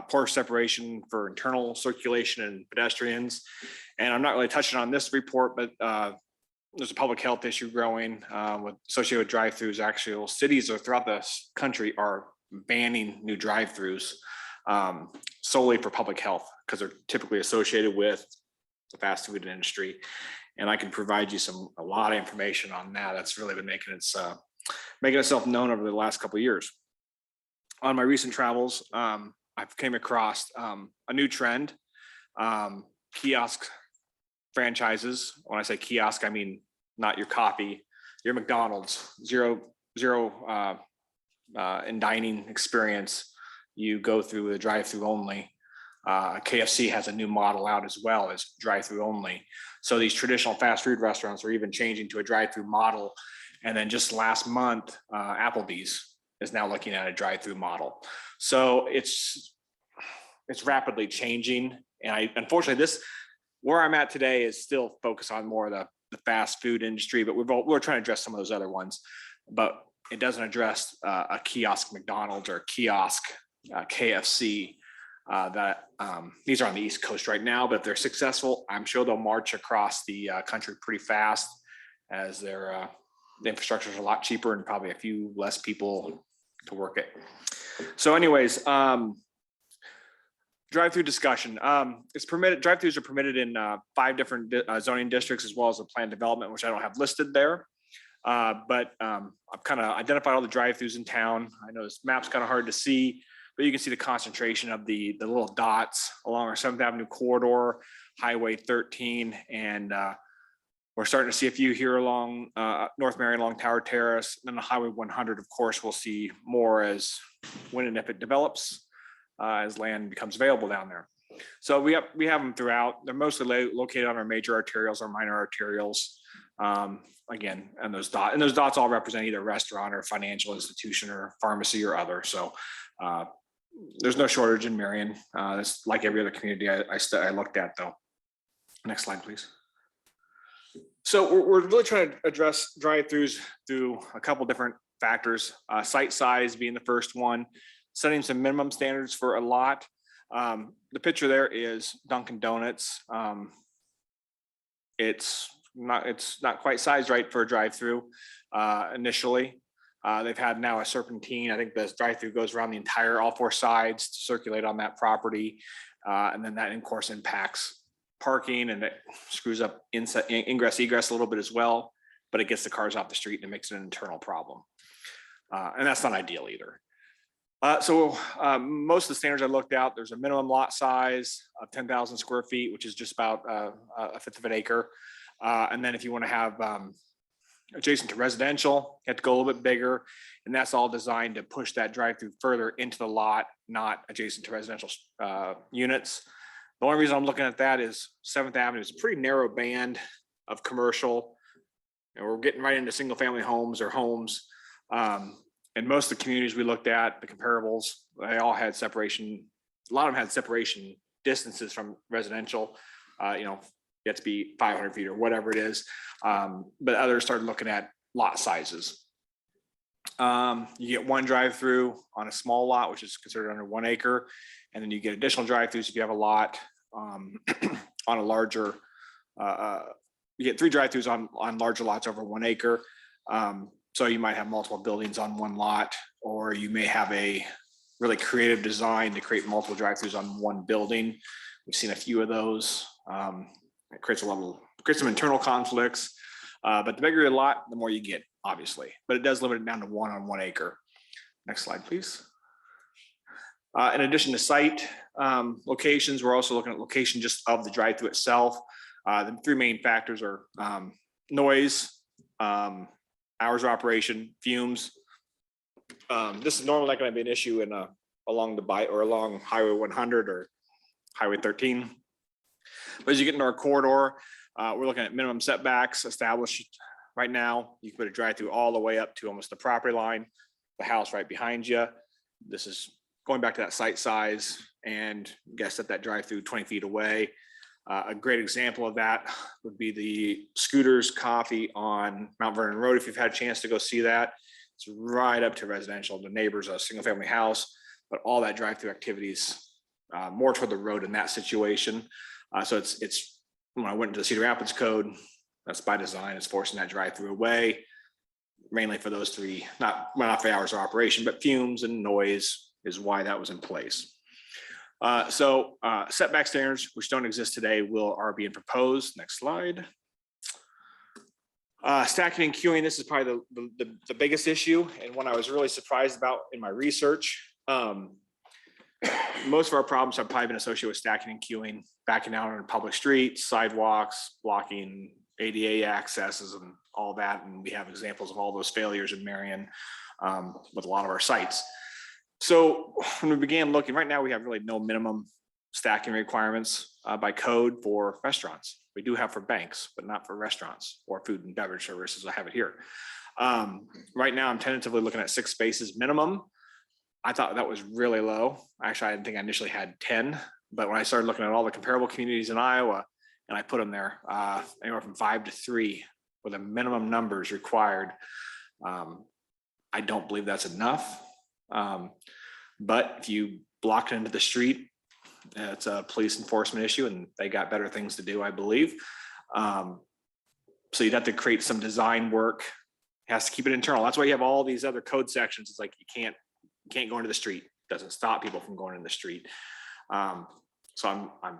poor separation for internal circulation and pedestrians. And I'm not really touching on this report, but there's a public health issue growing associated with drive-throughs. Actually, cities throughout the country are banning new drive-throughs solely for public health, because they're typically associated with the fast food industry. And I can provide you a lot of information on that. That's really been making itself known over the last couple of years. On my recent travels, I've came across a new trend, kiosk franchises. When I say kiosk, I mean not your coffee, your McDonald's, zero in dining experience. You go through the drive-through only. KFC has a new model out as well as drive-through only. So these traditional fast food restaurants are even changing to a drive-through model. And then just last month, Applebee's is now looking at a drive-through model. So it's rapidly changing. And unfortunately, where I'm at today is still focused on more of the fast food industry, but we're trying to address some of those other ones. But it doesn't address a kiosk McDonald's or a kiosk KFC. These are on the East Coast right now, but if they're successful, I'm sure they'll march across the country pretty fast, as the infrastructure is a lot cheaper and probably a few less people to work it. So anyways, drive-through discussion. It's permitted. Drive-throughs are permitted in 5 different zoning districts, as well as the planned development, which I don't have listed there. But I've kind of identified all the drive-throughs in town. I know this map's kind of hard to see, but you can see the concentration of the little dots along our 7th Avenue corridor, Highway 13, and we're starting to see a few here along North Marion, along Tower Terrace. And then the Highway 100, of course, we'll see more as when and if it develops, as land becomes available down there. So we have them throughout. They're mostly located on our major arterials, our minor arterials. Again, and those dots all represent either restaurant or financial institution or pharmacy or other. So there's no shortage in Marion. It's like every other community I looked at, though. Next slide, please. So we're really trying to address drive-throughs through a couple different factors. Site size being the first one, setting some minimum standards for a lot. The picture there is Dunkin' Donuts. It's not quite sized right for a drive-through initially. They've had now a serpentine. I think the drive-through goes around the entire, all 4 sides to circulate on that property. And then that, of course, impacts parking, and it screws up ingress egress a little bit as well, but it gets the cars off the street and it makes it an internal problem. And that's not ideal either. So most of the standards I looked at, there's a minimum lot size of 10,000 square feet, which is just about 1/5 of an acre. And then if you want to have adjacent to residential, you have to go a little bit bigger, and that's all designed to push that drive-through further into the lot, not adjacent to residential units. The only reason I'm looking at that is 7th Avenue is a pretty narrow band of commercial, and we're getting right into single-family homes or homes. And most of the communities we looked at, the comparables, they all had separation. A lot of them had separation distances from residential. You have to be 500 feet or whatever it is. But others started looking at lot sizes. You get 1 drive-through on a small lot, which is considered under 1 acre. And then you get additional drive-throughs if you have a lot on a larger, you get 3 drive-throughs on larger lots over 1 acre. So you might have multiple buildings on 1 lot, or you may have a really creative design to create multiple drive-throughs on 1 building. We've seen a few of those. It creates some internal conflicts, but the bigger your lot, the more you get, obviously, but it does limit it down to 1 on 1 acre. Next slide, please. In addition to site locations, we're also looking at location just of the drive-through itself. The three main factors are noise, hours of operation, fumes. This is normally not going to be an issue in along the along Highway 100 or Highway 13. But as you get into our corridor, we're looking at minimum setbacks established right now. You can put a drive-through all the way up to almost the property line, the house right behind you. This is going back to that site size, and you guys set that drive-through 20 feet away. A great example of that would be the Scooters Coffee on Mount Vernon Road. If you've had a chance to go see that, it's right up to residential. The neighbor's a single family house, but all that drive-through activities more toward the road in that situation. So it's when I went into the Cedar Rapids code, that's by design, it's forcing that drive-through away, mainly for those three, not for hours of operation, but fumes and noise is why that was in place. So setback standards, which don't exist today, are being proposed. Next slide. Stacking and queuing, this is probably the biggest issue and one I was really surprised about in my research. Most of our problems have probably been associated with stacking and queuing, backing out on public streets, sidewalks, blocking ADA accesses and all that. And we have examples of all those failures in Marion with a lot of our sites. So when we began looking, right now we have really no minimum stacking requirements by code for restaurants. We do have for banks, but not for restaurants or food and beverage services. I have it here. Right now I'm tentatively looking at 6 spaces minimum. I thought that was really low. Actually, I didn't think I initially had 10, but when I started looking at all the comparable communities in Iowa and I put them there, anywhere from 5 to 3 with a minimum numbers required. I don't believe that's enough. But if you block it into the street, it's a police enforcement issue and they got better things to do, I believe. So you'd have to create some design work. It has to keep it internal. That's why you have all these other code sections. It's like you can't go into the street. It doesn't stop people from going in the street. So I'm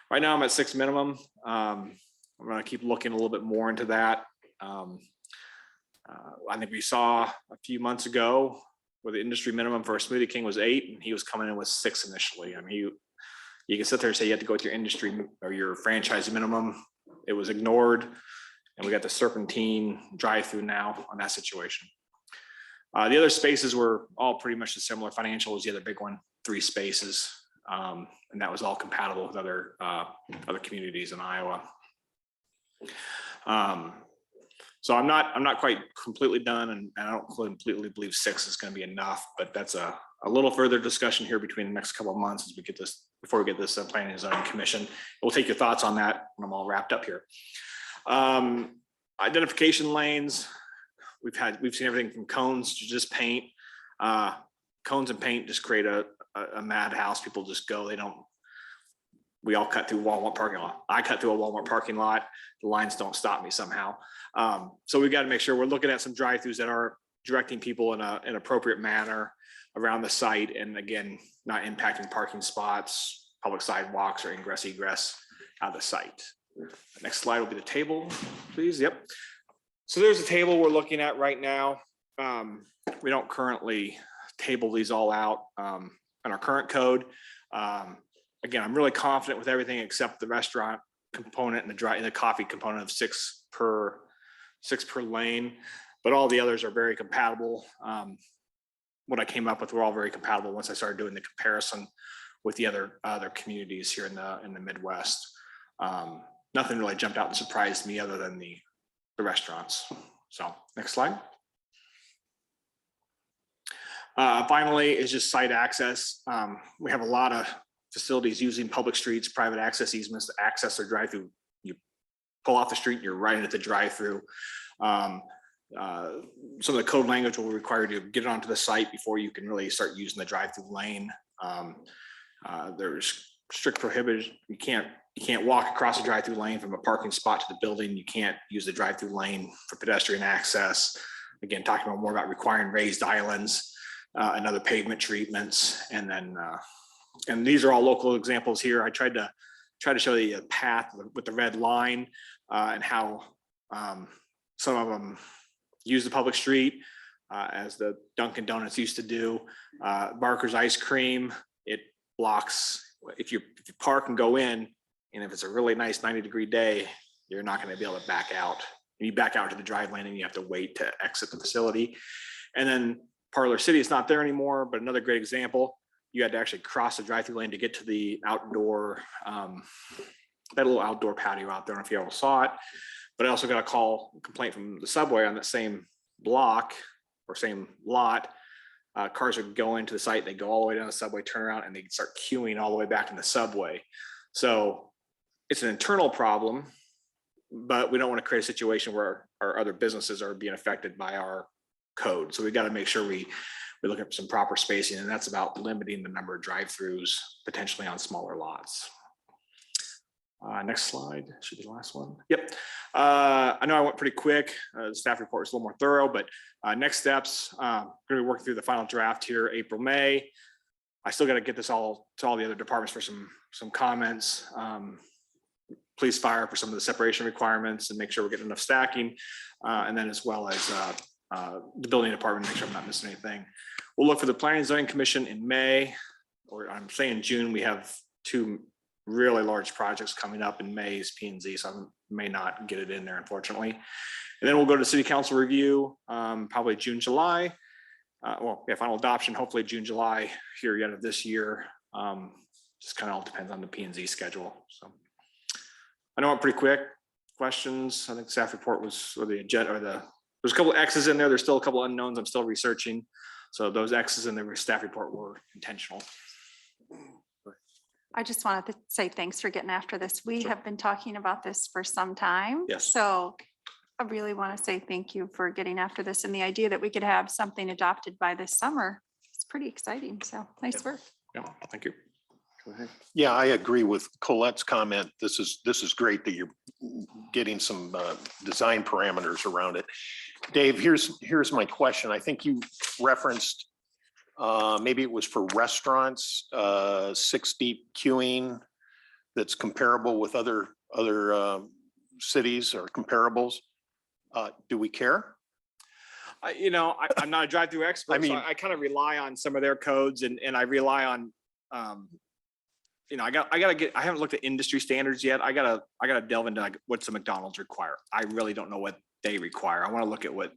right now I'm at 6 minimum. I'm going to keep looking a little bit more into that. I think we saw a few months ago where the industry minimum for a Smoothie King was 8 and he was coming in with 6 initially. I mean, you can sit there and say you have to go with your industry or your franchise minimum. It was ignored. And we got the serpentine drive-through now on that situation. The other spaces were all pretty much the similar. Financial was the other big one, 3 spaces. And that was all compatible with other communities in Iowa. So I'm not quite completely done, and I don't completely believe 6 is going to be enough, but that's a little further discussion here between the next couple of months as we get this, before we get this planning and zoning commission. We'll take your thoughts on that when I'm all wrapped up here. Identification lanes, we've seen everything from cones to just paint. Cones and paint just create a madhouse. People just go, we all cut through Walmart parking lot. I cut through a Walmart parking lot. The lines don't stop me somehow. So we've got to make sure we're looking at some drive-throughs that are directing people in an appropriate manner around the site. And again, not impacting parking spots, public sidewalks, or ingress egress out of the site. Next slide will be the table, please. Yep. So there's a table we're looking at right now. We don't currently table these all out in our current code. Again, I'm really confident with everything except the restaurant component and the coffee component of 6 per lane, but all the others are very compatible. What I came up with were all very compatible once I started doing the comparison with the other communities here in the Midwest. Nothing really jumped out and surprised me other than the restaurants. So next slide. Finally is just site access. We have a lot of facilities using public streets, private access easements to access their drive-through. You pull off the street, you're right into the drive-through. Some of the code language will require you to get onto the site before you can really start using the drive-through lane. There's strict prohibition. You can't walk across the drive-through lane from a parking spot to the building. You can't use the drive-through lane for pedestrian access. Again, talking more about requiring raised islands and other pavement treatments, and then and these are all local examples here. I tried to show the path with the red line and how some of them use the public street. as the Dunkin' Donuts used to do. Barker's Ice Cream, it blocks, if you park and go in, and if it's a really nice 90-degree day, you're not going to be able to back out. You back out to the drive lane and you have to wait to exit the facility. And then Parlor City is not there anymore, but another great example, you had to actually cross the drive-through lane to get to the outdoor, that little outdoor patio out there. I don't know if you ever saw it, but I also got a complaint from the subway on that same block or same lot. Cars would go into the site, they go all the way down the subway, turn around, and they start queuing all the way back in the subway. So it's an internal problem, but we don't want to create a situation where our other businesses are being affected by our code. So we got to make sure we look at some proper spacing, and that's about limiting the number of drive-throughs potentially on smaller lots. Next slide should be the last one. Yep. I know I went pretty quick. The staff report was a little more thorough, but next steps, going to be working through the final draft here, April, May. I still got to get this all to all the other departments for some comments. Police fire for some of the separation requirements and make sure we're getting enough stacking. And then as well as the building department, make sure I'm not missing anything. We'll look for the Planning and Zoning Commission in May, or I'm saying June. We have 2 really large projects coming up in May's P&Z, so I may not get it in there, unfortunately. And then we'll go to City Council review, probably June, July. Final adoption, hopefully June, July here yet of this year. Just kind of all depends on the P&Z schedule. So I know I'm pretty quick. Questions? I think staff report was, or the agenda, or there's a couple of X's in there. There's still a couple of unknowns I'm still researching. So those X's in the staff report were intentional. I just wanted to say thanks for getting after this. We have been talking about this for some time. Yes. So I really want to say thank you for getting after this, and the idea that we could have something adopted by this summer. It's pretty exciting. So nice work. Yeah, thank you. Go ahead. Yeah, I agree with Colette's comment. This is great that you're getting some design parameters around it. Dave, here's my question. I think you referenced maybe it was for restaurants, 6 deep queuing that's comparable with other cities or comparables. Do we care? I'm not a drive-through expert. So I kind of rely on some of their codes, and I rely on, I haven't looked at industry standards yet. I gotta delve into like what's the McDonald's require. I really don't know what they require. I want to look at what,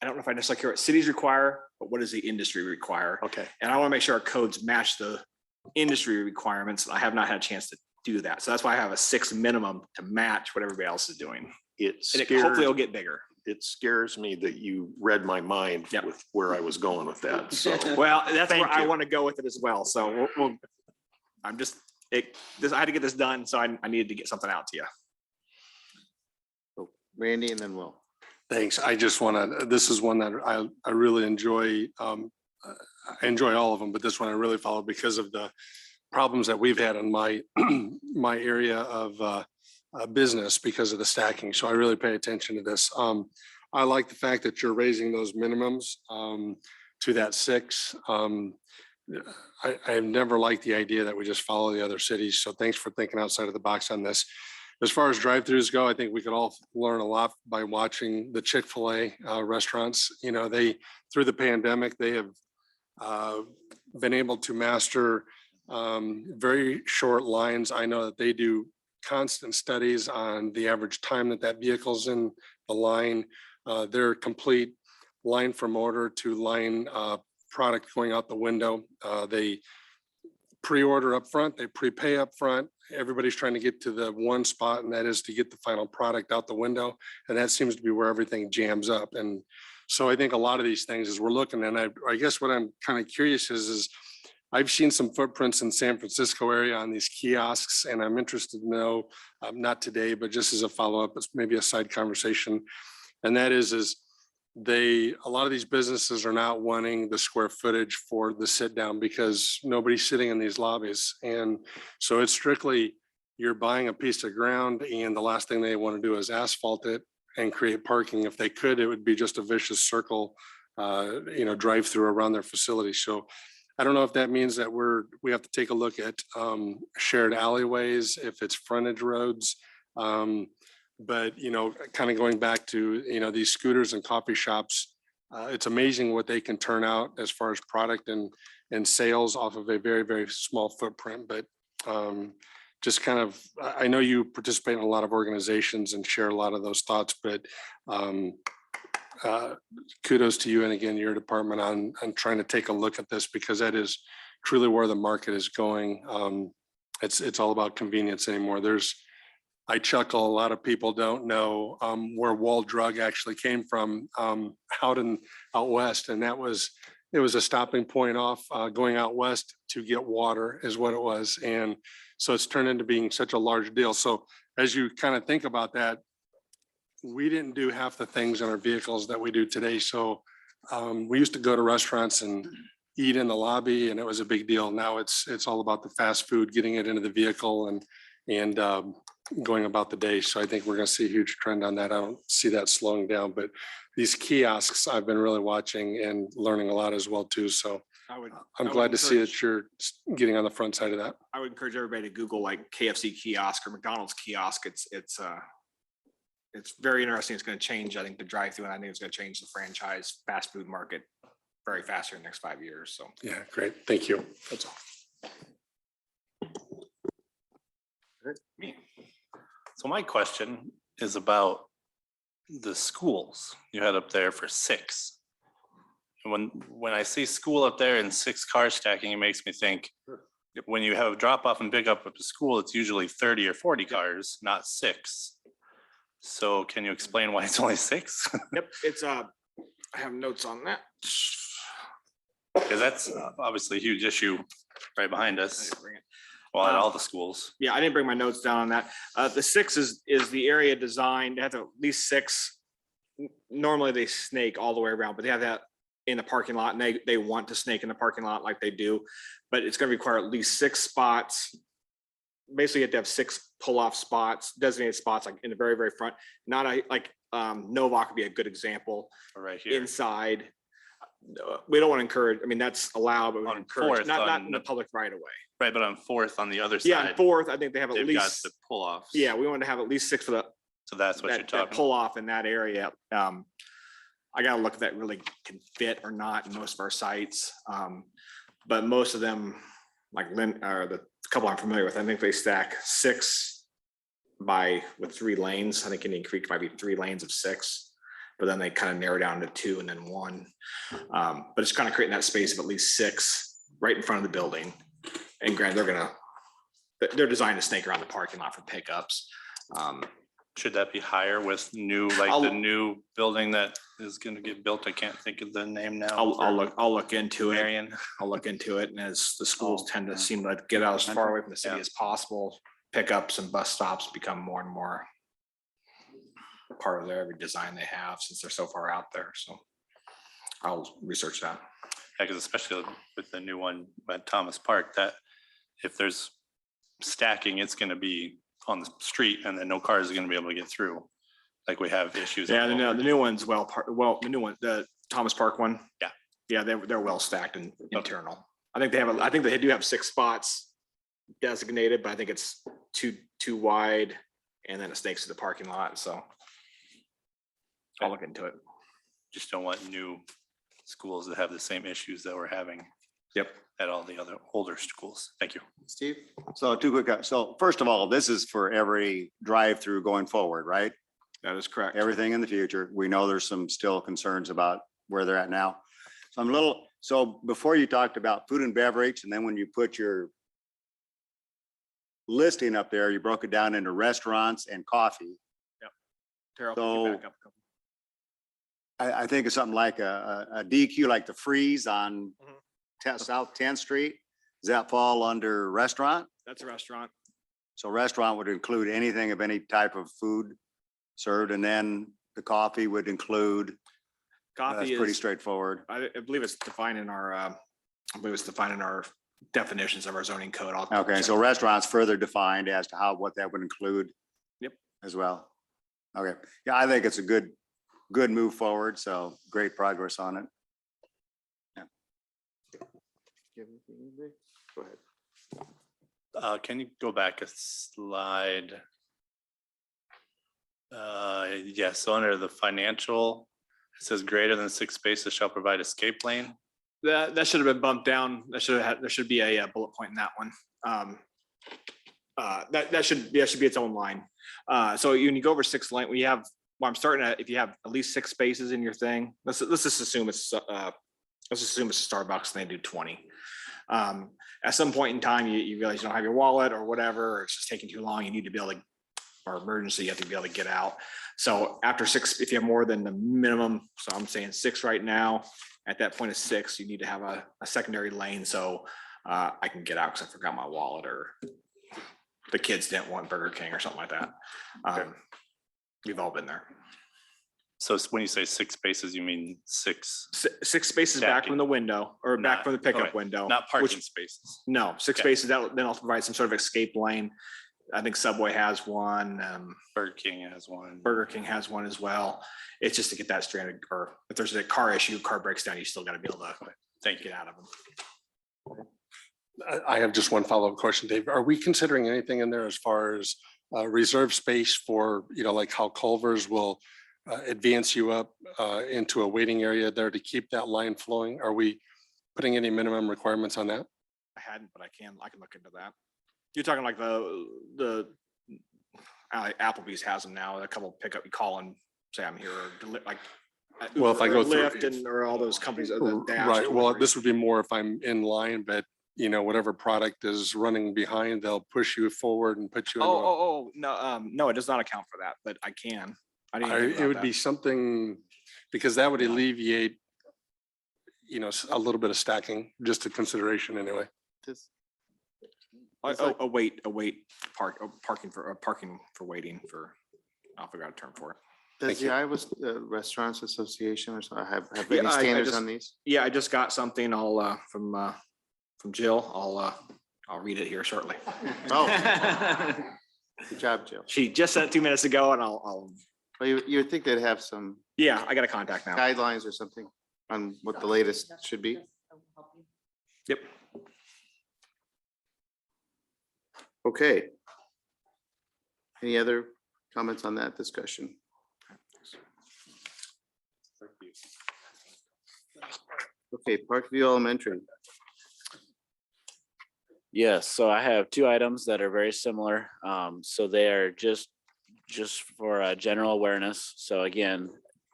I don't know if I necessarily care what cities require, but what does the industry require? Okay. And I want to make sure our codes match the industry requirements. I have not had a chance to do that. So that's why I have a 6 minimum to match what everybody else is doing. Hopefully it'll get bigger. It scares me that you read my mind with where I was going with that. So well, that's where I you. want to go with it as well. So I had to get this done, so I needed to get something out to you. So Randy and then Will. Thanks. I just want to, this is one that I really enjoy. I enjoy all of them, but this one I really follow because of the problems that we've had in my my area of business because of the stacking. So I really pay attention to this. I like the fact that you're raising those minimums to that 6. I've never liked the idea that we just follow the other cities. So thanks for thinking outside of the box on this. As far as drive-throughs go, I think we could all learn a lot by watching the Chick-fil-A restaurants. Through the pandemic, they have been able to master very short lines. I know that they do constant studies on the average time that vehicle's in the line. Their complete line from order to line product going out the window. They pre-order up front, they prepay up front. Everybody's trying to get to the one spot, and that is to get the final product out the window. And that seems to be where everything jams up. And so I think a lot of these things as we're looking, and I guess what I'm kind of curious is I've seen some footprints in San Francisco area on these kiosks, and I'm interested to know, not today, but just as a follow-up, it's maybe a side conversation. And that is a lot of these businesses are not wanting the square footage for the sit down because nobody's sitting in these lobbies. And so it's strictly, you're buying a piece of ground and the last thing they want to do is asphalt it and create parking. If they could, it would be just a vicious circle, drive through around their facility. So I don't know if that means that we have to take a look at shared alleyways, if it's frontage roads. But, kind of going back to, these scooters and coffee shops, It's amazing what they can turn out as far as product and sales off of a very, very small footprint. But just kind of, I know you participate in a lot of organizations and share a lot of those thoughts, but kudos to you and again, your department on trying to take a look at this, because that is truly where the market is going. It's all about convenience anymore. I chuckle, a lot of people don't know where Wall Drug actually came from out west. And it was a stopping point off going out west to get water is what it was. And so it's turned into being such a large deal. So as you kind of think about that, we didn't do half the things in our vehicles that we do today. So we used to go to restaurants and eat in the lobby, and it was a big deal. Now it's all about the fast food, getting it into the vehicle and going about the day. So I think we're going to see a huge trend on that. I don't see that slowing down, but these kiosks I've been really watching and learning a lot as well too. So I'm glad to see that you're getting on the front side of that. I would encourage everybody to Google like KFC kiosk or McDonald's kiosk. It's very interesting. It's going to change, I think, the drive-through, and I think it's going to change the franchise fast food market very fast in the next 5 years. So yeah, great. Thank you. that's all. Me. So my question is about the schools you had up there for 6. And when I see school up there and 6 cars stacking, it makes me think when you have drop off and pick up at the school, it's usually 30 or 40 cars, not 6. So can you explain why it's only 6? Yep, it's I have notes on that. Because that's obviously a huge issue right behind us. Well, at all the schools. Yeah, I didn't bring my notes down on that. The 6 is the area designed. They have to at least 6. Normally they snake all the way around, but they have that in the parking lot, and they want to snake in the parking lot like they do. But it's going to require at least 6 spots. Basically, you have to have 6 pull-off spots, designated spots, like in the very, very front. Not like Novak would be a good example. Right here. Inside. We don't want to encourage. I mean, that's allowed, but we want to encourage, 4th not in the public right of way. Right, but on 4th on the other side. Yeah, on 4th, I think they have at they've got least the pull-offs. Yeah, we want to have at least 6 for the So that's what you're talking. pull off in that area. I gotta look if that really can fit or not in most of our sites. But most of them, like Lynn, or the couple I'm familiar with, I think they stack 6 with 3 lanes. I think Indian Creek might be 3 lanes of 6, but then they kind of narrow down to 2 and then 1. But it's kind of creating that space of at least 6 right in front of the building. And granted, they're designed to snake around the parking lot for pickups. Should that be higher with new, like the new building that is going to get built? I can't think of the name now. I'll look into it. Marion. I'll look into it. And as the schools tend to seem to get out as far away from the city as possible, pickups and bus stops become more and more part of their every design they have, since they're so far out there. So I'll research that. Yeah, because especially with the new one at Thomas Park, that if there's stacking, it's going to be on the street, and then no cars are going to be able to get through. Like we have issues. Yeah, the new one's the new one, the Thomas Park one. Yeah. Yeah, they're well stacked and internal. I think they do have 6 spots designated, but I think it's too wide, and then it snakes to the parking lot. So I'll look into it. Just don't want new schools that have the same issues that we're having. Yep. At all the other older schools. Thank you. Steve? So 2 quick, so first of all, this is for every drive-through going forward, right? That is correct. Everything in the future. We know there's some still concerns about where they're at now. So before you talked about food and beverage, and then when you put your listing up there, you broke it down into restaurants and coffee. Yep. Terrell, So- can you back up a couple? I think it's something like a DQ, like the Freeze on South 10th Street. Does that fall under restaurant? That's a restaurant. So restaurant would include anything of any type of food served, and then the coffee would include. Coffee That's is pretty straightforward. I believe it's defined in our definitions of our zoning code. Okay, so restaurants further defined as to what that would include. Yep. As well. Okay, yeah, I think it's a good move forward. So great progress on it. Go ahead. Can you go back a slide? Yes, so under the financial It says greater than 6 spaces shall provide escape lane. That should have been bumped down. There should be a bullet point in that one. That should be its own line. So when you go over 6 lane, I'm starting at, if you have at least 6 spaces in your thing, let's just assume it's Starbucks and they do 20. At some point in time, you realize you don't have your wallet or whatever, or it's just taking too long. You need to be able to, or emergency, you have to be able to get out. So after 6, if you have more than the minimum, so I'm saying 6 right now, at that point of 6, you need to have a secondary lane. So I can get out because I forgot my wallet, or the kids didn't want Burger King or something like that. We've all been there. So when you say 6 spaces, you mean 6? 6 spaces back from the window, or back from the pickup window. Not parking spaces. No, 6 spaces. Then I'll provide some sort of escape lane. I think Subway has one. Burger King has one. Burger King has one as well. It's just to get that stranded, or if there's a car issue, car breaks down, you still got to be able to get out of them. I have just one follow-up question, Dave. Are we considering anything in there as far as reserve space for, like how Culver's will advance you up into a waiting area there to keep that line flowing? Are we putting any minimum requirements on that? I hadn't, but I can look into that. You're talking like the Applebee's has them now. A couple pickup, you call and say I'm here, or like. Well, if I go through, Lyft or all those companies. Right. Well, this would be more if I'm in line, but whatever product is running behind, they'll push you forward and put you. No, it does not account for that, but I can. I didn't think about it would that. be something, because that would alleviate, a little bit of stacking, just a consideration anyway. Parking for waiting for, I'll figure out a term for it. Does the Iowa Restaurants Association or something have any standards on these? Yeah, I just got something. I'll from Jill. I'll read it here shortly. Oh, good job, Jill. She just sent it 2 minutes ago, and I'll. Well, you would think they'd have some. Yeah, I got a contact now. Guidelines or something on what the latest should be. Yep. Okay. Any other comments on that discussion? Okay, Parkview Elementary. Yes, so I have 2 items that are very similar. So they are just for general awareness. So again,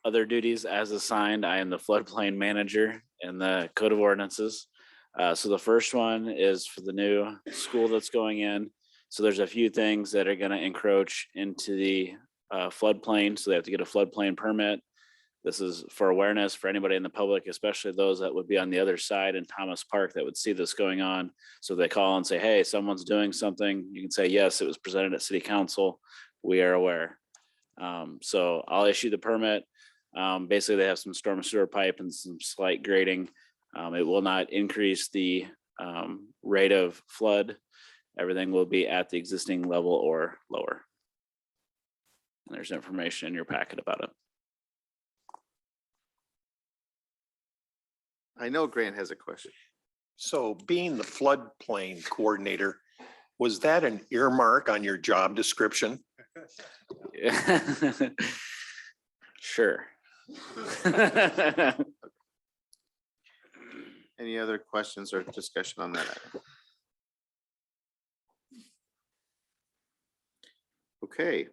other duties as assigned, I am the floodplain manager in the Code of Ordinances. So the first one is for the new school that's going in. So there's a few things that are going to encroach into the floodplain. So they have to get a floodplain permit. This is for awareness for anybody in the public, especially those that would be on the other side in Thomas Park that would see this going on. So they call and say, hey, someone's doing something. You can say, yes, it was presented at City Council. We are aware. So I'll issue the permit. Basically, they have some storm sewer pipe and some slight grading. It will not increase the rate of flood. Everything will be at the existing level or lower. And there's information in your packet about it. I know Grant has a question. So being the floodplain coordinator, was that an earmark on your job description? Sure. Any other questions or discussion on that item? Okay.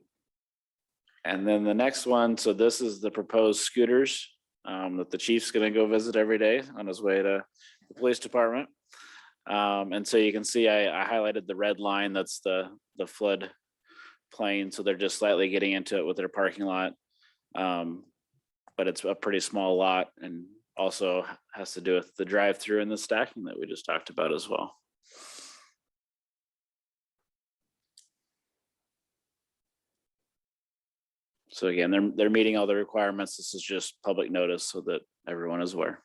And then the next one, so this is the proposed scooters that the chief's gonna go visit every day on his way to the police department. And so you can see I highlighted the red line, that's the flood plain. So they're just slightly getting into it with their parking lot. But it's a pretty small lot and also has to do with the drive-through and the stacking that we just talked about as well. So again, they're meeting all the requirements. This is just public notice so that everyone is aware.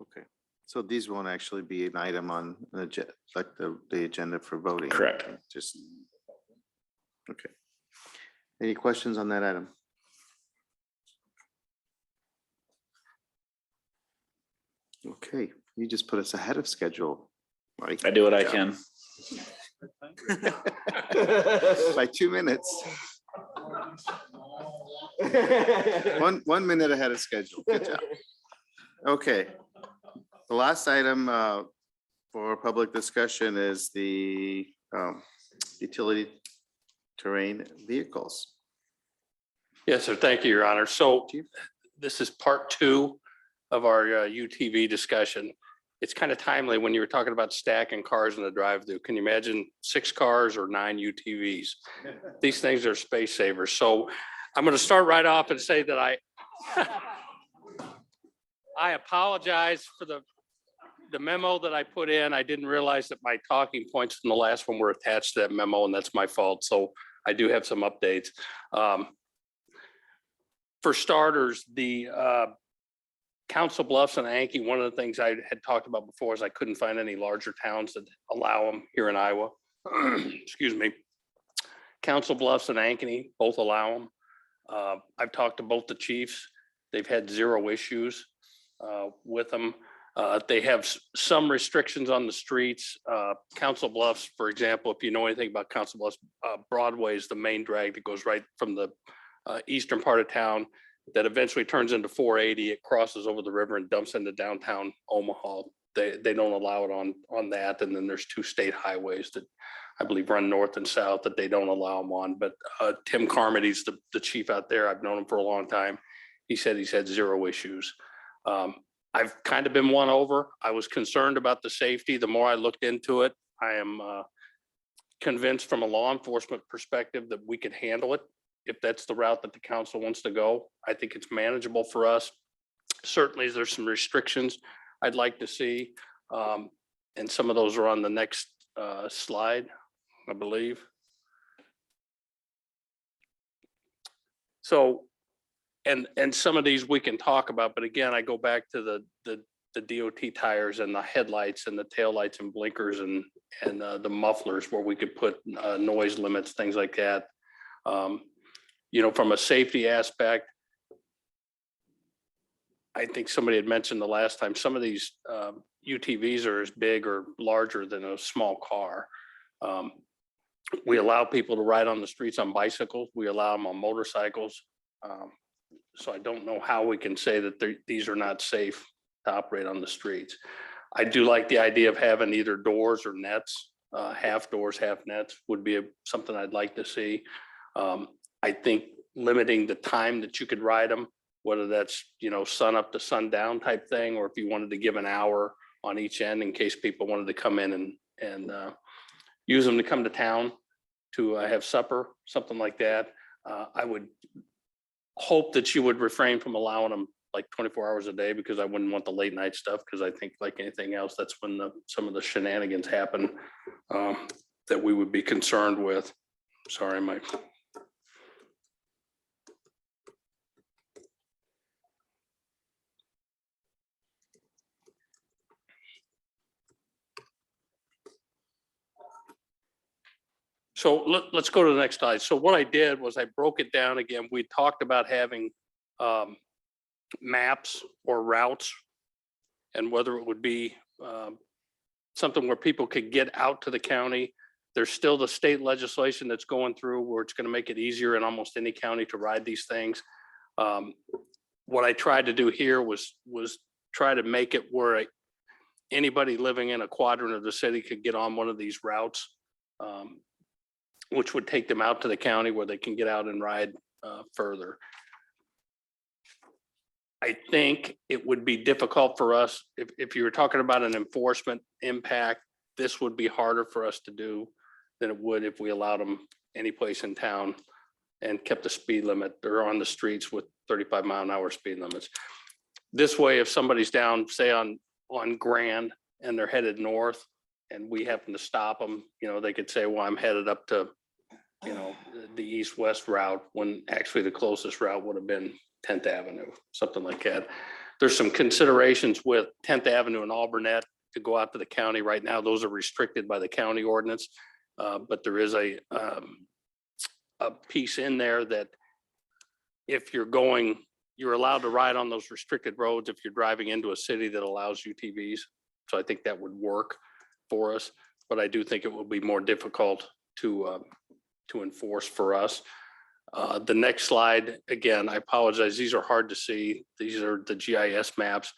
Okay, so these won't actually be an item on like the agenda for voting. Correct. Just okay. Any questions on that item? Okay, you just put us ahead of schedule, Mike. I do what I can. By 2 minutes. One minute ahead of schedule. Good job. Okay. The last item for public discussion is the utility terrain vehicles. Yes, sir. Thank you, Your Honor. So this is part 2 of our UTV discussion. It's kind of timely when you were talking about stacking cars in the drive-through. Can you imagine 6 cars or 9 UTVs? These things are space savers. So I'm going to start right off and say that I apologize for the memo that I put in. I didn't realize that my talking points from the last one were attached to that memo, and that's my fault. So I do have some updates. For starters, the Council Bluffs and Ankeny, one of the things I had talked about before is I couldn't find any larger towns that allow them here in Iowa. Excuse me. Council Bluffs and Ankeny both allow them. I've talked to both the chiefs. They've had 0 issues with them. They have some restrictions on the streets. Council Bluffs, for example, if you know anything about Council Bluffs, Broadway is the main drag that goes right from the eastern part of town that eventually turns into 480. It crosses over the river and dumps into downtown Omaha. They don't allow it on that. And then there's 2 state highways that I believe run north and south that they don't allow them on. But Tim Carmody's the chief out there. I've known him for a long time. He said he's had 0 issues. I've kind of been won over. I was concerned about the safety. The more I looked into it, I am convinced from a law enforcement perspective that we could handle it. If that's the route that the council wants to go, I think it's manageable for us. Certainly, there's some restrictions I'd like to see. And some of those are on the next slide, I believe. So, and some of these we can talk about, but again, I go back to the DOT tires and the headlights and the taillights and blinkers and the mufflers where we could put noise limits, things like that. You know, from a safety aspect, I think somebody had mentioned the last time, some of these UTVs are as big or larger than a small car. We allow people to ride on the streets on bicycles. We allow them on motorcycles. So I don't know how we can say that these are not safe to operate on the streets. I do like the idea of having either doors or nets, half doors, half nets would be something I'd like to see. I think limiting the time that you could ride them, whether that's, you know, sun up to sundown type thing, or if you wanted to give an hour on each end in case people wanted to come in and use them to come to town to have supper, something like that. I would hope that you would refrain from allowing them like 24 hours a day, because I wouldn't want the late night stuff, because I think like anything else, that's when some of the shenanigans happen that we would be concerned with. Sorry, Mike. So let's go to the next slide. So what I did was I broke it down again. We talked about having maps or routes, and whether it would be something where people could get out to the county. There's still the state legislation that's going through where it's going to make it easier in almost any county to ride these things. What I tried to do here was try to make it where anybody living in a quadrant of the city could get on one of these routes, which would take them out to the county where they can get out and ride further. I think it would be difficult for us if you were talking about an enforcement impact. This would be harder for us to do than it would if we allowed them any place in town and kept the speed limit. They're on the streets with 35-mile-an-hour speed limits. This way, if somebody's down, say on Grand, and they're headed north, and we happen to stop them, you know, they could say, well, I'm headed up to, you know, the east-west route, when actually the closest route would have been 10th Avenue, something like that. There's some considerations with 10th Avenue and Alburnett to go out to the county right now. Those are restricted by the county ordinance, but there is a piece in there that if you're allowed to ride on those restricted roads if you're driving into a city that allows UTVs. So I think that would work for us, but I do think it will be more difficult to enforce for us. The next slide, again, I apologize. These are hard to see. These are the GIS maps.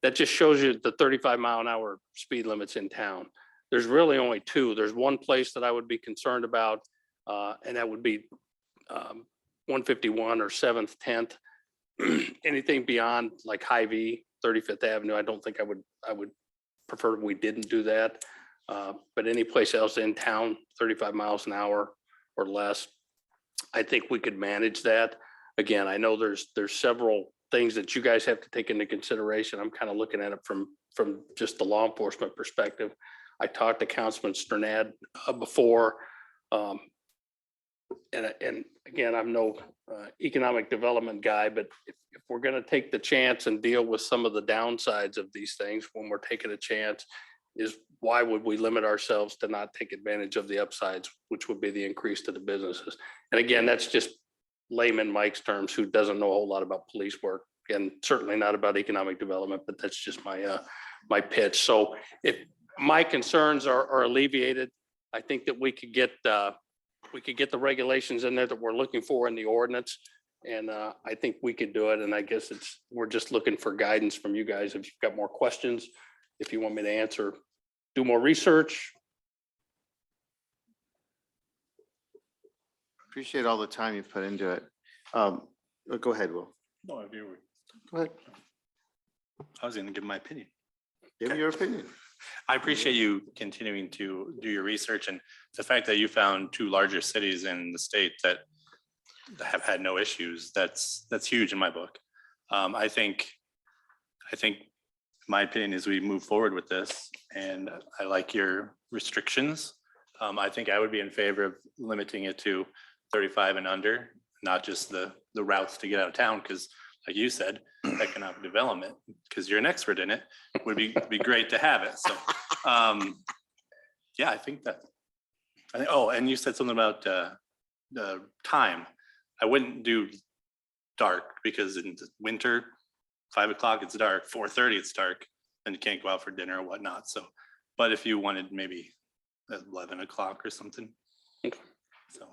That just shows you the 35-mile-an-hour speed limits in town. There's really only two. There's one place that I would be concerned about, and that would be 151 or 7th, 10th. Anything beyond like Hy-Vee, 35th Avenue, I don't think I would prefer we didn't do that. But any place else in town, 35 miles an hour or less, I think we could manage that. Again, I know there's several things that you guys have to take into consideration. I'm kind of looking at it from just the law enforcement perspective. I talked to Councilman Sternad before. And again, I'm no economic development guy, but if we're going to take the chance and deal with some of the downsides of these things when we're taking a chance, is why would we limit ourselves to not take advantage of the upsides, which would be the increase to the businesses? And again, that's just layman Mike's terms, who doesn't know a whole lot about police work, and certainly not about economic development, but that's just my my pitch. So if my concerns are alleviated, I think that we could get the regulations in there that we're looking for in the ordinance. And I think we could do it. And I guess we're just looking for guidance from you guys. If you've got more questions, if you want me to answer, do more research. Appreciate all the time you've put into it. Go ahead, Will. No, I do. Go ahead. I was going to give my opinion. Give me your opinion. I appreciate you continuing to do your research, and the fact that you found two larger cities in the state that have had no issues. That's huge in my book. I think my opinion is we move forward with this, and I like your restrictions. I think I would be in favor of limiting it to 35 and under, not just the routes to get out of town, because like you said, economic development, because you're an expert in it, would be great to have it. So yeah, I think that. Oh, and you said something about the time. I wouldn't do dark, because in the winter, 5 o'clock it's dark, 4:30 it's dark, and you can't go out for dinner or whatnot. So, but if you wanted maybe 11 o'clock or something. So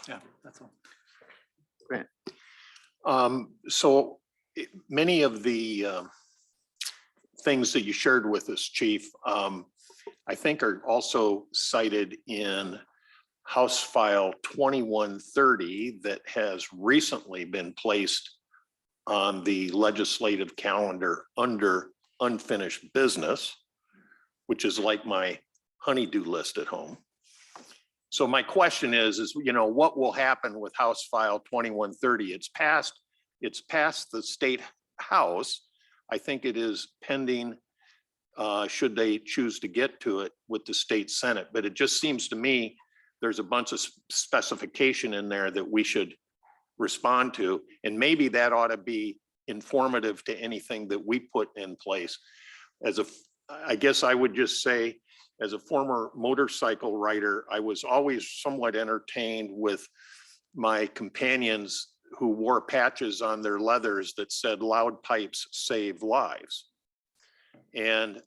yeah, that's all. Grant. So many of the things that you shared with us, Chief, I think are also cited in House File 2130 that has recently been placed on the legislative calendar under unfinished business, which is like my honey-do list at home. So my question is, what will happen with House File 2130? It's passed the state house. I think it is pending, should they choose to get to it, with the state Senate. But it just seems to me there's a bunch of specification in there that we should respond to. And maybe that ought to be informative to anything that we put in place. I guess I would just say, as a former motorcycle rider, I was always somewhat entertained with my companions who wore patches on their leathers that said "loud pipes save lives." And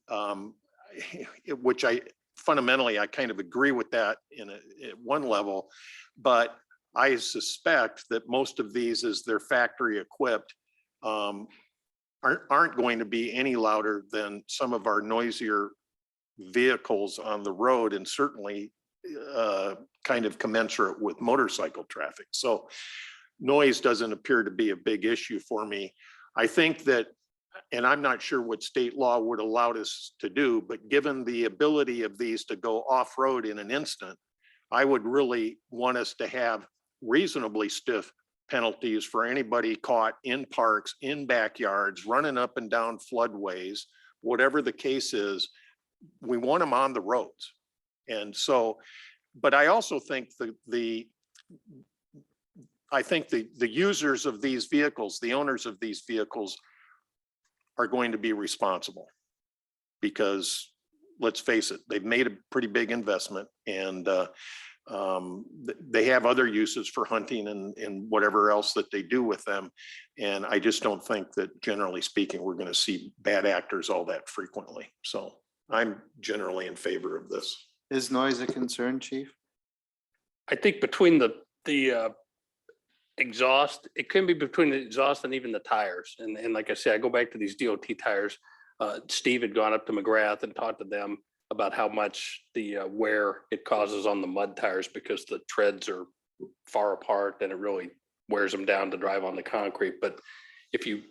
which I fundamentally kind of agree with that at one level, but I suspect that most of these, as they're factory equipped, aren't going to be any louder than some of our noisier vehicles on the road, and certainly kind of commensurate with motorcycle traffic. So noise doesn't appear to be a big issue for me. I think that, and I'm not sure what state law would allow us to do, but given the ability of these to go off-road in an instant, I would really want us to have reasonably stiff penalties for anybody caught in parks, in backyards, running up and down floodways, whatever the case is. We want them on the roads. And so, but I also think the users of these vehicles, the owners of these vehicles, are going to be responsible, because let's face it, they've made a pretty big investment, and they have other uses for hunting and whatever else that they do with them. And I just don't think that, generally speaking, we're going to see bad actors all that frequently. So I'm generally in favor of this. Is noise a concern, Chief? I think between the exhaust, it can be between the exhaust and even the tires. And like I said, I go back to these DOT tires. Steve had gone up to McGrath and talked to them about how much the wear it causes on the mud tires because the treads are far apart and it really wears them down to drive on the concrete. But if you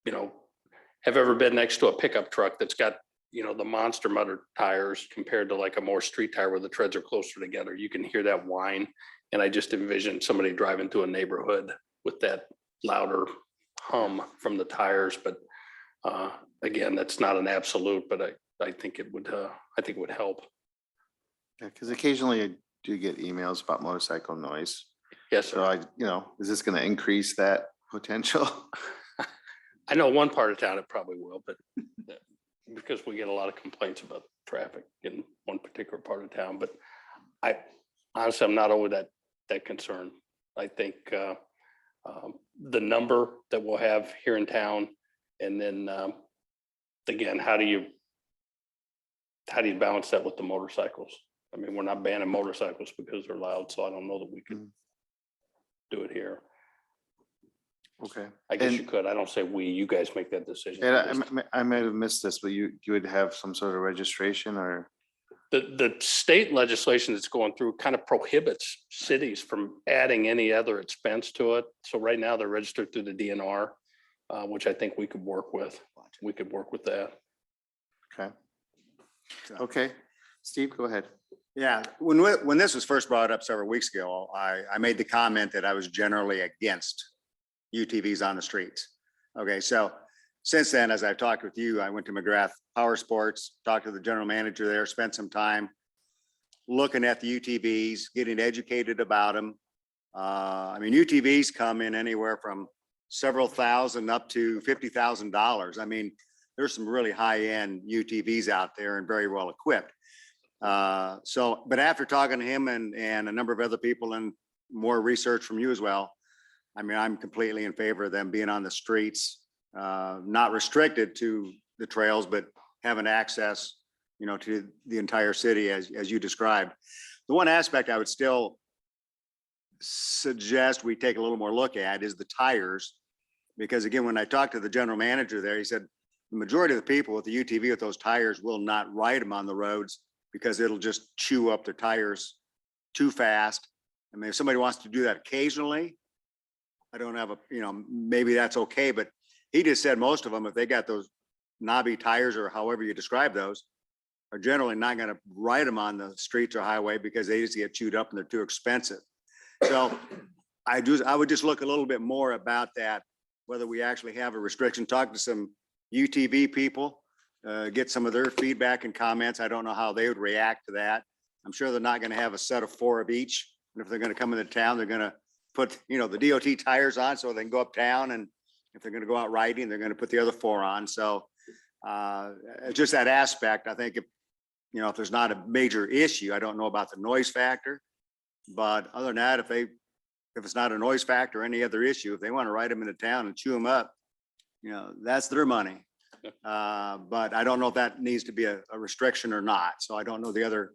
have ever been next to a pickup truck that's got, the monster mud tires compared to like a more street tire where the treads are closer together, you can hear that whine. And I just envisioned somebody driving through a neighborhood with that louder hum from the tires. But again, that's not an absolute, but I think it would help. Yeah, because occasionally I do get emails about motorcycle noise. Yes, So is this going to increase that potential? I know one part of town it probably will, but because we get a lot of complaints about traffic in one particular part of town, but honestly, I'm not over that concerned. I think the number that we'll have here in town, and then again, how do you balance that with the motorcycles? I mean, we're not banning motorcycles because they're loud, so I don't know that we could do it here. Okay. I guess you could. I don't say we, you guys make that decision. And I might have missed this, but you would have some sort of registration or? The state legislation that's going through kind of prohibits cities from adding any other expense to it. So right now they're registered through the DNR, which I think we could work with. We could work with that. Okay. Okay. Steve, go ahead. Yeah, when this was first brought up several weeks ago, I made the comment that I was generally against UTVs on the streets. Okay, so since then, as I've talked with you, I went to McGrath Power Sports, talked to the general manager there, spent some time looking at the UTVs, getting educated about them. I mean, UTVs come in anywhere from several thousand up to $50,000. I mean, there's some really high-end UTVs out there and very well equipped. But after talking to him and a number of other people and more research from you as well, I mean, I'm completely in favor of them being on the streets, not restricted to the trails, but having access, to the entire city as you described. The one aspect I would still suggest we take a little more look at is the tires. Because again, when I talked to the general manager there, he said the majority of the people with the UTV with those tires will not ride them on the roads because it'll just chew up their tires too fast. I mean, if somebody wants to do that occasionally, I don't have maybe that's okay, but he just said most of them, if they got those knobby tires or however you describe those, are generally not going to ride them on the streets or highway because they just get chewed up and they're too expensive. So I would just look a little bit more about that, whether we actually have a restriction, talk to some UTV people, get some of their feedback and comments. I don't know how they would react to that. I'm sure they're not going to have a set of 4 of each. And if they're going to come into town, they're going to put, the DOT tires on so they can go uptown. And if they're going to go out riding, they're going to put the other 4 on. So just that aspect, I think if there's not a major issue, I don't know about the noise factor, but other than that, if it's not a noise factor or any other issue, if they want to ride them into town and chew them up, that's their money. But I don't know if that needs to be a restriction or not. So I don't know the other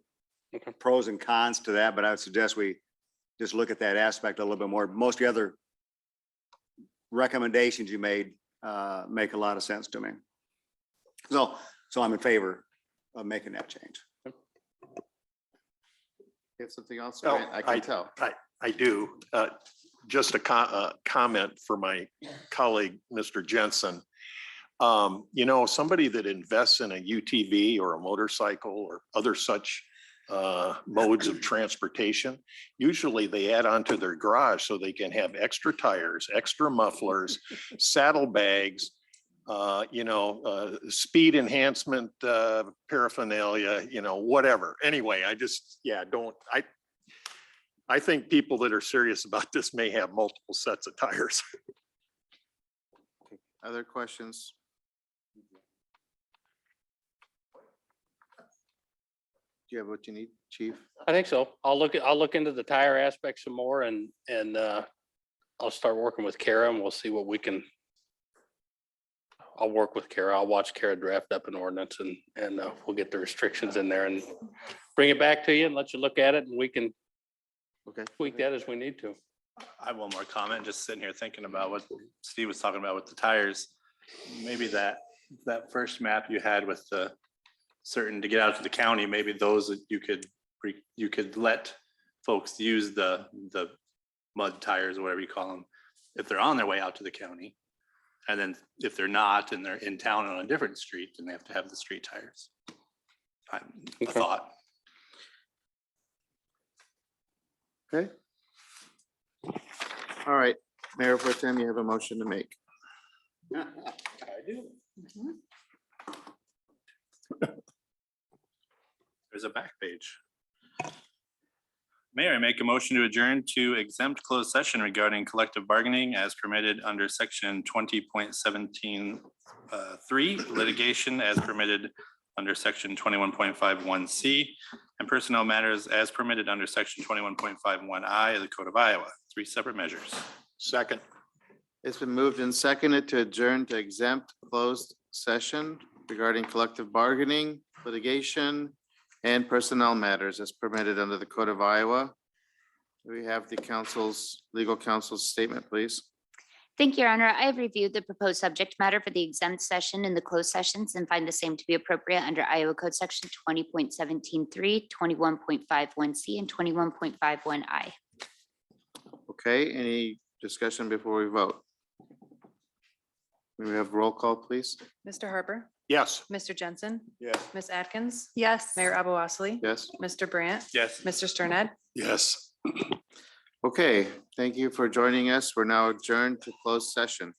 pros and cons to that, but I would suggest we just look at that aspect a little bit more. Most of the other recommendations you made make a lot of sense to me. So I'm in favor of making that change. You have something else? Oh, Grant? I can tell. I do. Just a comment for my colleague, Mr. Jensen. Somebody that invests in a UTV or a motorcycle or other such modes of transportation, usually they add on to their garage so they can have extra tires, extra mufflers, saddlebags, speed enhancement paraphernalia, whatever. Anyway, I think people that are serious about this may have multiple sets of tires. Other questions? Do you have what you need, Chief? I think so. I'll look into the tire aspect some more and I'll start working with Kara and we'll see what we can. I'll work with Kara. I'll watch Kara draft up an ordinance and we'll get the restrictions in there and bring it back to you and let you look at it and we can Okay. Tweak that as we need to. I have one more comment, just sitting here thinking about what Steve was talking about with the tires. Maybe that first map you had with the certain to get out to the county, maybe those that you could let folks use the mud tires or whatever you call them, if they're on their way out to the county. And then if they're not and they're in town on a different street, then they have to have the street tires. A thought. Okay. All right, Mayor Pro Tem, you have a motion to make. I do. There's a back page. Mayor, I make a motion to adjourn to exempt closed session regarding collective bargaining as permitted under section 20.17(3), litigation as permitted under section 21.51C, and personnel matters as permitted under section 21.51I of the Code of Iowa. 3 separate measures. Second. It's been moved and seconded to adjourn to exempt closed session regarding collective bargaining, litigation, and personnel matters as permitted under the Code of Iowa. We have the legal counsel's statement, please. Thank you, Your Honor. I have reviewed the proposed subject matter for the exempt session and the closed sessions and find the same to be appropriate under Iowa Code Section 20.17(3), 21.51C, and 21.51I. Okay, any discussion before we vote? May we have roll call, please? Mr. Harper, Yes. Mr. Jensen, Yes. Ms. Atkins, Yes. Mayor Abu Osley, Yes. Mr. Brandt, Yes. Mr. Sterned. Yes. Okay, thank you for joining us. We're now adjourned to closed session.